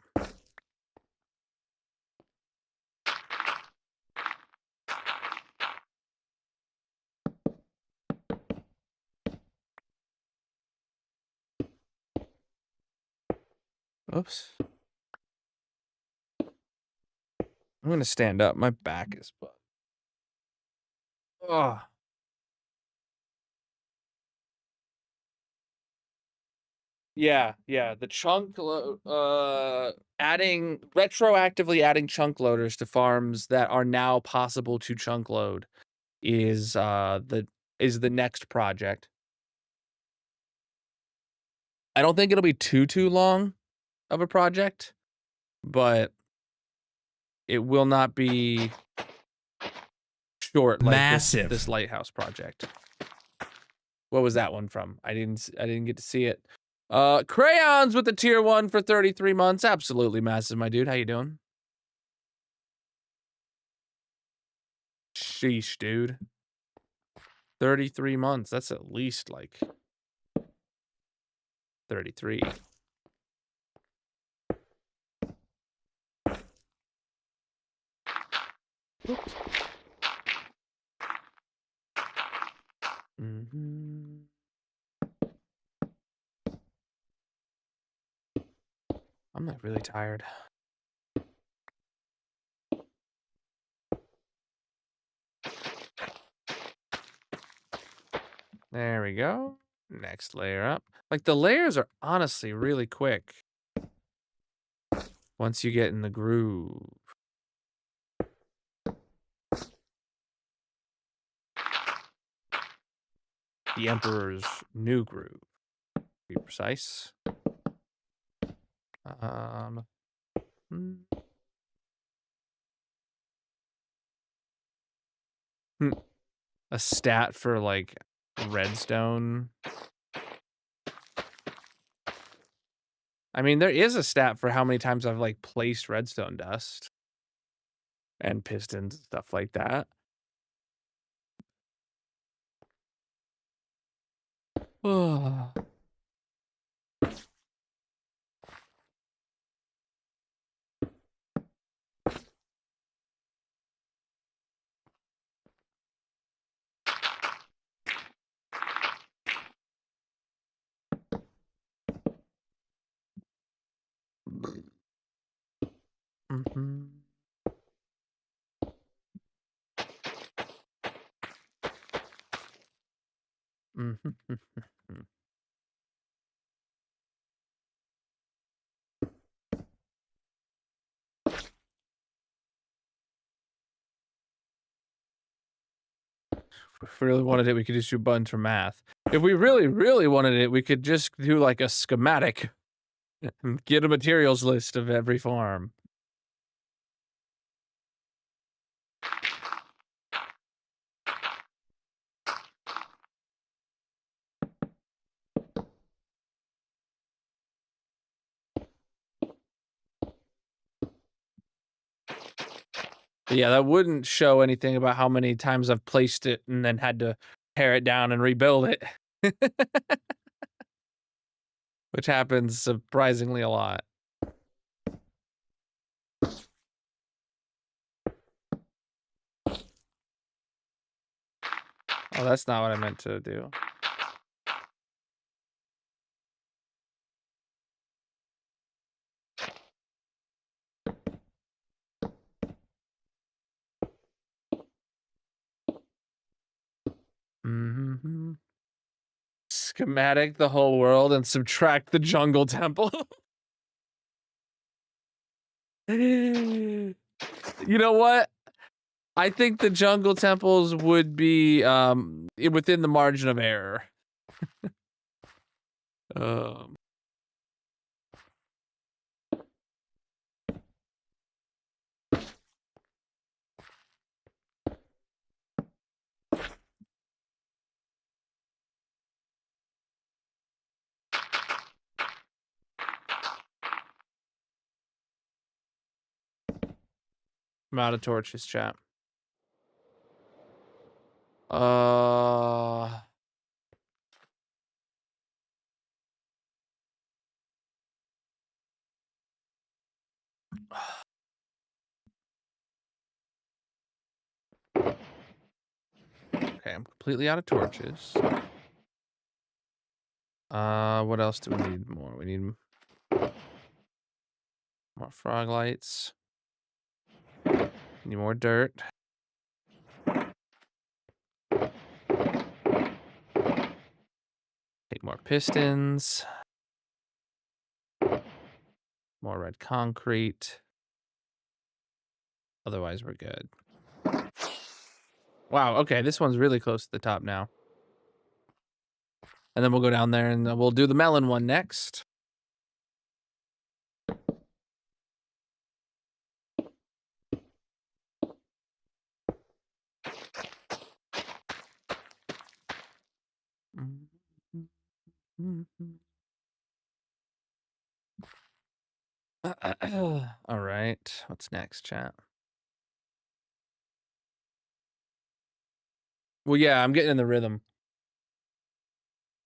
Oops. I'm gonna stand up. My back is. Oh. Yeah, yeah. The retroactively adding chunk loaders to farms that are now possible to chunk load is the next project. I don't think it'll be too long of a project, but it will not be short like this lighthouse project. What was that one from? I didn't get to see it. Crayons with the tier 1 for 33 months. Absolutely massive, my dude. How you doing? Sheesh, dude. 33 months. That's at least like 33. Mm-hmm. I'm like really tired. There we go. Next layer up. Like the layers are honestly really quick once you get in the groove. The Emperor's new groove. Be precise. Hmm. A stat for like redstone. I mean, there is a stat for how many times I've like placed redstone dust and pistons and stuff like that. Oh. Mm-hmm. Mm-hmm. If we really wanted it, we could just do buttons for math. If we really wanted it, we could just do like a schematic and get a materials list of every farm. But yeah, that wouldn't show anything about how many times I've placed it and then had to tear it down and rebuild it. Which happens surprisingly a lot. Oh, that's not what I meant to do. Mm-hmm. Schematic the whole world and subtract the jungle temple. You know what? I think the jungle temples would be within the margin of error. um I'm out of torches, chat. Okay, I'm completely out of torches. What else do we need more? We need more frog lights. Need more dirt. Take more pistons. More red concrete. Otherwise, we're good. Wow, okay, this one's really close to the top now. And then we'll go down there and we'll do the melon one next. All right, what's next, chat? Well, yeah, I'm getting in the rhythm.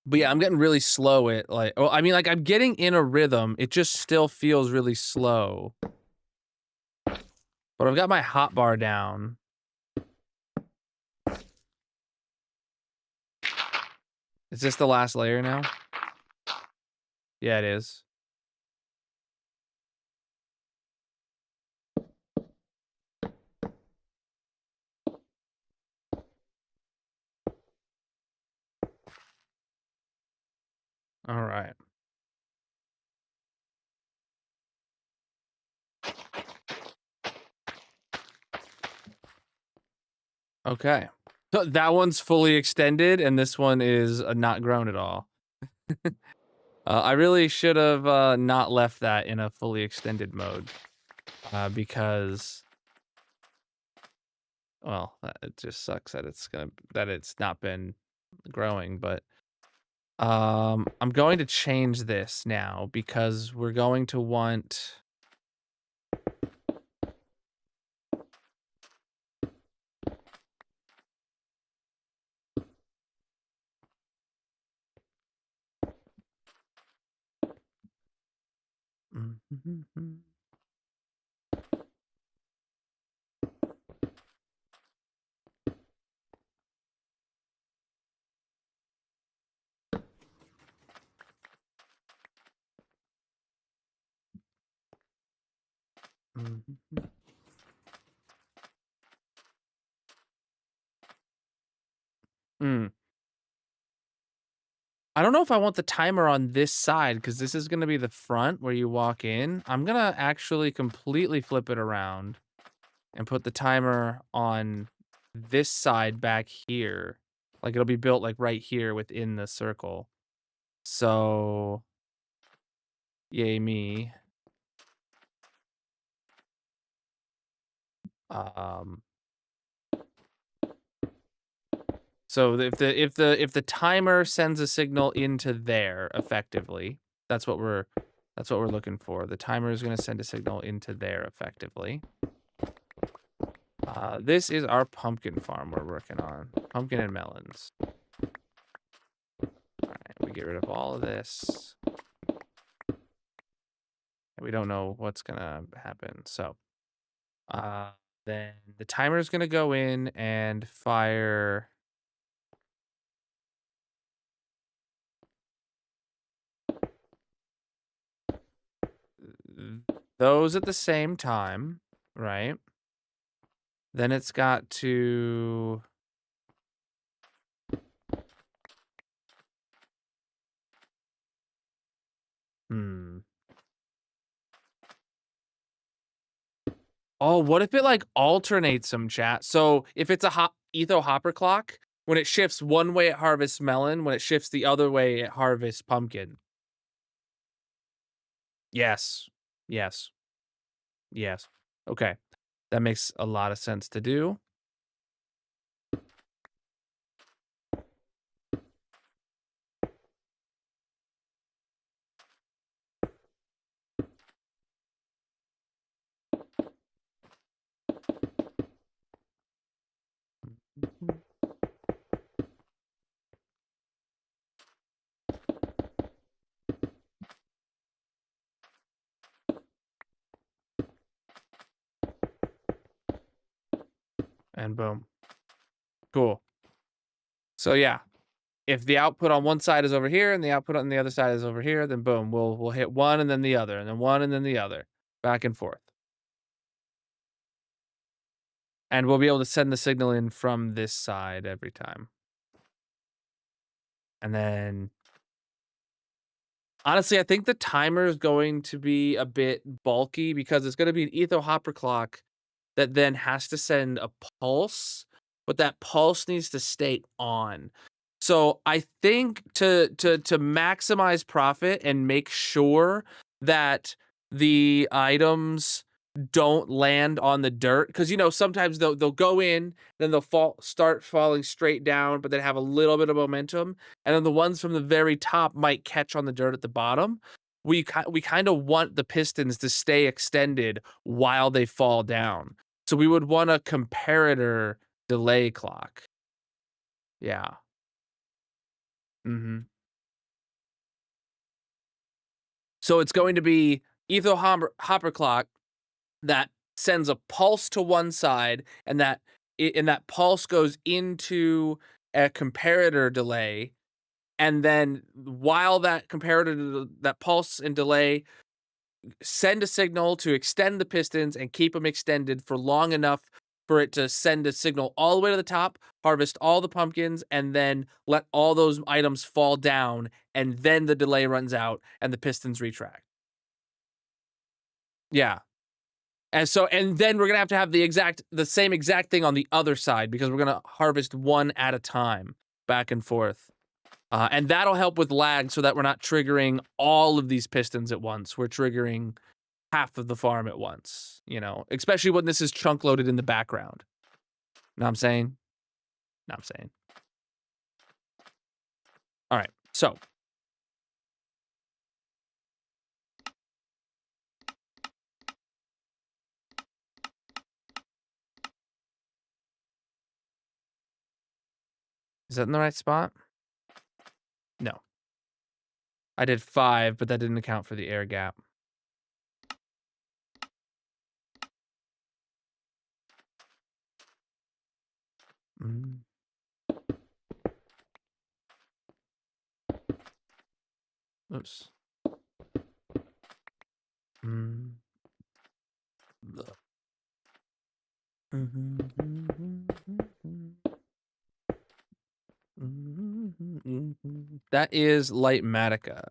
But yeah, I'm getting really slow at like, oh, I mean, like I'm getting in a rhythm. It just still feels really slow. But I've got my hotbar down. Is this the last layer now? Yeah, it is. All right. Okay. So that one's fully extended, and this one is not grown at all. I really should have not left that in a fully extended mode, because, well, it just sucks that it's not been growing. But I'm going to change this now because we're going to want. I don't know if I want the timer on this side because this is going to be the front where you walk in. I'm going to actually completely flip it around and put the timer on this side back here. Like it'll be built like right here within the circle. So, yay me. So if the timer sends a signal into there effectively, that's what we're looking for. The timer is going to send a signal into there effectively. This is our pumpkin farm we're working on. Pumpkin and melons. All right, we get rid of all of this. We don't know what's gonna happen. So, then the timer is gonna go in and fire. Those at the same time, right? Then it's got to. Oh, what if it like alternates some, chat? So if it's a etho hopper clock, when it shifts one way it harvests melon, when it shifts the other way it harvests pumpkin. Yes. Yes. Yes. Okay. That makes a lot of sense to do. And boom. Cool. So yeah, if the output on one side is over here and the output on the other side is over here, then boom, we'll hit one and then the other, and then one and then the other, back and forth. And we'll be able to send the signal in from this side every time. And then honestly, I think the timer is going to be a bit bulky because it's going to be an etho hopper clock that then has to send a pulse, but that pulse needs to stay on. So I think to maximize profit and make sure that the items don't land on the dirt, because sometimes they'll go in, then they'll start falling straight down, but then have a little bit of momentum, and then the ones from the very top might catch on the dirt at the bottom. We kind of want the pistons to stay extended while they fall down. So we would want a comparator delay clock. Yeah. So it's going to be etho hopper clock that sends a pulse to one side, and that pulse goes into a comparator delay, and then while that that pulse and delay send a signal to extend the pistons and keep them extended for long enough for it to send a signal all the way to the top, harvest all the pumpkins, and then let all those items fall down, and then the delay runs out and the pistons retract. Yeah. And then we're gonna have the same exact thing on the other side, because we're gonna harvest one at a time, back and forth. And that'll help with lag so that we're not triggering all of these pistons at once. We're triggering half of the farm at once, especially when this is chunk loaded in the background. Know what I'm saying? Know what I'm saying? All right, so. Is that in the right spot? No. I did 5, but that didn't account for the air gap. Oops. That is Lightmatica.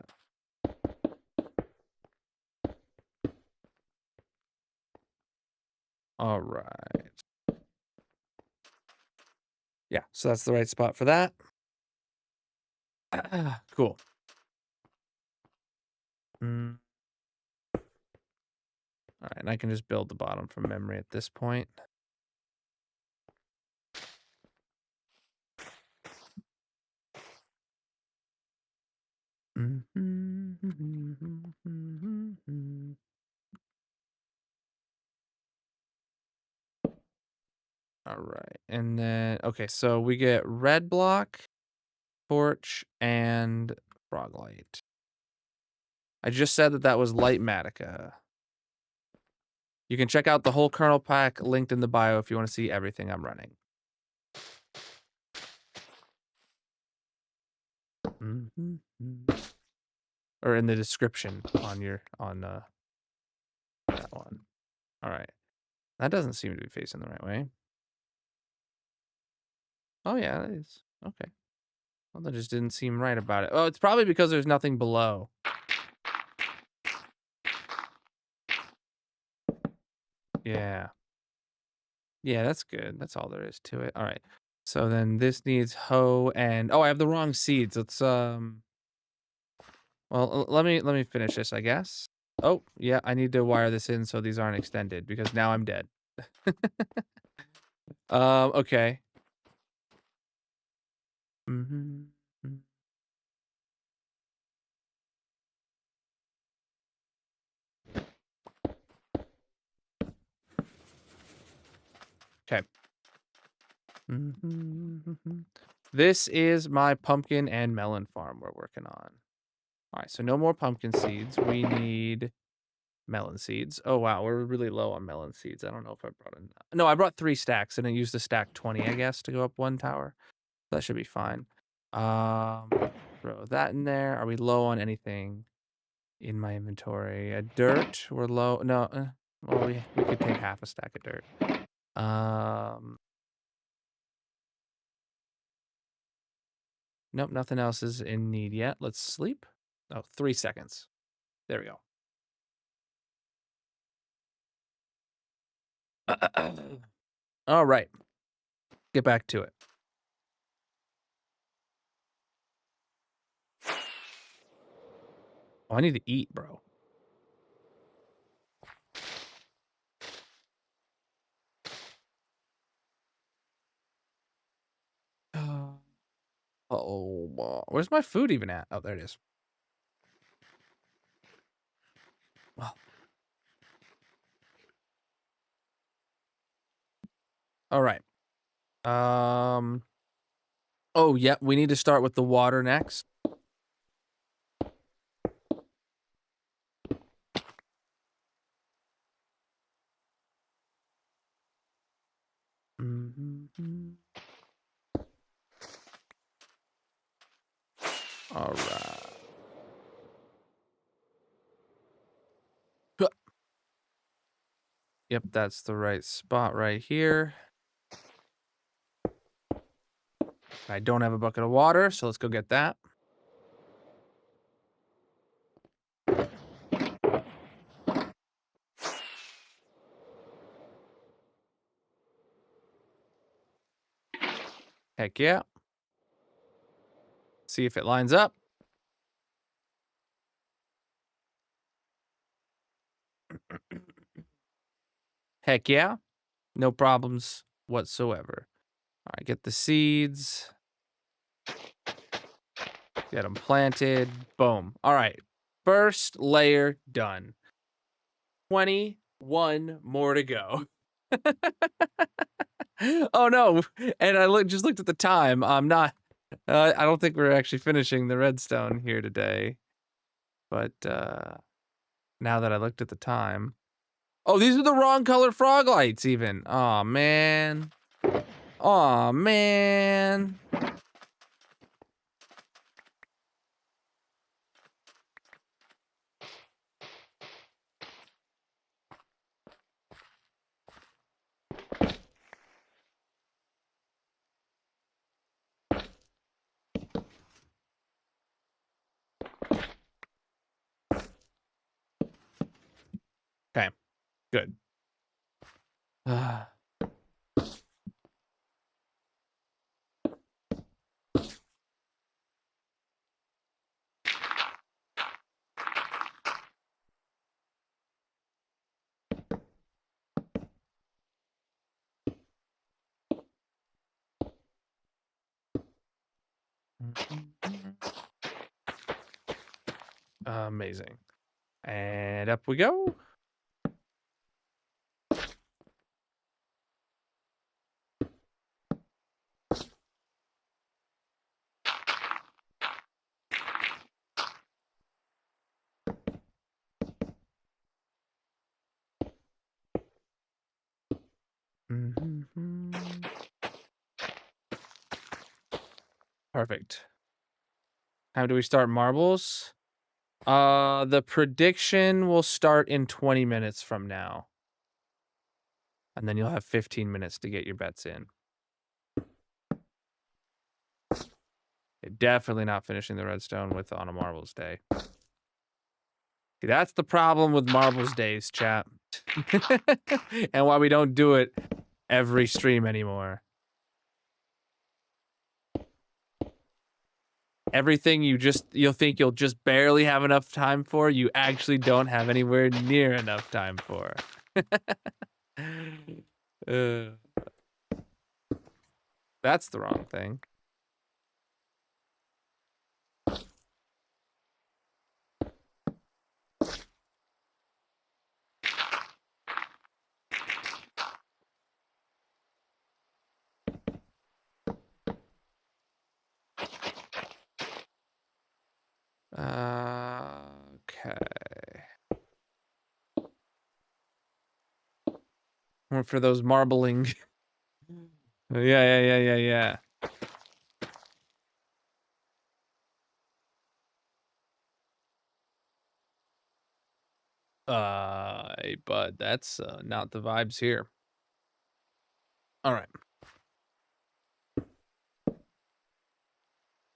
All right. Yeah, so that's the right spot for that. Cool. All right, and I can just build the bottom from memory at this point. All right, and then, okay, so we get red block, torch, and frog light. I just said that was Lightmatica. You can check out the whole kernel pack linked in the bio if you want to see everything I'm running. Or in the description on that one. All right. That doesn't seem to be facing the right way. Oh yeah, that is. Okay. Well, that just didn't seem right about it. Oh, it's probably because there's nothing below. Yeah. Yeah, that's good. That's all there is to it. All right. So then this needs hoe and I have the wrong seeds. Let's well, let me finish this, I guess. Oh, yeah, I need to wire this in so these aren't extended because now I'm dead. Okay. Okay. This is my pumpkin and melon farm we're working on. All right, so no more pumpkin seeds. We need melon seeds. Oh, wow. We're really low on melon seeds. I don't know if I brought in. No, I brought 3 stacks and I used the stack 20, I guess, to go up 1 tower. That should be fine. Throw that in there. Are we low on anything in my inventory? Dirt. We're low. No. Well, we could take half a stack of dirt. Nope, nothing else is in need yet. Let's sleep. Oh, 3 seconds. There we go. All right. Get back to it. Oh, I need to eat, bro. Oh, where's my food even at? Oh, there it is. Well. All right. Oh, yeah, we need to start with the water next. All right. Yep, that's the right spot right here. I don't have a bucket of water, so let's go get that. Heck yeah. See if it lines up. Heck yeah. No problems whatsoever. All right, get the seeds. Get them planted. Boom. All right. First layer done. 21 more to go. Oh no. And I just looked at the time. I'm not I don't think we're actually finishing the redstone here today. But now that I looked at the time. Oh, these are the wrong color frog lights even. Oh man. Oh man. Okay. Good. Amazing. And up we go. Perfect. How do we start marbles? The prediction will start in 20 minutes from now. And then you'll have 15 minutes to get your bets in. You're definitely not finishing the redstone on a marbles day. See, that's the problem with marbles days, chat. And why we don't do it every stream anymore. Everything you'll think you'll just barely have enough time for, you actually don't have anywhere near enough time for. That's the wrong thing. Okay. for those marbling. Yeah. Hey, bud, that's not the vibes here. All right.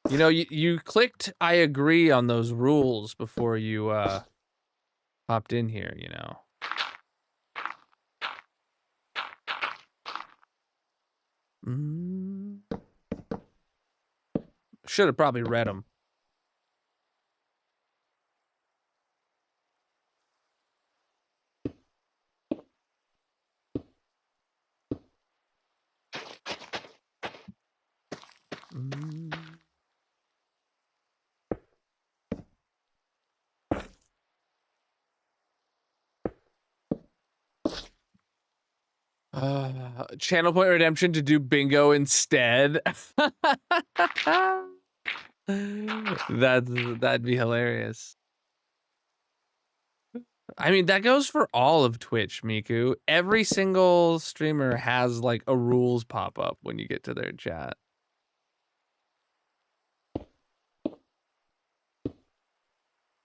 You know, you clicked I agree on those rules before you hopped in here, you know. Should have probably read them. Channel point redemption to do bingo instead. That'd be hilarious. I mean, that goes for all of Twitch, Miku. Every single streamer has like a rules pop up when you get to their chat.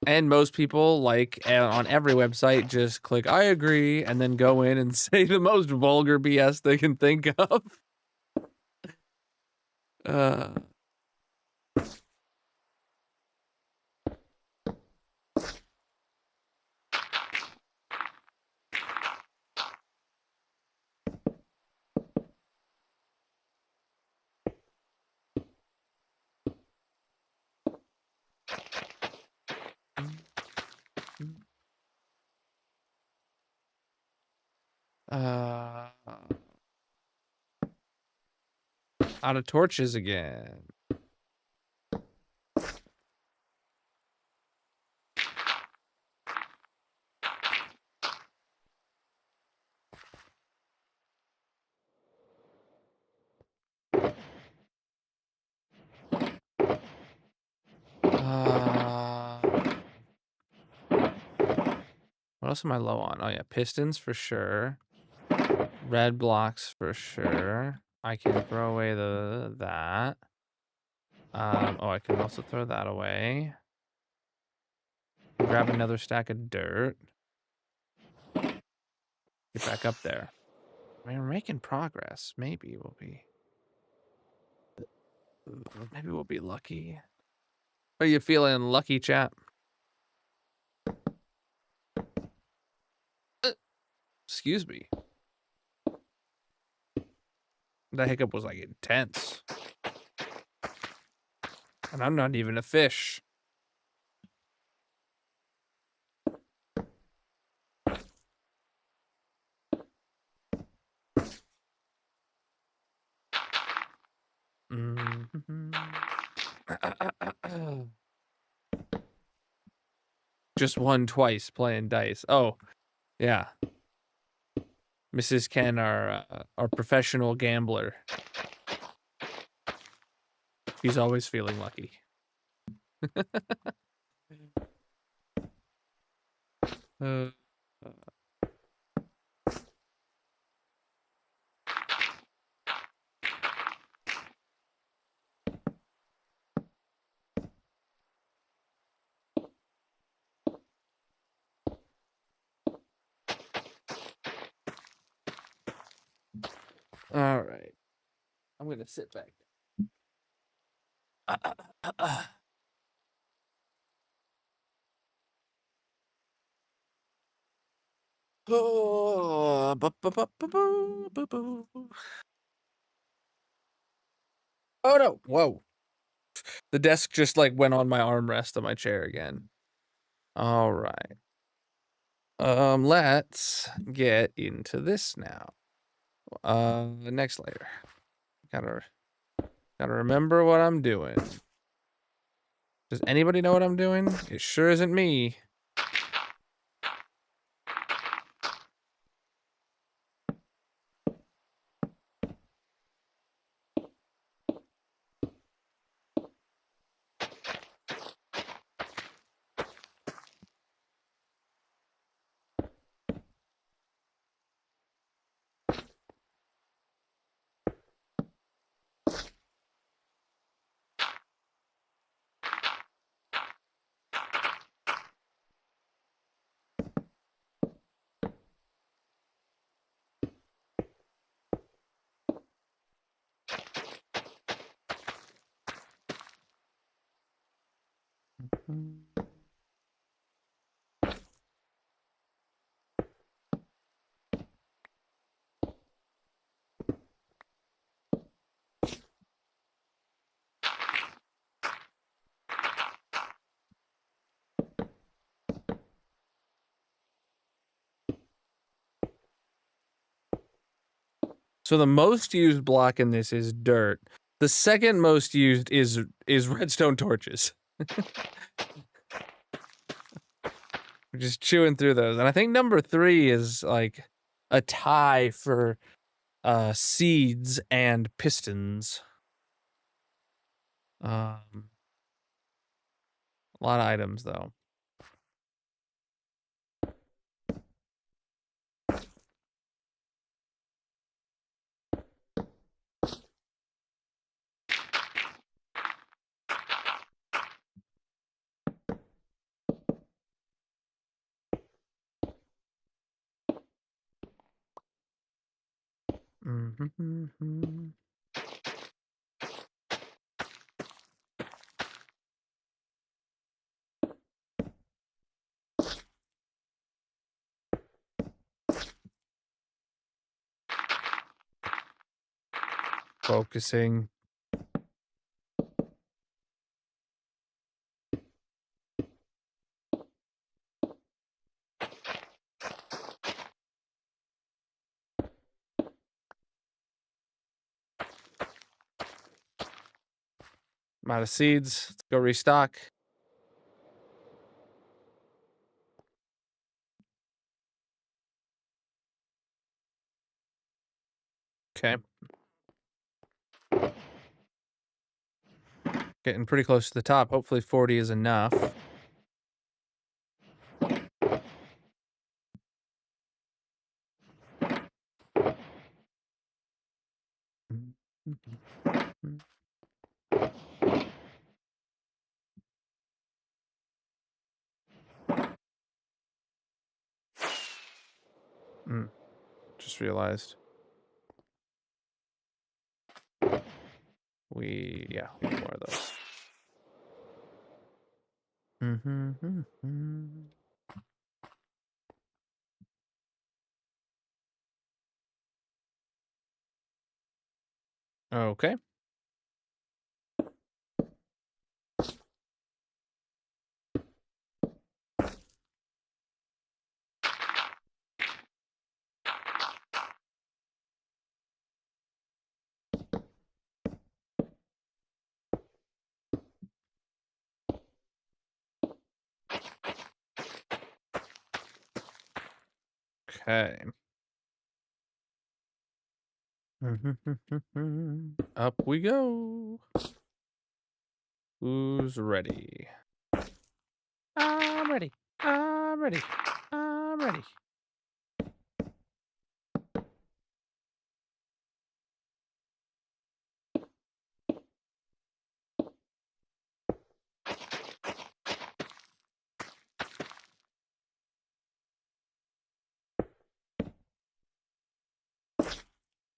And most people, like on every website, just click I agree and then go in and say the most vulgar BS they can think of. Out of torches again. What else am I low on? Oh yeah, pistons for sure. Red blocks for sure. I can throw away that. Oh, I can also throw that away. Grab another stack of dirt. Get back up there. I mean, we're making progress. Maybe we'll be lucky. Are you feeling lucky, chat? Excuse me. That hiccup was like intense. And I'm not even a fish. Just won twice playing dice. Oh, yeah. Mrs. Ken, our professional gambler. She's always feeling lucky. All right. I'm going to sit back. Oh no. Whoa. The desk just like went on my armrest of my chair again. All right. Let's get into this now. Next layer. Gotta remember what I'm doing. Does anybody know what I'm doing? It sure isn't me. So the most used block in this is dirt. The second most used is redstone torches. We're just chewing through those. And I think number 3 is like a tie for seeds and pistons. A lot of items though. Focusing. I'm out of seeds. Let's go restock. Okay. Getting pretty close to the top. Hopefully 40 is enough. Just realized. We need more of those. Okay. Okay. Up we go. Who's ready? I'm ready. I'm ready. I'm ready.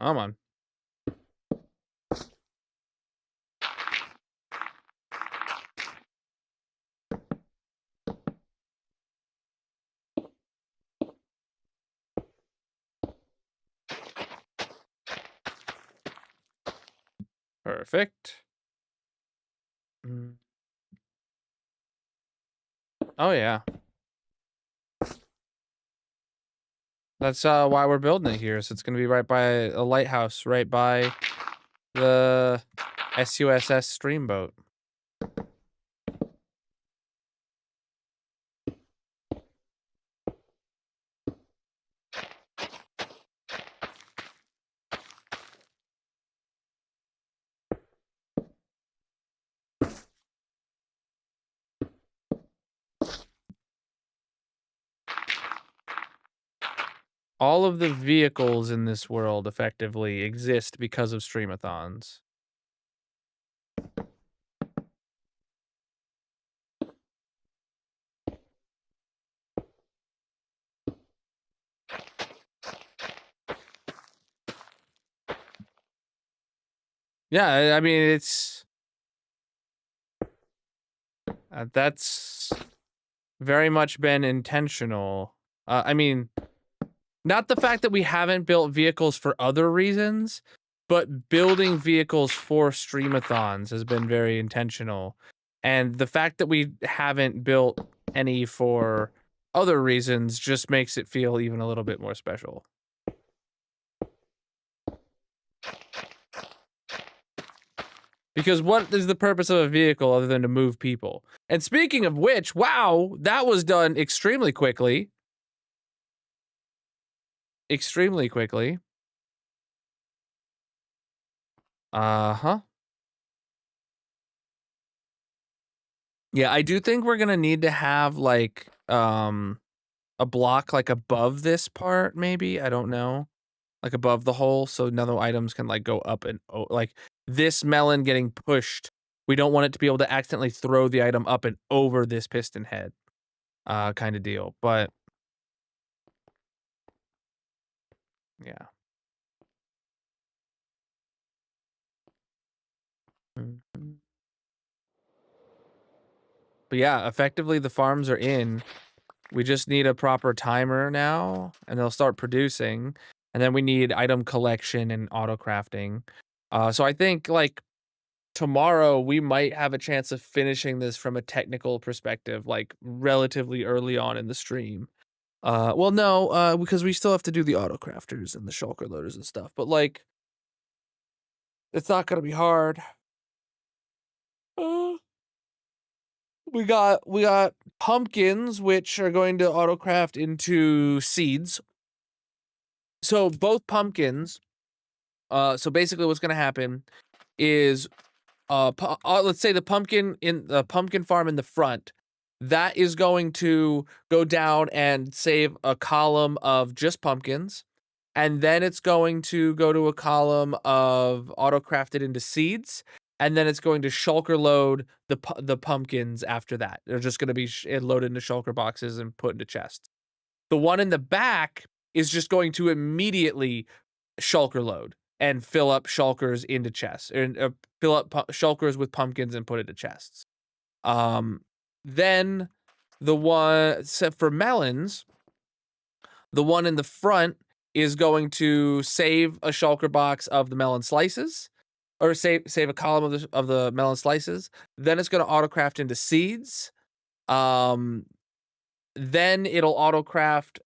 I'm on. Perfect. Oh yeah. That's why we're building it here. So it's gonna be right by a lighthouse, right by the SUSS Streamboat. All of the vehicles in this world effectively exist because of streamathons. Yeah, I mean, it's That's very much been intentional. I mean, not the fact that we haven't built vehicles for other reasons, but building vehicles for streamathons has been very intentional. And the fact that we haven't built any for other reasons just makes it feel even a little bit more special. Because what is the purpose of a vehicle other than to move people? And speaking of which, wow, that was done extremely quickly. Extremely quickly. Uh-huh. Yeah, I do think we're gonna need to have like a block like above this part, maybe. I don't know. Like above the hole, so none items can like go up and like this melon getting pushed. We don't want it to be able to accidentally throw the item up and over this piston head. Kind of deal. But yeah. Mhm. But yeah, effectively the farms are in. We just need a proper timer now, and they'll start producing. And then we need item collection and auto crafting. So I think like tomorrow we might have a chance of finishing this from a technical perspective, like relatively early on in the stream. Well, no, because we still have to do the auto crafters and the shulker loaders and stuff. But like, it's not gonna be hard. Uh, we got pumpkins, which are going to autocraft into seeds. So both pumpkins. So basically, what's gonna happen is, let's say the pumpkin in the pumpkin farm in the front, that is going to go down and save a column of just pumpkins, and then it's going to go to a column of auto-crafted into seeds, and then it's going to shulker load the pumpkins after that. They're just going to be loaded into shulker boxes and put into chests. The one in the back is just going to immediately shulker load and fill up shulkers into chests, and fill up shulkers with pumpkins and put it into chests. Then the one except for melons, the one in the front is going to save a shulker box of the melon slices, or save a column of the melon slices. Then it's going to autocraft into seeds. Then it'll autocraft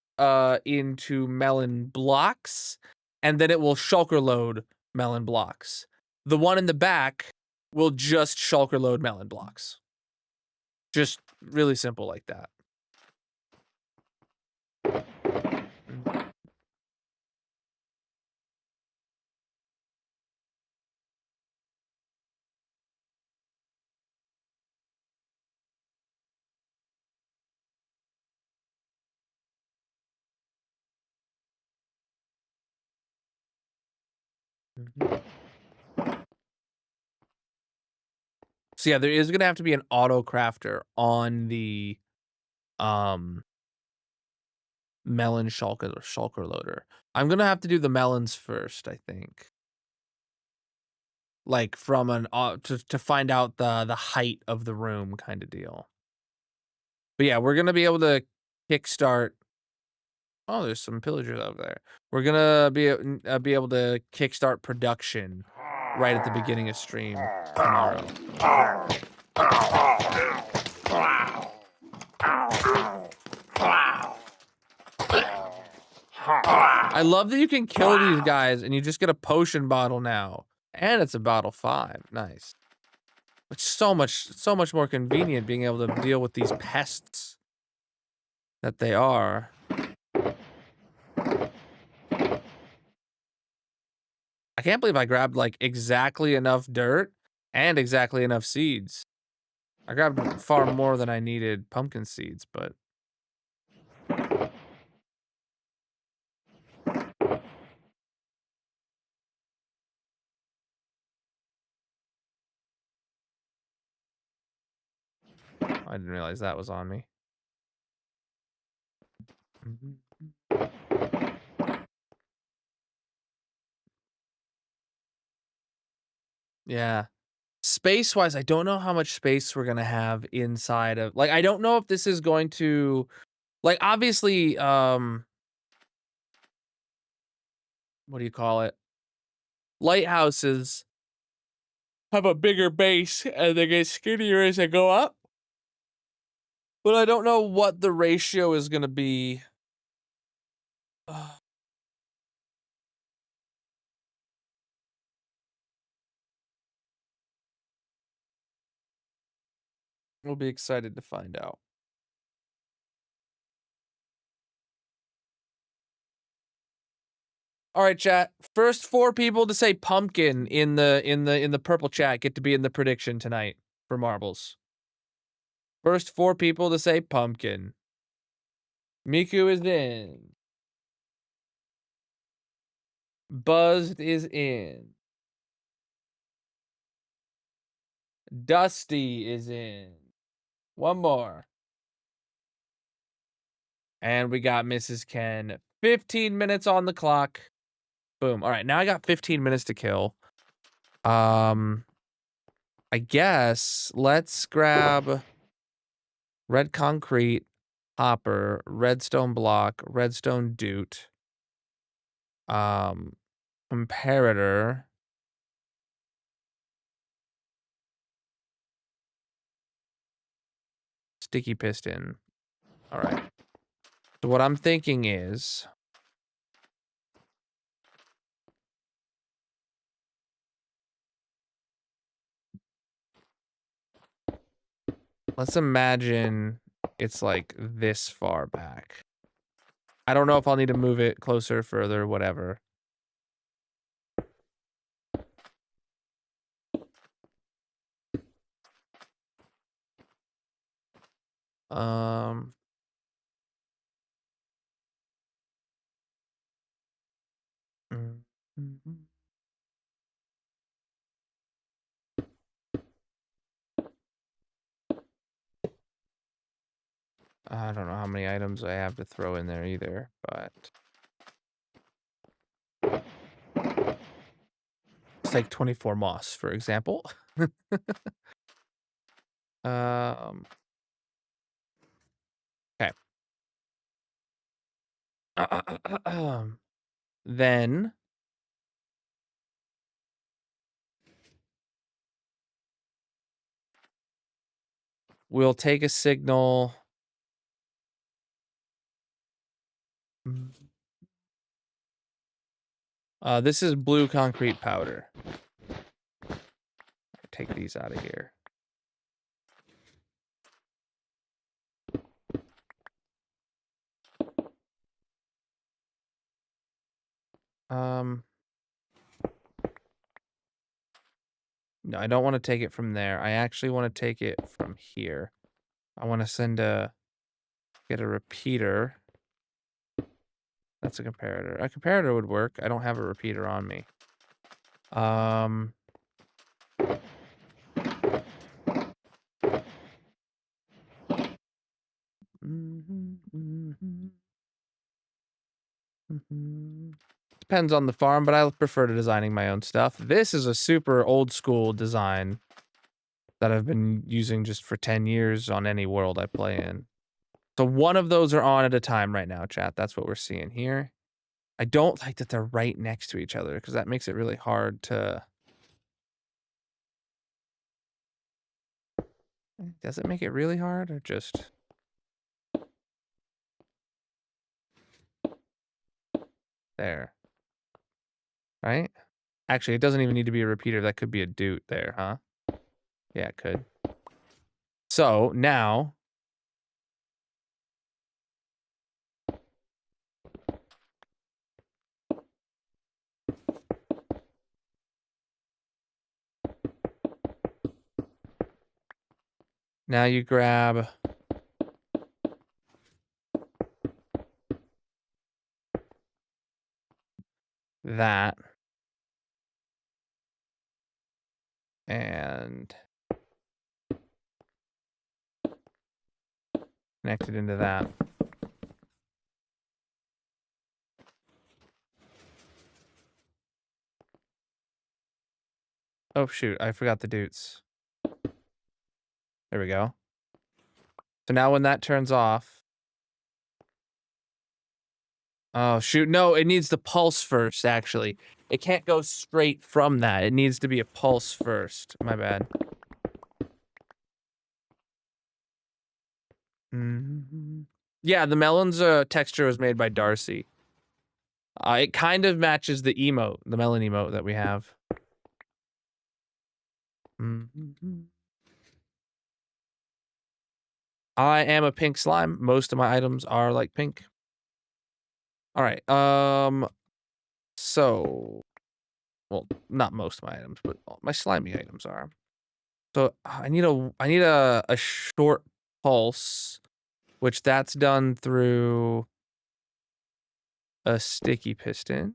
into melon blocks, and then it will shulker load melon blocks. The one in the back will just shulker load melon blocks. Just really simple like that. So yeah, there is gonna have to be an auto crafter on the melon shulker loader. I'm gonna have to do the melons first, I think. Like from an to find out the height of the room kind of deal. But yeah, we're gonna be able to kickstart. Oh, there's some pillagers over there. We're gonna be able to kickstart production right at the beginning of stream tomorrow. I love that you can kill these guys and you just get a potion bottle now. And it's a bottle 5. Nice. It's so much more convenient being able to deal with these pests that they are. I can't believe I grabbed like exactly enough dirt and exactly enough seeds. I grabbed far more than I needed pumpkin seeds, but I didn't realize that was on me. Yeah. Space-wise, I don't know how much space we're gonna have inside of like, I don't know if this is going to like, obviously, what do you call it? Lighthouses have a bigger base, and they get skinnier as they go up. But I don't know what the ratio is gonna be. We'll be excited to find out. All right, chat. First 4 people to say pumpkin in the purple chat get to be in the prediction tonight for marbles. First 4 people to say pumpkin. Miku is in. Buzzed is in. Dusty is in. One more. And we got Mrs. Ken. 15 minutes on the clock. Boom. All right, now I got 15 minutes to kill. I guess let's grab red concrete, hopper, redstone block, redstone doot, comparator, sticky piston. All right. So what I'm thinking is let's imagine it's like this far back. I don't know if I'll need to move it closer, further, whatever. Um, mhm. I don't know how many items I have to throw in there either, but let's take 24 moss, for example. Okay. Then we'll take a signal. This is blue concrete powder. Take these out of here. No, I don't want to take it from there. I actually want to take it from here. I want to get a repeater. That's a comparator. A comparator would work. I don't have a repeater on me. Depends on the farm, but I prefer to designing my own stuff. This is a super old school design that I've been using just for 10 years on any world I play in. So one of those are on at a time right now, chat. That's what we're seeing here. I don't like that they're right next to each other because that makes it really hard to... Does it make it really hard or just... There. Right? Actually, it doesn't even need to be a repeater. That could be a doot there, huh? Yeah, it could. So, now... Now you grab... that. And... connect it into that. Oh, shoot. I forgot the doots. There we go. So now when that turns off. Oh, shoot. No, it needs the pulse first, actually. It can't go straight from that. It needs to be a pulse first. My bad. Yeah, the melon's texture was made by Darcy. It kind of matches the emote, the melon emote that we have. I am a pink slime. Most of my items are like pink. All right. So, well, not most of my items, but my slimy items are. So I need a short pulse, which that's done through a sticky piston,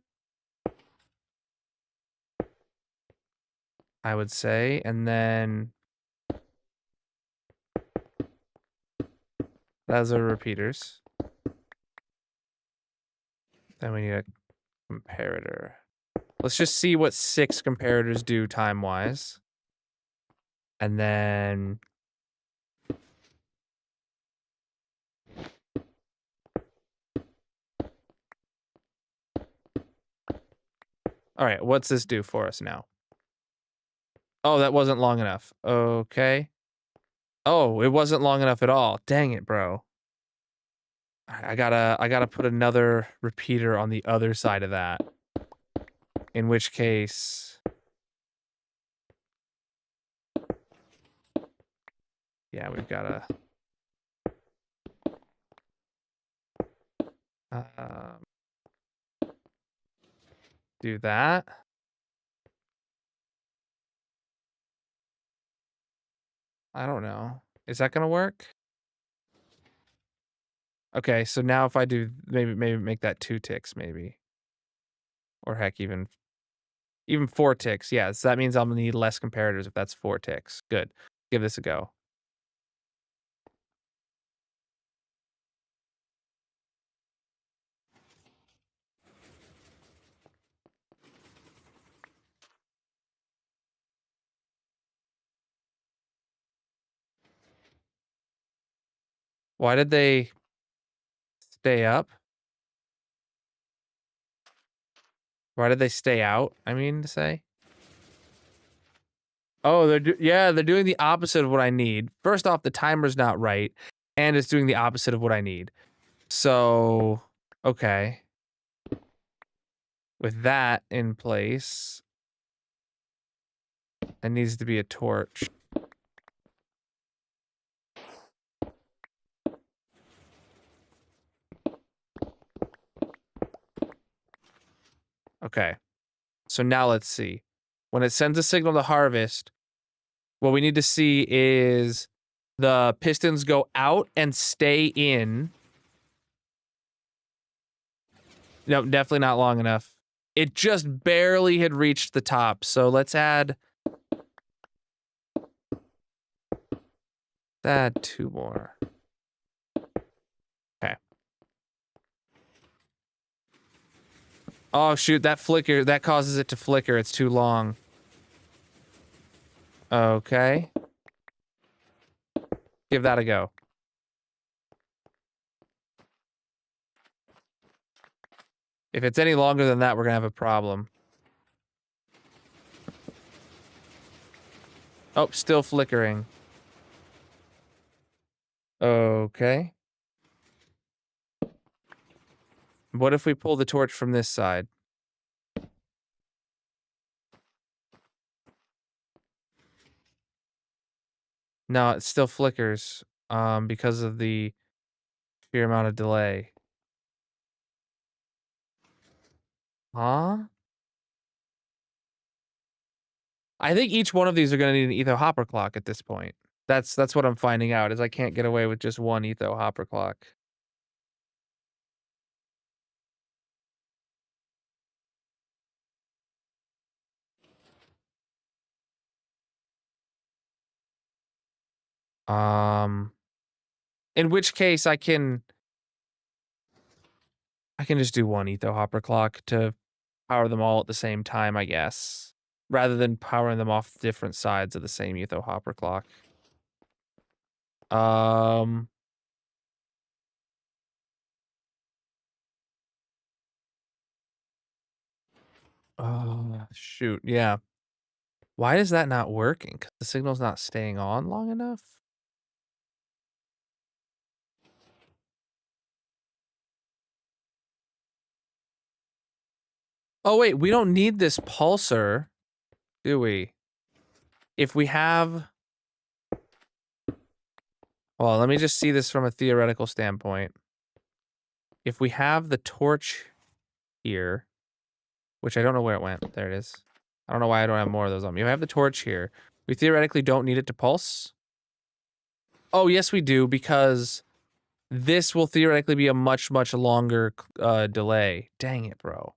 I would say, and then those are repeaters. Then we need a comparator. Let's just see what 6 comparators do time-wise. And then... All right, what's this do for us now? Oh, that wasn't long enough. Okay. Oh, it wasn't long enough at all. Dang it, bro. I gotta put another repeater on the other side of that. In which case... Yeah, we've gotta... do that. I don't know. Is that gonna work? Okay, so now if I do maybe make that 2 ticks maybe. Or heck, even 4 ticks. Yeah, so that means I'm gonna need less comparators if that's 4 ticks. Good. Give this a go. Why did they stay up? Why did they stay out? I mean to say. Oh, they're doing the opposite of what I need. First off, the timer's not right, and it's doing the opposite of what I need. So, okay. With that in place, there needs to be a torch. Okay. So now let's see. When it sends a signal to harvest, what we need to see is the pistons go out and stay in. No, definitely not long enough. It just barely had reached the top. So let's add 2 more. Okay. Oh, shoot, that flicker, that causes it to flicker. It's too long. Okay. Give that a go. If it's any longer than that, we're gonna have a problem. Oh, still flickering. Okay. What if we pull the torch from this side? No, it still flickers, because of the sheer amount of delay. Huh? I think each one of these are gonna need an etho hopper clock at this point. That's what I'm finding out, is I can't get away with just one etho hopper clock. In which case I can just do one etho hopper clock to power them all at the same time, I guess. rather than powering them off different sides of the same etho hopper clock. Oh, shoot. Yeah. Why is that not working? 'Cause the signal's not staying on long enough? Oh, wait, we don't need this pulsar, do we? If we have... Well, let me just see this from a theoretical standpoint. If we have the torch here, which I don't know where it went. There it is. I don't know why I don't have more of those on me. If I have the torch here, we theoretically don't need it to pulse. Oh, yes, we do, because this will theoretically be a much, much longer delay. Dang it, bro.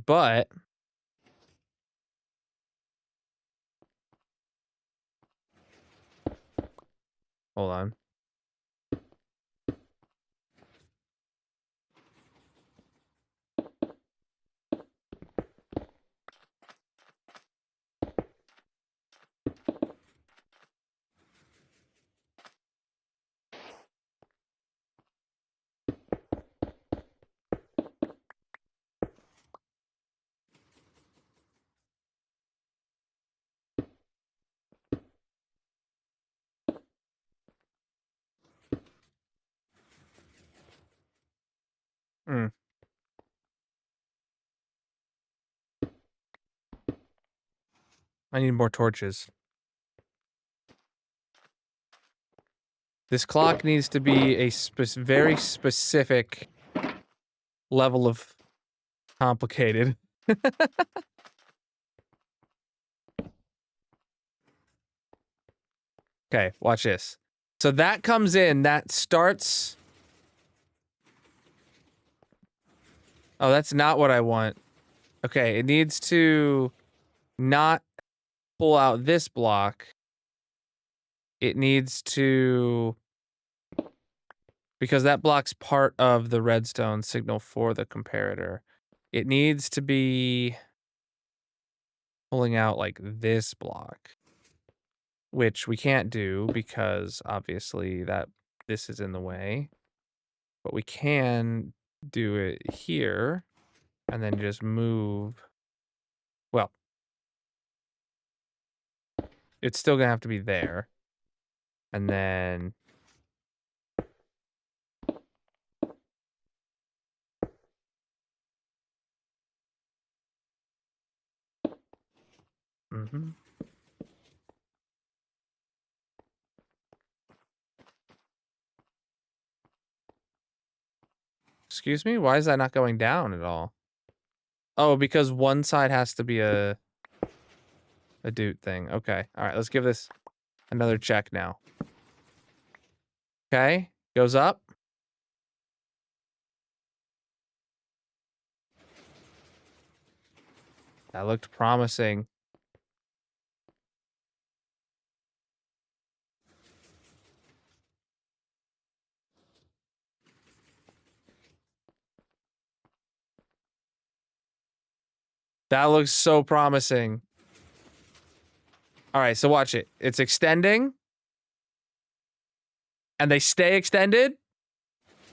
But hold on. I need more torches. This clock needs to be a very specific level of complicated. Okay, watch this. So that comes in, that starts... Oh, that's not what I want. Okay, it needs to not pull out this block. It needs to... Because that block's part of the redstone signal for the comparator. It needs to be pulling out like this block. Which we can't do because obviously this is in the way. But we can do it here and then just move. Well, it's still gonna have to be there. And then Excuse me? Why is that not going down at all? Oh, because one side has to be a dude thing. Okay. All right, let's give this another check now. Okay. Goes up. That looked promising. That looks so promising. All right, so watch it. It's extending. And they stay extended.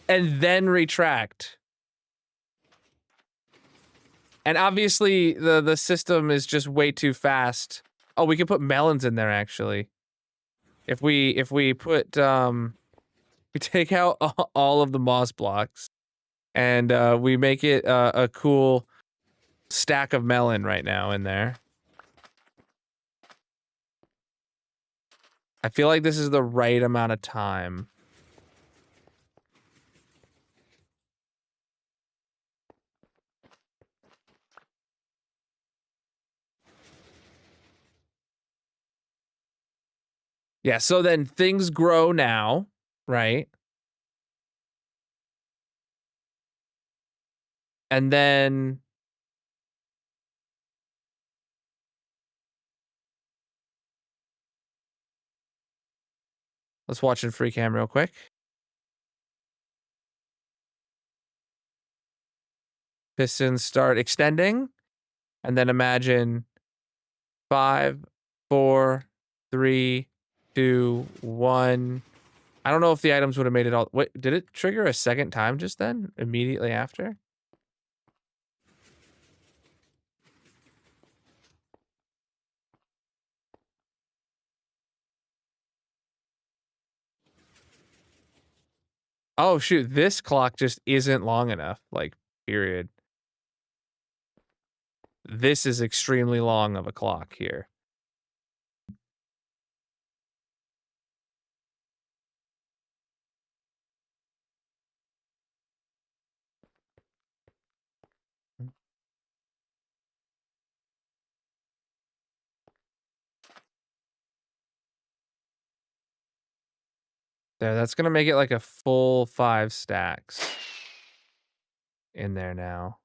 And then retract. And obviously, the system is just way too fast. Oh, we can put melons in there, actually. If we put, we take out all of the moss blocks. And we make it a cool stack of melon right now in there. I feel like this is the right amount of time. Yeah, so then things grow now, right? And then let's watch in free cam real quick. Pistons start extending, and then imagine 5, 4, 3, 2, 1. I don't know if the items would have made it all. Wait, did it trigger a second time just then? Immediately after? Oh, shoot. This clock just isn't long enough. Like, period. This is extremely long of a clock here. There, that's gonna make it like a full 5 stacks in there now.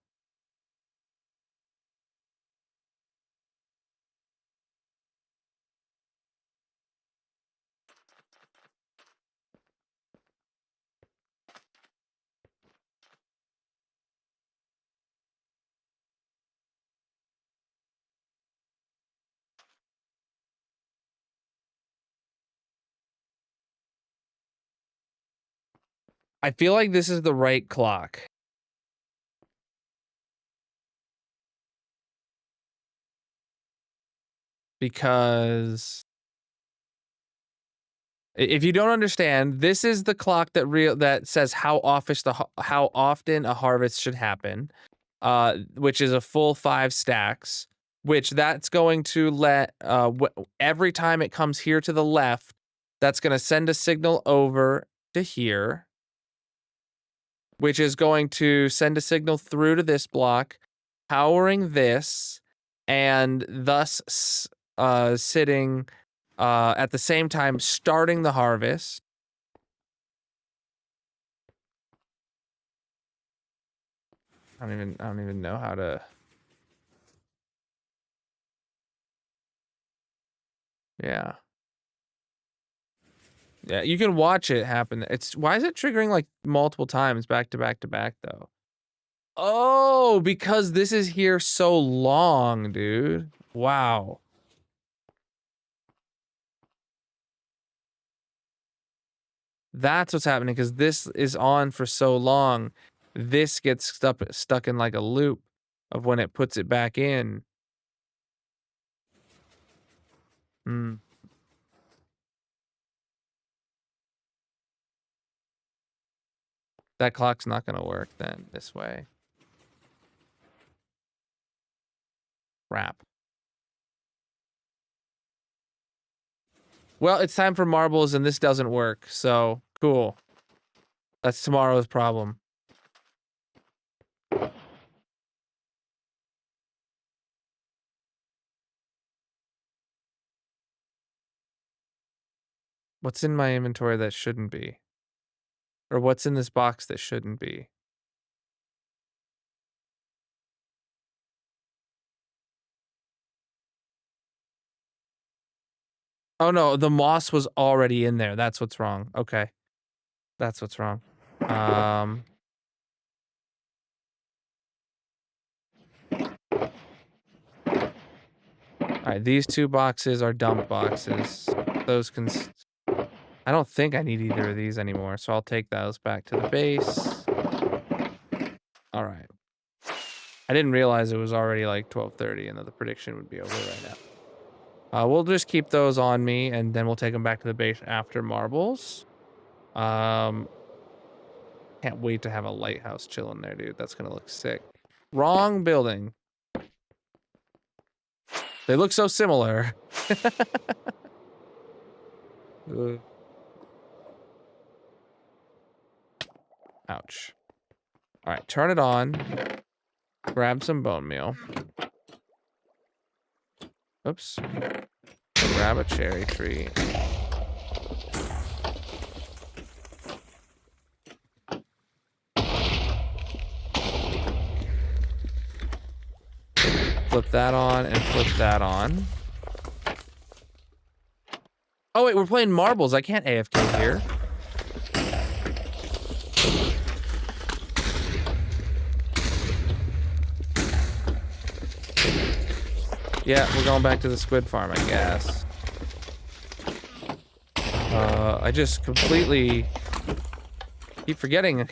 I feel like this is the right clock. Because if you don't understand, this is the clock that says how often a harvest should happen, which is a full 5 stacks, which that's going to let every time it comes here to the left, that's going to send a signal over to here, which is going to send a signal through to this block, powering this, and thus sitting at the same time starting the harvest. I don't even know how to. Yeah. Yeah, you can watch it happen. Why is it triggering like multiple times back to back to back though? Oh, because this is here so long, dude. Wow. That's what's happening, because this is on for so long. This gets stuck in like a loop of when it puts it back in. Hmm. That clock's not going to work then this way. Crap. Well, it's time for marbles and this doesn't work, so cool. That's tomorrow's problem. What's in my inventory that shouldn't be? Or what's in this box that shouldn't be? Oh no, the moss was already in there. That's what's wrong. Okay. That's what's wrong. Alright, these 2 boxes are dump boxes. Those can... I don't think I need either of these anymore, so I'll take those back to the base. Alright. I didn't realize it was already like 12:30 and that the prediction would be over right now. We'll just keep those on me, and then we'll take them back to the base after marbles. Can't wait to have a lighthouse chilling there, dude. That's gonna look sick. Wrong building. They look so similar. Ouch. All right, turn it on. Grab some bone meal. Oops. Grab a cherry tree. flip that on and flip that on. Oh wait, we're playing marbles. I can't AFK here. Yeah, we're going back to the squid farm, I guess. I just completely keep forgetting.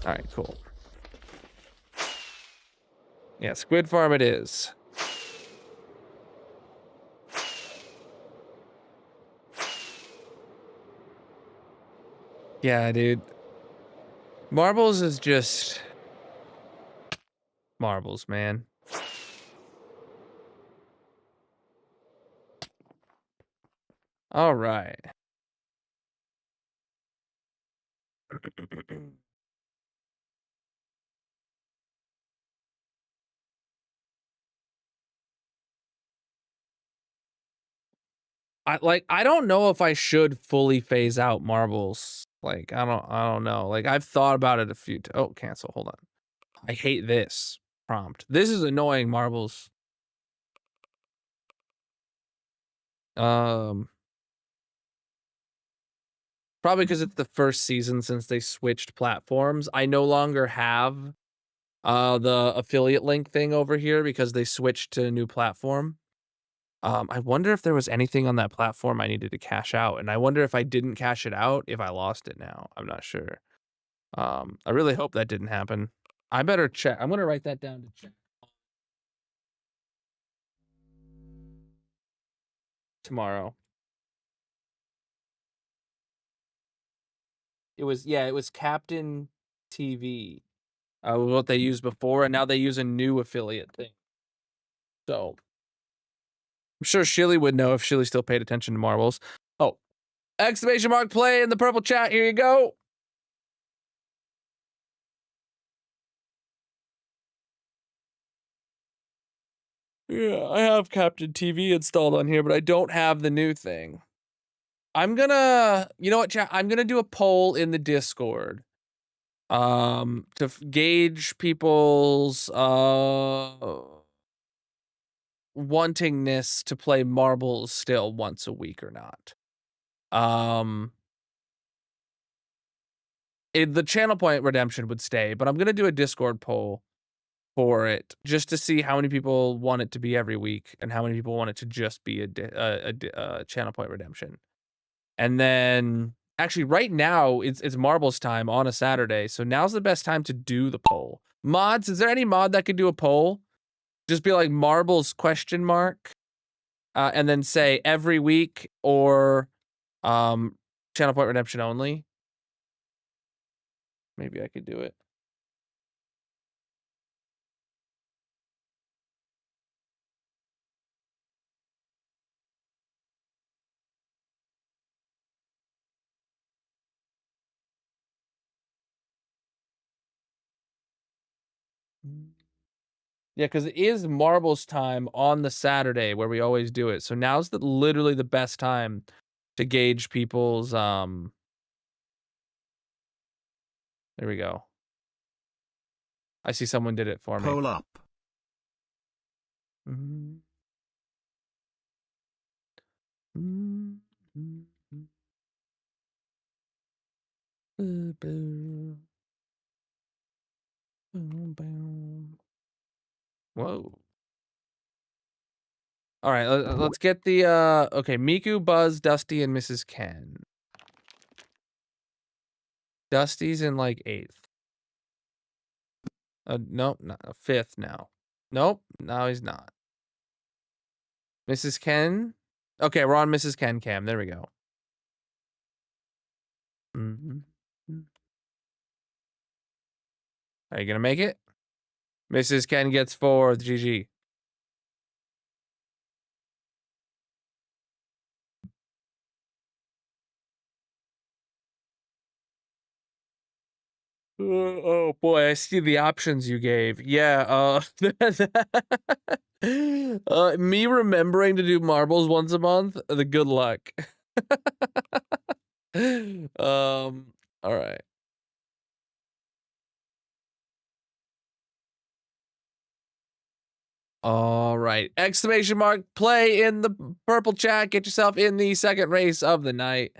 Alright, cool. Yeah, squid farm it is. Yeah, dude. Marbles is just... marbles, man. Alright. I don't know if I should fully phase out marbles. Like, I don't know. Like, I've thought about it a few oh, cancel. Hold on. I hate this prompt. This is annoying, marbles. Probably because it's the first season since they switched platforms. I no longer have the affiliate link thing over here because they switched to a new platform. I wonder if there was anything on that platform I needed to cash out, and I wonder if I didn't cash it out, if I lost it now. I'm not sure. I really hope that didn't happen. I better check. I'm gonna write that down to check tomorrow. It was Captain TV. What they used before, and now they use a new affiliate thing. So I'm sure Shilly would know if Shilly still paid attention to marbles. Oh, exclamation mark play in the purple chat. Here you go. Yeah, I have Captain TV installed on here, but I don't have the new thing. I'm gonna, you know what, chat? I'm gonna do a poll in the Discord. To gauge people's wantingness to play marbles still once a week or not. The channel point redemption would stay, but I'm gonna do a Discord poll for it just to see how many people want it to be every week and how many people want it to just be a channel point redemption. And then actually right now it's marbles time on a Saturday, so now's the best time to do the poll. Mods, is there any mod that could do a poll? Just be like marbles question mark, and then say every week or channel point redemption only. Maybe I could do it. Yeah, because it is marbles time on the Saturday where we always do it. So now's literally the best time to gauge people's there we go. I see someone did it for me. Pull up. Mm-hmm. Mm-hmm. Boo, boo. Boom, boom. Whoa. All right, let's get the okay, Miku, Buzz, Dusty, and Mrs. Ken. Dusty's in like 8th. Nope, not 5th now. Nope, no, he's not. Mrs. Ken. Okay, we're on Mrs. Ken cam. There we go. Mm-hmm. Are you gonna make it? Mrs. Ken gets 4th. GG. Oh boy, I see the options you gave. Yeah, me remembering to do marbles once a month, the good luck. All right. All right. Exclamation mark, play in the purple chat. Get yourself in the second race of the night.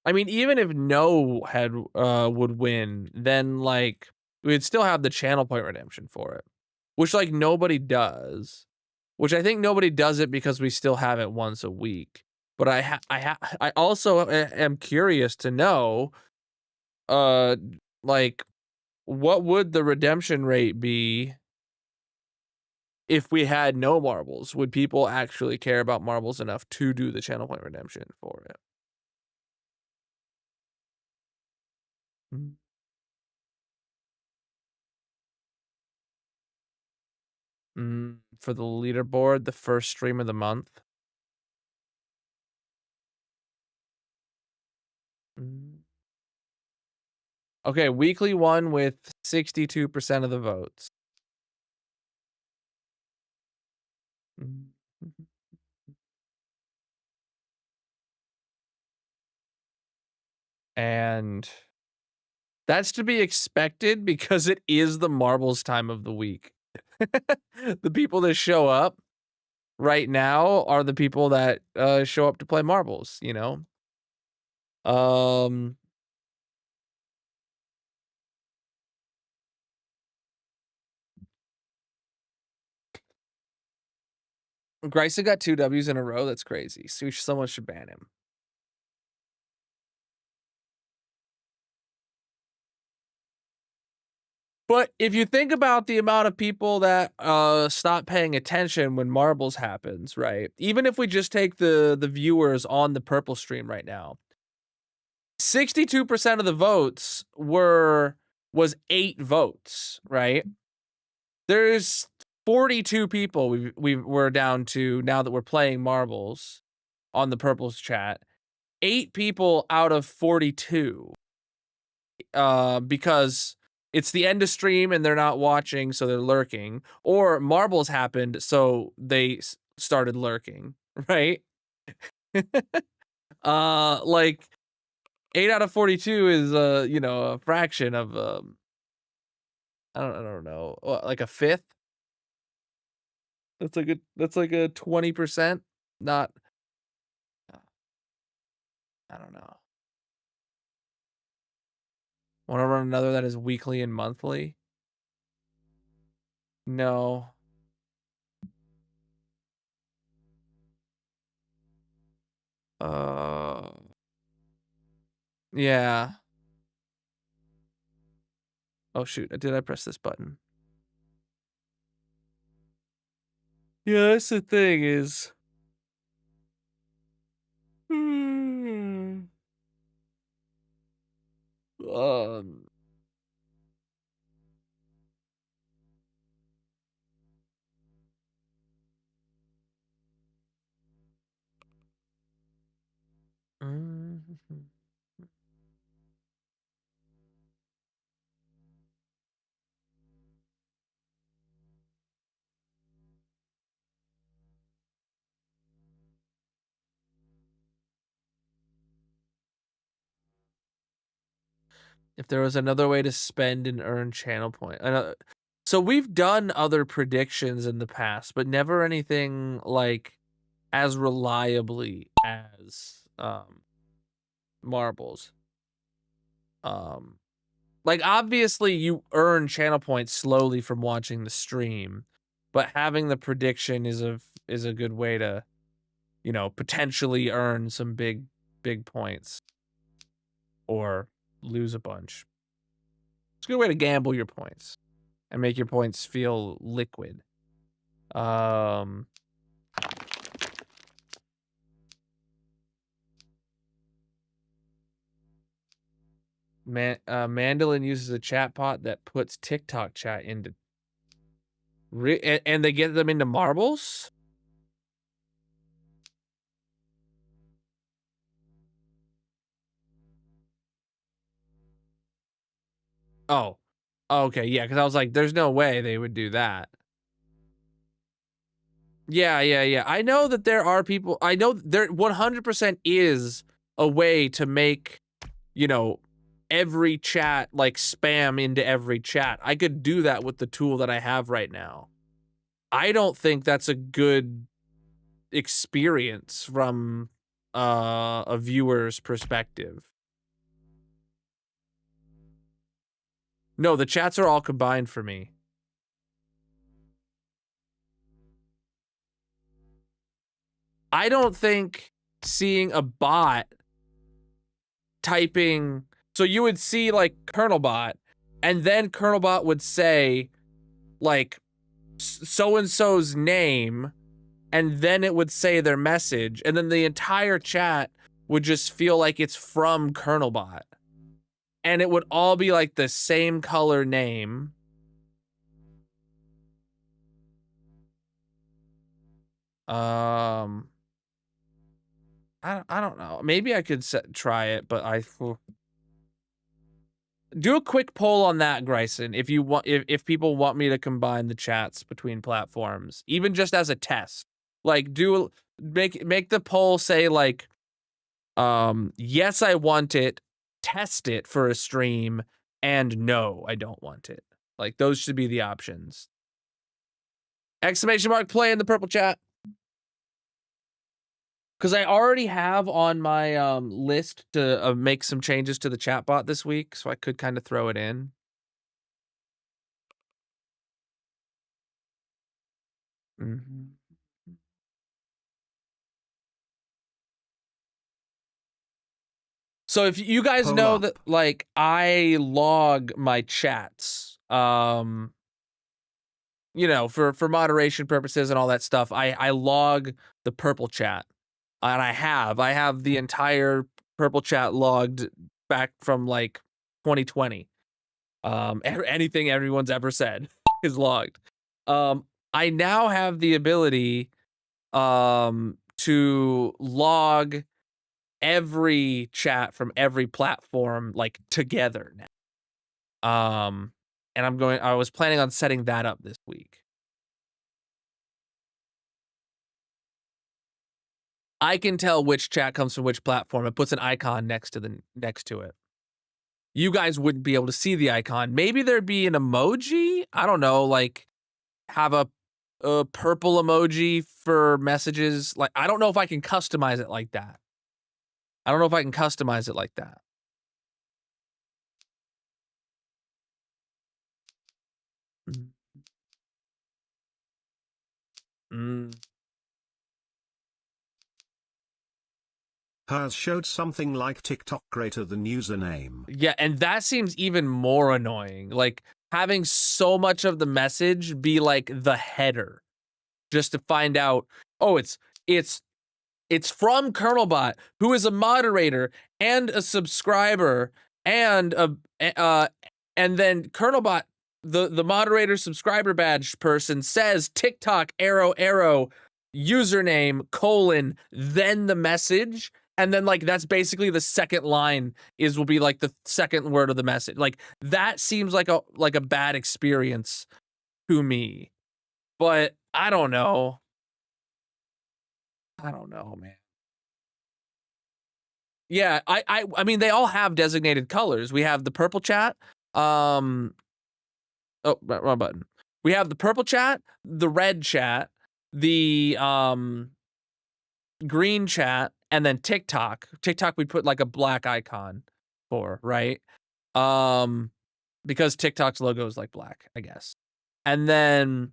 I mean, even if no had would win, then like we'd still have the channel point redemption for it, which like nobody does. Which I think nobody does it because we still have it once a week. But I also am curious to know, uh, like, what would the redemption rate be if we had no marbles? Would people actually care about marbles enough to do the channel point redemption for it? For the leaderboard, the first stream of the month. Mm. Okay, weekly one with 62% of the votes. Mm. And that's to be expected because it is the marbles time of the week. The people that show up right now are the people that show up to play marbles, you know? Um Gryson got 2 W's in a row. That's crazy. So someone should ban him. But if you think about the amount of people that stop paying attention when marbles happens, right? Even if we just take the viewers on the purple stream right now, 62% of the votes was 8 votes, right? There's 42 people we're down to now that we're playing marbles on the purples chat. 8 people out of 42. Because it's the end of stream and they're not watching, so they're lurking, or marbles happened, so they started lurking, right? Like 8 out of 42 is you know, a fraction of I don't know, like a fifth. That's like a 20%. Not, I don't know. Want to run another that is weekly and monthly? No. Uh, yeah. Oh shoot, did I press this button? Yeah, that's the thing is. Um. If there was another way to spend and earn channel point. So we've done other predictions in the past, but never anything like as reliably as marbles. Like obviously you earn channel points slowly from watching the stream, but having the prediction is a good way to, you know, potentially earn some big points or lose a bunch. It's a good way to gamble your points. and make your points feel liquid. Mandolin uses a chatbot that puts TikTok chat into and they get them into marbles? Oh. Okay, yeah, because I was like, there's no way they would do that. Yeah. I know that there are people. I know there 100% is a way to make, you know, every chat like spam into every chat. I could do that with the tool that I have right now. I don't think that's a good experience from a viewer's perspective. No, the chats are all combined for me. I don't think seeing a bot typing, so you would see like Colonel bot, and then Colonel bot would say like so and so's name, and then it would say their message, and then the entire chat would just feel like it's from Colonel bot, and it would all be like the same color name. I don't know. Maybe I could try it, but do a quick poll on that, Gryson. If you want, if people want me to combine the chats between platforms, even just as a test, like make the poll say like, yes, I want it, test it for a stream, and no, I don't want it. Like those should be the options. Exclamation mark play in the purple chat. Because I already have on my list to make some changes to the chatbot this week, so I could kind of throw it in. So if you guys know that, like, I log my chats, you know, for moderation purposes and all that stuff, I log the purple chat, and I have the entire purple chat logged back from like 2020. Anything everyone's ever said is logged. I now have the ability to log every chat from every platform like together now. And I was planning on setting that up this week. I can tell which chat comes from which platform. It puts an icon next to it. You guys wouldn't be able to see the icon. Maybe there'd be an emoji. I don't know, like have a purple emoji for messages. Like, I don't know if I can customize it like that. Has showed something like TikTok greater than username. Yeah, and that seems even more annoying. Like having so much of the message be like the header, just to find out, oh, it's from Colonelbot, who is a moderator and a subscriber, and and then Colonelbot, the moderator subscriber badge person says TikTok arrow username : then the message. And then like that's basically the second line will be like the second word of the message. Like that seems like a bad experience to me. But I don't know. Man. Yeah, I mean they all have designated colors. We have the purple chat. Oh, wrong button. We have the purple chat, the red chat, the green chat, and then TikTok. TikTok we put like a black icon for, right? Because TikTok's logo is like black, I guess. And then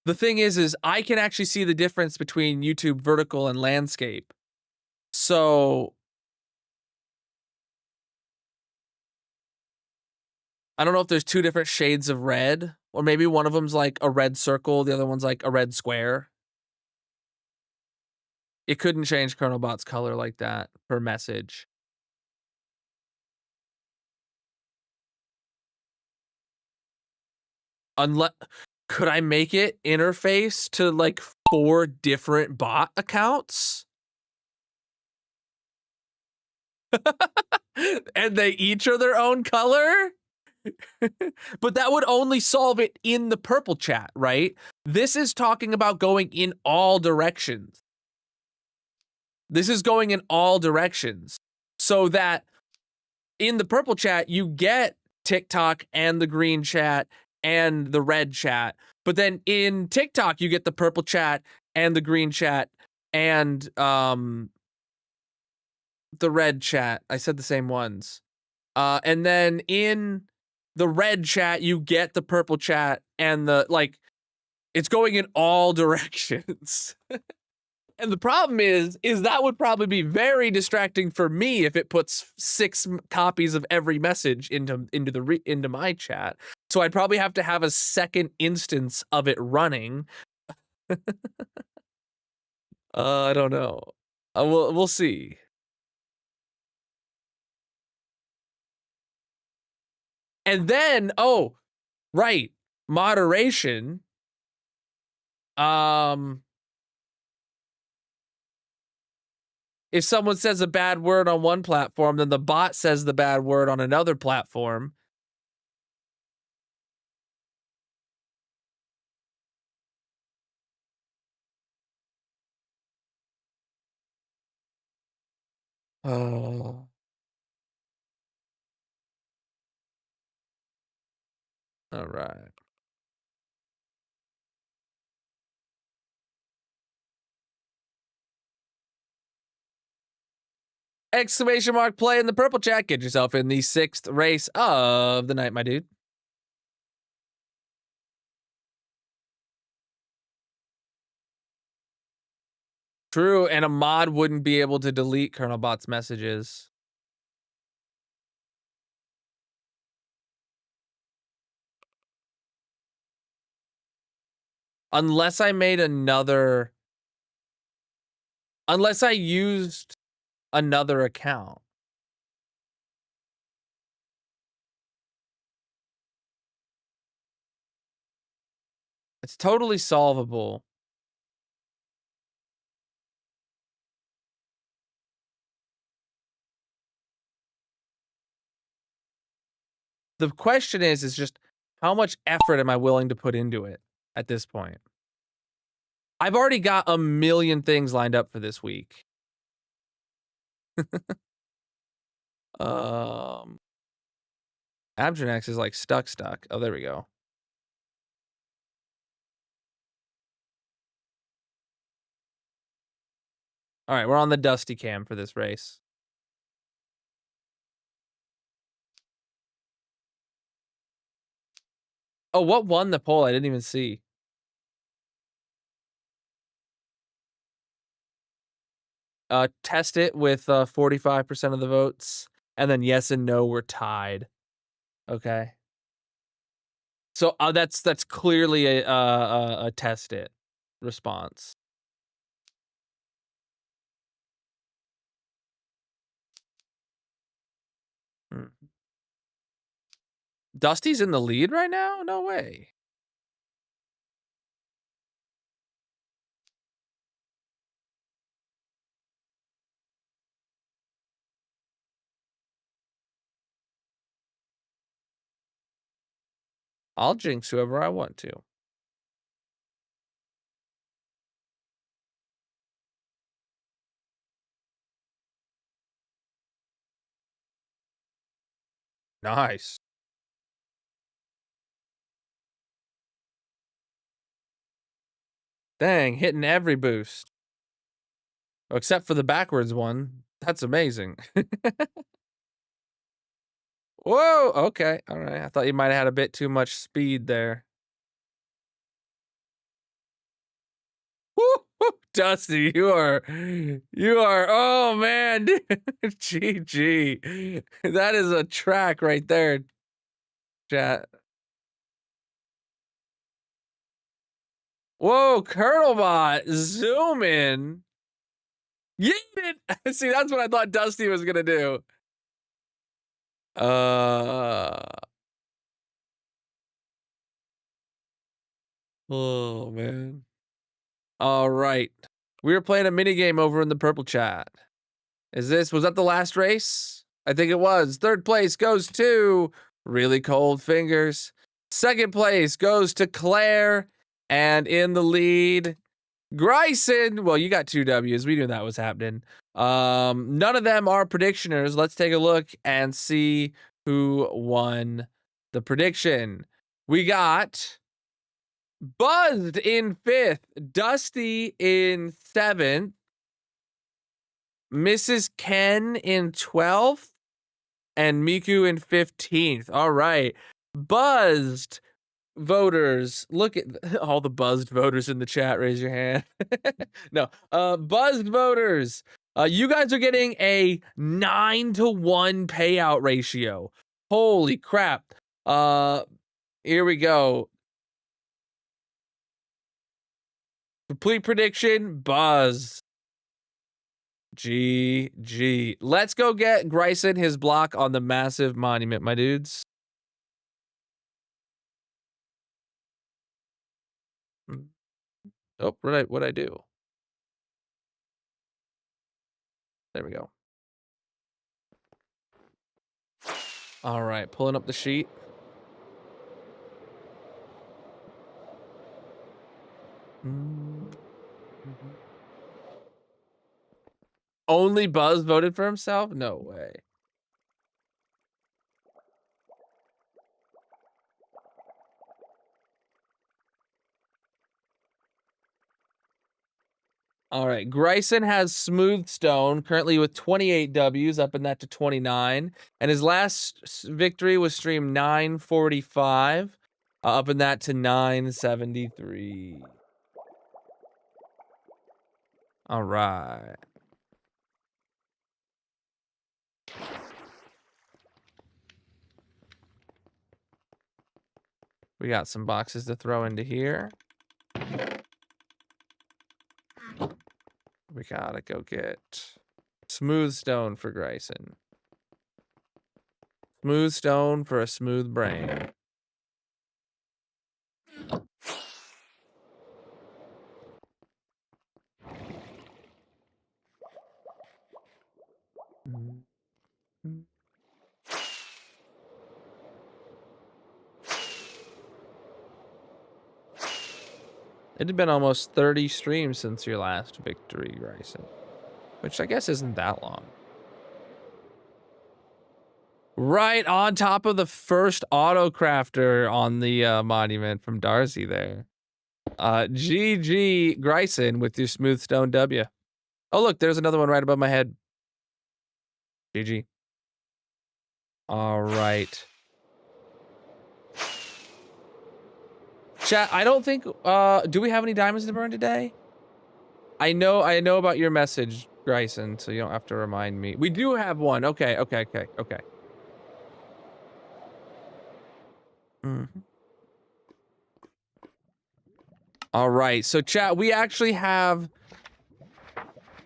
the thing is I can actually see the difference between YouTube vertical and landscape. So I don't know if there's two different shades of red, or maybe one of them's like a red circle, the other one's like a red square. It couldn't change Colonel Bot's color like that per message. Unless, could I make it interface to like 4 different bot accounts? And they each are their own color? But that would only solve it in the purple chat, right? This is talking about going in all directions. This is going in all directions. So that in the purple chat, you get TikTok and the green chat and the red chat. But then in TikTok, you get the purple chat and the green chat and the red chat. I said the same ones. And then in the red chat, you get the purple chat and the, like, it's going in all directions. And the problem is that would probably be very distracting for me if it puts 6 copies of every message into my chat. So I'd probably have to have a second instance of it running. I don't know. We'll see. And then, oh, right, moderation. If someone says a bad word on one platform, then the bot says the bad word on another platform. Oh. All right. Exclamation mark play in the purple chat. Get yourself in the 6th race of the night, my dude. True, and a mod wouldn't be able to delete Colonel Bot's messages. Unless I made another... Unless I used another account. It's totally solvable. The question is just how much effort am I willing to put into it at this point? I've already got a million things lined up for this week. Abjanax is like stuck. Oh, there we go. All right, we're on the Dusty cam for this race. Oh, what won the poll? I didn't even see. Test it with 45% of the votes, and then yes and no were tied. Okay. So that's clearly a test it response. Hmm. Dusty's in the lead right now? No way. I'll jinx whoever I want to. Nice. Dang, hitting every boost. Except for the backwards one. That's amazing. Whoa, okay. All right. I thought you might have had a bit too much speed there. Woo, Dusty, you are, oh man, GG. That is a track right there. Chat. Whoa, Colonel bot, zoom in. Yeet it! See, that's what I thought Dusty was gonna do. Oh man. All right. We were playing a mini game over in the purple chat. Was that the last race? I think it was. Third place goes to Really Cold Fingers. Second place goes to Claire. And in the lead, Gryson. Well, you got 2 W's. We knew that was happening. None of them are predictioners. Let's take a look and see who won the prediction. We got Buzzed in 5th, Dusty in 7th, Mrs. Ken in 12th, and Miku in 15th. All right. Buzzed voters. Look at all the buzzed voters in the chat. Raise your hand. No. Buzzed voters. You guys are getting a 9-to-1 payout ratio. Holy crap. Here we go. Complete prediction, Buzz. GG. Let's go get Gryson his block on the massive monument, my dudes. Oh, what'd I do? There we go. All right, pulling up the sheet. Only Buzz voted for himself? No way. All right, Gryson has Smooth Stone, currently with 28 W's, upping that to 29. And his last victory was stream 945, upping that to 973. All right. We got some boxes to throw into here. We gotta go get Smooth Stone for Gryson. Smooth Stone for a smooth brain. It had been almost 30 streams since your last victory, Gryson. Which I guess isn't that long. Right on top of the first auto crafter on the monument from Darcy there. GG Gryson with your Smooth Stone W. Oh, look, there's another one right above my head. GG. All right. Chat, I don't think, do we have any diamonds to burn today? I know about your message, Gryson, so you don't have to remind me. We do have one. Okay. All right, so chat, we actually have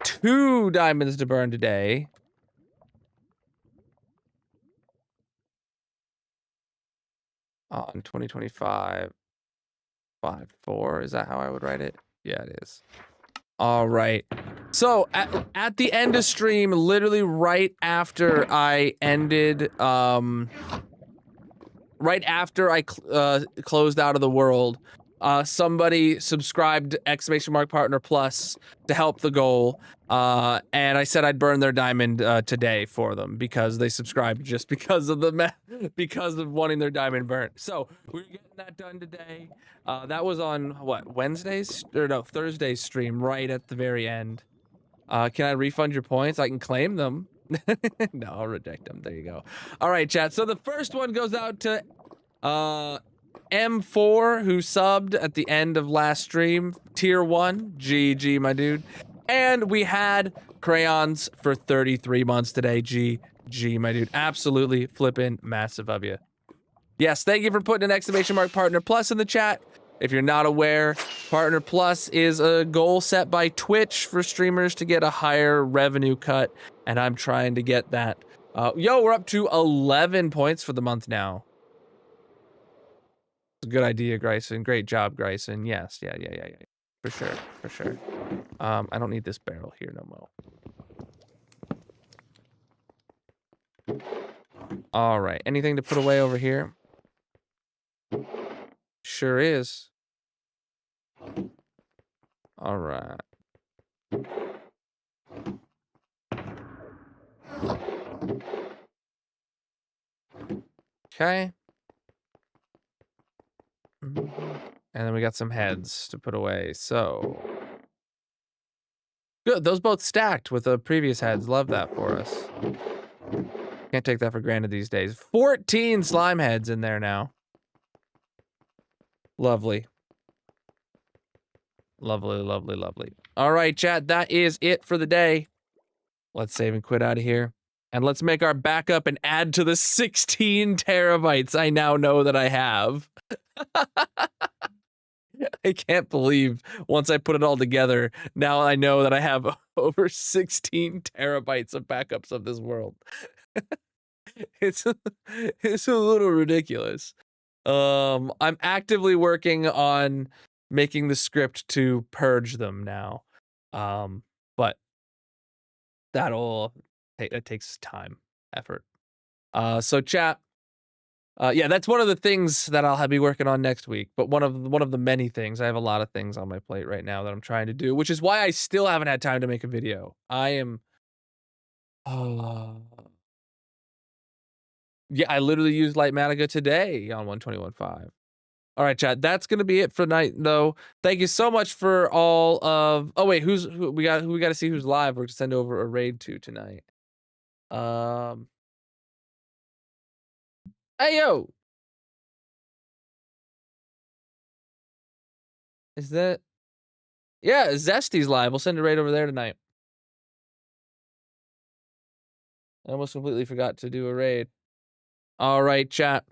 2 diamonds to burn today. On 2025 5-4, is that how I would write it? Yeah, it is. All right. So at the end of stream, literally right after I ended, right after I closed out of the world, somebody subscribed !partner plus to help the goal. And I said I'd burn their diamond today for them because they subscribed just because of because of wanting their diamond burnt. So we're getting that done today. That was on what, Wednesday's or no, Thursday's stream right at the very end. Can I refund your points? I can claim them. No, I'll reject them. There you go. All right, chat. So the first one goes out to M4, who subbed at the end of last stream. Tier 1. GG, my dude. And we had Crayons for 33 months today. GG, my dude. Absolutely flipping massive of you. Yes, thank you for putting an exclamation mark Partner Plus in the chat. If you're not aware, Partner Plus is a goal set by Twitch for streamers to get a higher revenue cut, and I'm trying to get that. Yo, we're up to 11 points for the month now. It's a good idea, Grayson. Great job, Grayson. Yes, yeah. For sure. I don't need this barrel here no more. All right, anything to put away over here? Sure is. All right. Okay. And then we got some heads to put away. So good. Those both stacked with the previous heads. Love that for us. Can't take that for granted these days. 14 slime heads in there now. Lovely. Lovely. All right, chat. That is it for the day. Let's save and quit out of here. And let's make our backup and add to the 16 terabytes I now know that I have. I can't believe once I put it all together, now I know that I have over 16 terabytes of backups of this world. It's a little ridiculous. I'm actively working on making the script to purge them now. But that takes time, effort. So chat, yeah, that's one of the things that I'll be working on next week. But one of the many things, I have a lot of things on my plate right now that I'm trying to do, which is why I still haven't had time to make a video. I am, yeah, I literally used Lightmatica today on 121.5. All right, chat. That's gonna be it for tonight, though. Thank you so much for all of. Oh wait, who we got to see who's live? We're to send over a raid to tonight. Hey yo, is that? Yeah, Zesty's live. We'll send a raid over there tonight. I almost completely forgot to do a raid. All right, chat.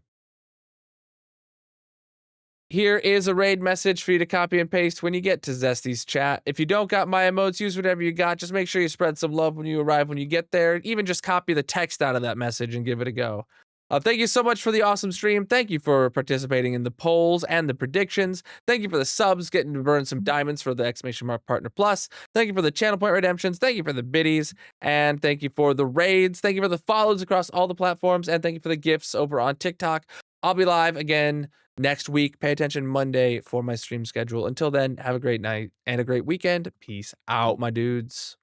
Here is a raid message for you to copy and paste when you get to Zesty's chat. If you don't got my emotes, use whatever you got. Just make sure you spread some love when you arrive, when you get there. Even just copy the text out of that message and give it a go. Thank you so much for the awesome stream. Thank you for participating in the polls and the predictions. Thank you for the subs, getting to burn some diamonds for the exclamation mark Partner Plus. Thank you for the channel point redemptions. Thank you for the biddies. And thank you for the raids. Thank you for the follows across all the platforms. And thank you for the gifts over on TikTok. I'll be live again next week. Pay attention Monday for my stream schedule. Until then, have a great night and a great weekend. Peace out, my dudes.